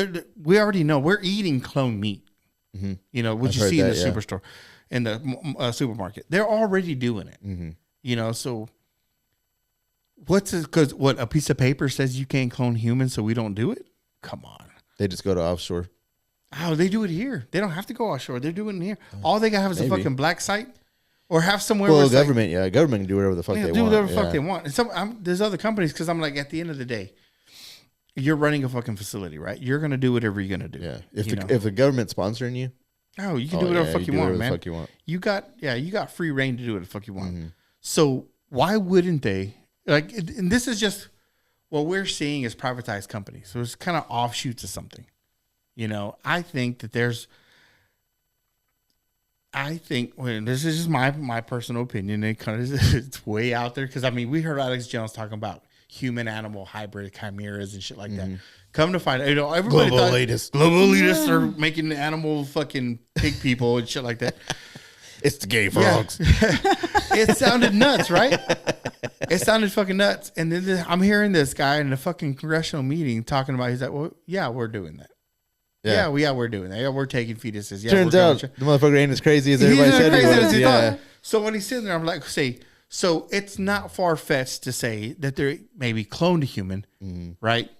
we already know we're eating clone meat. Mm-hmm. You know, what you see in the superstore, in the supermarket, they're already doing it. Mm-hmm. You know, so what's it? Because what, a piece of paper says you can't clone humans, so we don't do it. Come on. They just go to offshore. Oh, they do it here. They don't have to go offshore. They're doing it here. All they gotta have is a fucking black site, or have somewhere. Well, where government, government can do whatever the fuck they want. Do whatever the fuck they want. And there's other companies, because I'm like, at the end of the day, you're running a fucking facility, right? You're gonna do whatever you're gonna do. Yeah. If the government's sponsoring you, you can do whatever the fuck you want, man. Fuck you want. You got free reign to do whatever the fuck you want. Mm-hmm. So why wouldn't they? Like, and this is just what we're seeing as privatized companies. So it's kind of offshoots of something. You know, I think that this is just my personal opinion. It kind of it's way out there, because I mean, we heard Alex Jones talking about human animal hybrid chimeras and shit like that. Come to find out, everybody global elitists are making the animal fucking pig people and shit like that. It's the gay frogs. It sounded nuts, right? It sounded fucking nuts. And then I'm hearing this guy in a fucking congressional meeting talking about, he's like, well, yeah, we're doing that. Yeah, we're doing that. Yeah, we're taking fetuses. Yeah, turns out the motherfucker ain't as crazy as everybody said he was. Yeah. So when he's sitting there, I'm like, so it's not far fetched to say that they're maybe cloned a human, right,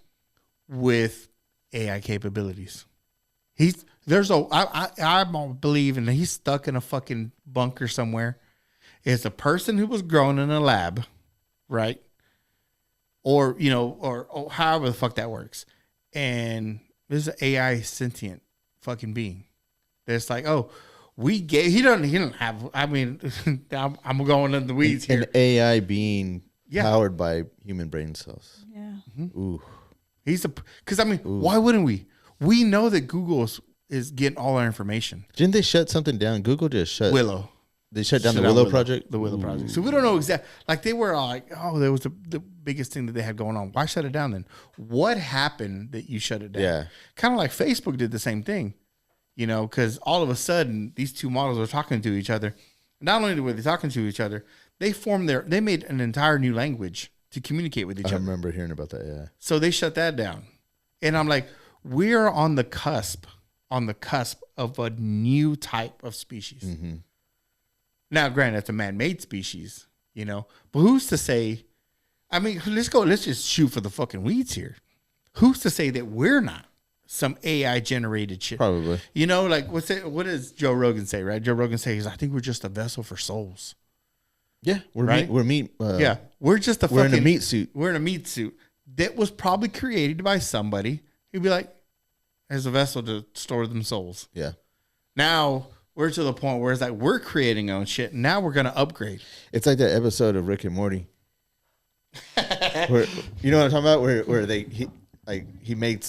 with AI capabilities. I believe, and he's stuck in a fucking bunker somewhere. It's a person who was grown in a lab, right, or however the fuck that works, and this is an AI sentient fucking being. That's like, oh, he doesn't have. I mean, I'm going in the weeds here. An AI being powered by human brain cells. Yeah. Mm-hmm. Ooh. Because I mean, why wouldn't we? We know that Google is getting all our information. Didn't they shut something down? Google just shut Willow. They shut down the Willow project. The Willow project. So we don't know exactly. Like, they were like, oh, that was the biggest thing that they had going on. Why shut it down then? What happened that you shut it down? Yeah. Kind of like Facebook did the same thing, because all of a sudden these two models were talking to each other. Not only were they talking to each other, they made an entire new language to communicate with each other. I remember hearing about that. Yeah. So they shut that down, and I'm like, we're on the cusp of a new type of species. Mm-hmm. Now, granted, it's a man-made species, but who's to say? I mean, let's just shoot for the fucking weeds here. Who's to say that we're not some AI-generated shit? Probably. Like, what does Joe Rogan say, right? Joe Rogan says, I think we're just a vessel for souls. Yeah, we're meat. We're just we're in a meat suit. We're in a meat suit that was probably created by somebody who'd be like, as a vessel to store them souls. Yeah. Now we're to the point where it's like we're creating our own shit. Now we're gonna upgrade. It's like that episode of Rick and Morty. Where, you know what I'm talking about? Where he made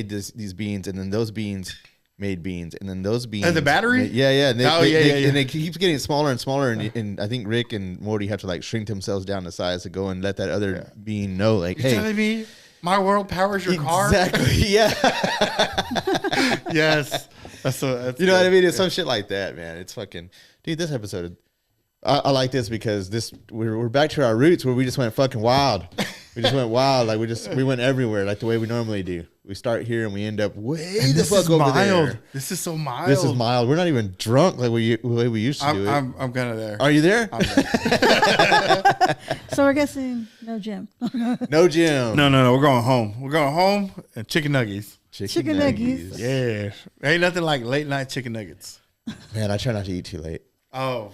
these beans, and then those beans made beans, and then those beans and the battery. And they keeps getting smaller and smaller, and I think Rick and Morty have to like shrink themselves down to size to go and let that other being know, like, You're telling me my world powers your car? Exactly. Yeah. Yes. That's you know what I mean? It's some shit like that, man. It's fucking, dude. This episode, I like this because we're back to our roots where we just went fucking wild. We just went wild, like we went everywhere, like the way we normally do. We start here and we end up way the fuck over there. This is so mild. This is mild. We're not even drunk like the way we used to do it. I'm kind of there. Are you there? I'm there. So we're guessing no gym. No gym. No. We're going home. We're going home and chicken nuggets. Chicken nuggets. Yeah. Ain't nothing like late night chicken nuggets. Man, I try not to eat too late. Oh,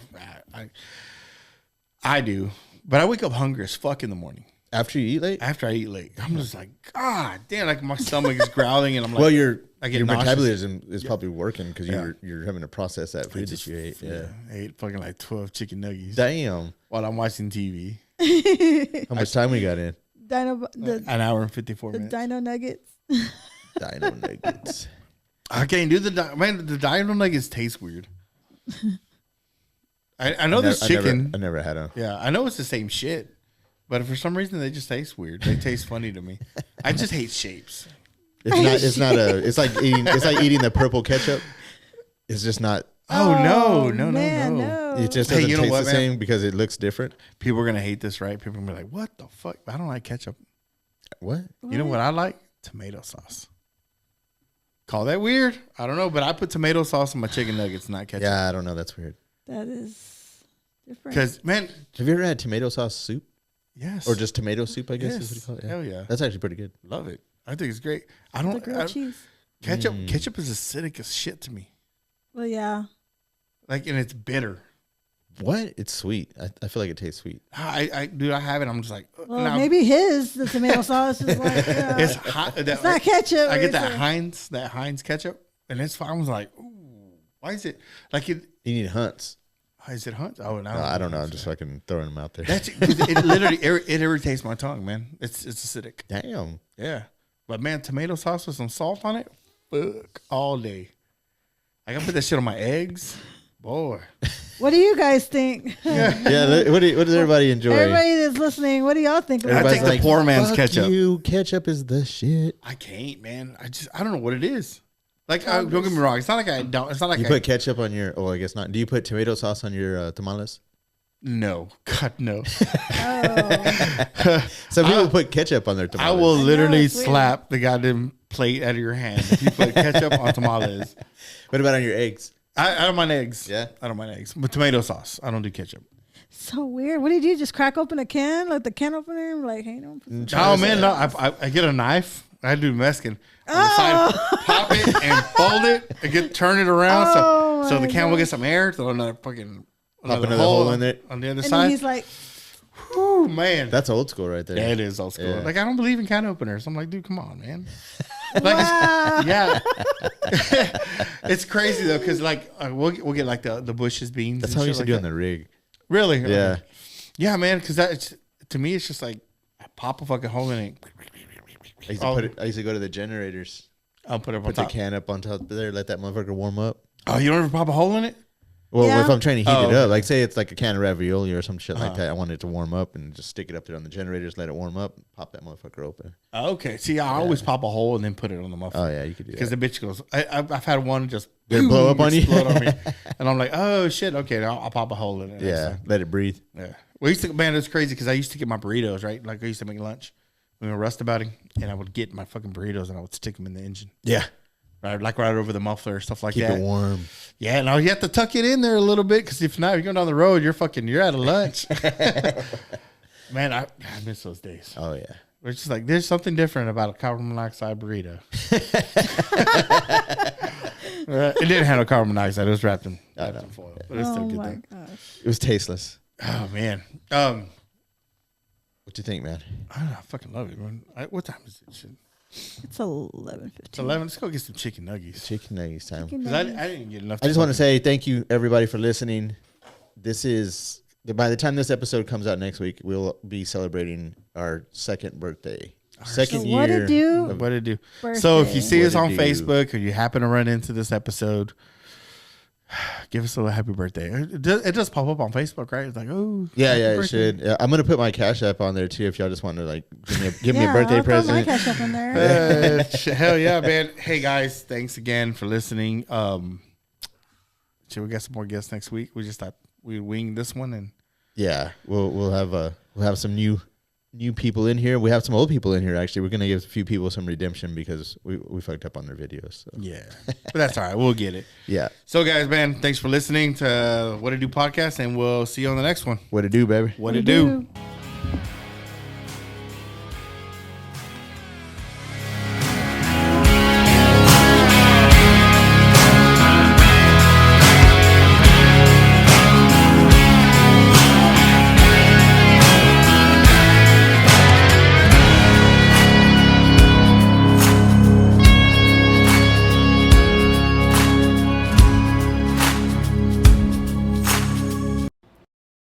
I do. But I wake up hungry as fuck in the morning. After you eat late? After I eat late. I'm just like, God damn, like my stomach is growling and I'm like, well, your nauseous. metabolism is probably working because you're having to process that food that you ate. Yeah. I ate fucking like 12 chicken nuggets. Damn. While I'm watching TV. How much time we got in? An hour and 54 minutes. Dino nuggets. Dino nuggets. I can't do the dino nuggets taste weird. I know there's chicken. I never had them. Yeah, I know it's the same shit, but for some reason they just taste weird. They taste funny to me. I just hate shapes. It's like eating the purple ketchup. It's just not. Oh, no. It just doesn't taste the same because it looks different. People are gonna hate this, right? People are gonna be like, "What the fuck?" I don't like ketchup. What? You know what I like? Tomato sauce. Call that weird? I don't know, but I put tomato sauce on my chicken nuggets, not ketchup. Yeah, I don't know. That's weird. That is different. Because, man. Have you ever had tomato sauce soup? Yes. Or just tomato soup, I guess Yes. is what you call it. Yeah. Hell yeah. That's actually pretty good. Love it. I think it's great. The grilled cheese. Ketchup is acidic as shit to me. Well, yeah. Like, and it's bitter. What? It's sweet. I feel like it tastes sweet. Dude, I have it. I'm just like, well, maybe the tomato sauce is like, it's hot. It's not ketchup. I get that Heinz ketchup, and it's fine. I was like, ooh, why is it like it? You need Hunt's. Is it Hunt's? Oh, no, I don't know. I'm just fucking throwing them out there. It literally it irritates my tongue, man. It's acidic. Damn. Yeah, but man, tomato sauce with some salt on it, fuck all day. I gotta put that shit on my eggs, boy. What do you guys think? Yeah. What does everybody enjoy? Everybody that's listening, what do y'all think? I take the poor man's ketchup. Ketchup is the shit. I can't, man. I don't know what it is. Like, don't get me wrong. It's not like I don't. It's not like you put ketchup on your. Oh, I guess not. Do you put tomato sauce on your tamales? No, God, no. Some people put ketchup on their tamales. I will literally slap the goddamn plate out of your hand if you put ketchup on tamales. What about on your eggs? I don't mind eggs. Yeah, I don't mind eggs. But tomato sauce, I don't do ketchup. So weird. What did you just crack open a can, like the can opener? Like, hey, no. Oh man, no. I get a knife. I do Mexican. On the side, pop it and fold it and turn it around so the can will get some air. Throw another hole in it on the other side. And he's like, "Whoo, man, that's old school right there." Yeah, it is old school. Yeah. Like I don't believe in can openers. I'm like, dude, come on, man. Wow. Yeah, it's crazy though, because like we'll get like the Bush's beans. That's how we used to do on the rig. Really? Yeah, yeah, man. Because to me, it's just like I pop a fucking hole in it. I used to go to the generators. I'll put the can up on top there, let that motherfucker warm up. Oh, you don't ever pop a hole in it? Well, if I'm trying to heat it up, like say it's like a can of ravioli or some shit like that, I want it to warm up and just stick it up there on the generators, let it warm up, pop that motherfucker open. Okay. See, I always pop a hole and then put it on the muffler. Oh yeah, you could do that. Because the bitch goes, I've had one just blow up on you, on me, and I'm like, oh shit, okay, I'll pop a hole in it. Yeah, let it breathe. Yeah. Well, it's crazy because I used to get my burritos right. Like I used to make lunch. We were rust about it, and I would get my fucking burritos and I would stick them in the engine. Yeah. Right over the muffler, stuff like that. Keep it warm. Yeah, now you have to tuck it in there a little bit because if not, you're going down the road, you're out of lunch. Man, I miss those days. Oh, yeah. It's just like, there's something different about a carbon monoxide burrito. It didn't have no carbon monoxide. It was wrapped in foil. But it's still good though. Gosh. It was tasteless. Oh, man. What do you think, man? I fucking love it, man. What time is it? Shit. It's 11:15. It's 11. Let's go get some chicken nuggets. Chicken nuggets time. I didn't get enough. I just want to say thank you, everybody, for listening. This is, by the time this episode comes out next week, we'll be celebrating our second birthday. Second year. What it do? What it do? Birthday. So if you see us on Facebook or you happen to run into this episode, give us a little happy birthday. It does pop up on Facebook, right? It's like, oh, yeah, it should. Yeah, I'm gonna put my Cash App on there too. If y'all just want to like give me a birthday present. Put my Cash App in there. Hell yeah, man! Hey guys, thanks again for listening. Should we get some more guests next week? We just thought we'd wing this one, and yeah, we'll have some new people in here. We have some old people in here. Actually, we're gonna give a few people some redemption because we fucked up on their videos. So. Yeah, but that's all right. We'll get it. Yeah. So, guys, man, thanks for listening to What It Do podcast, and we'll see you on the next one. What it do, baby? What it do.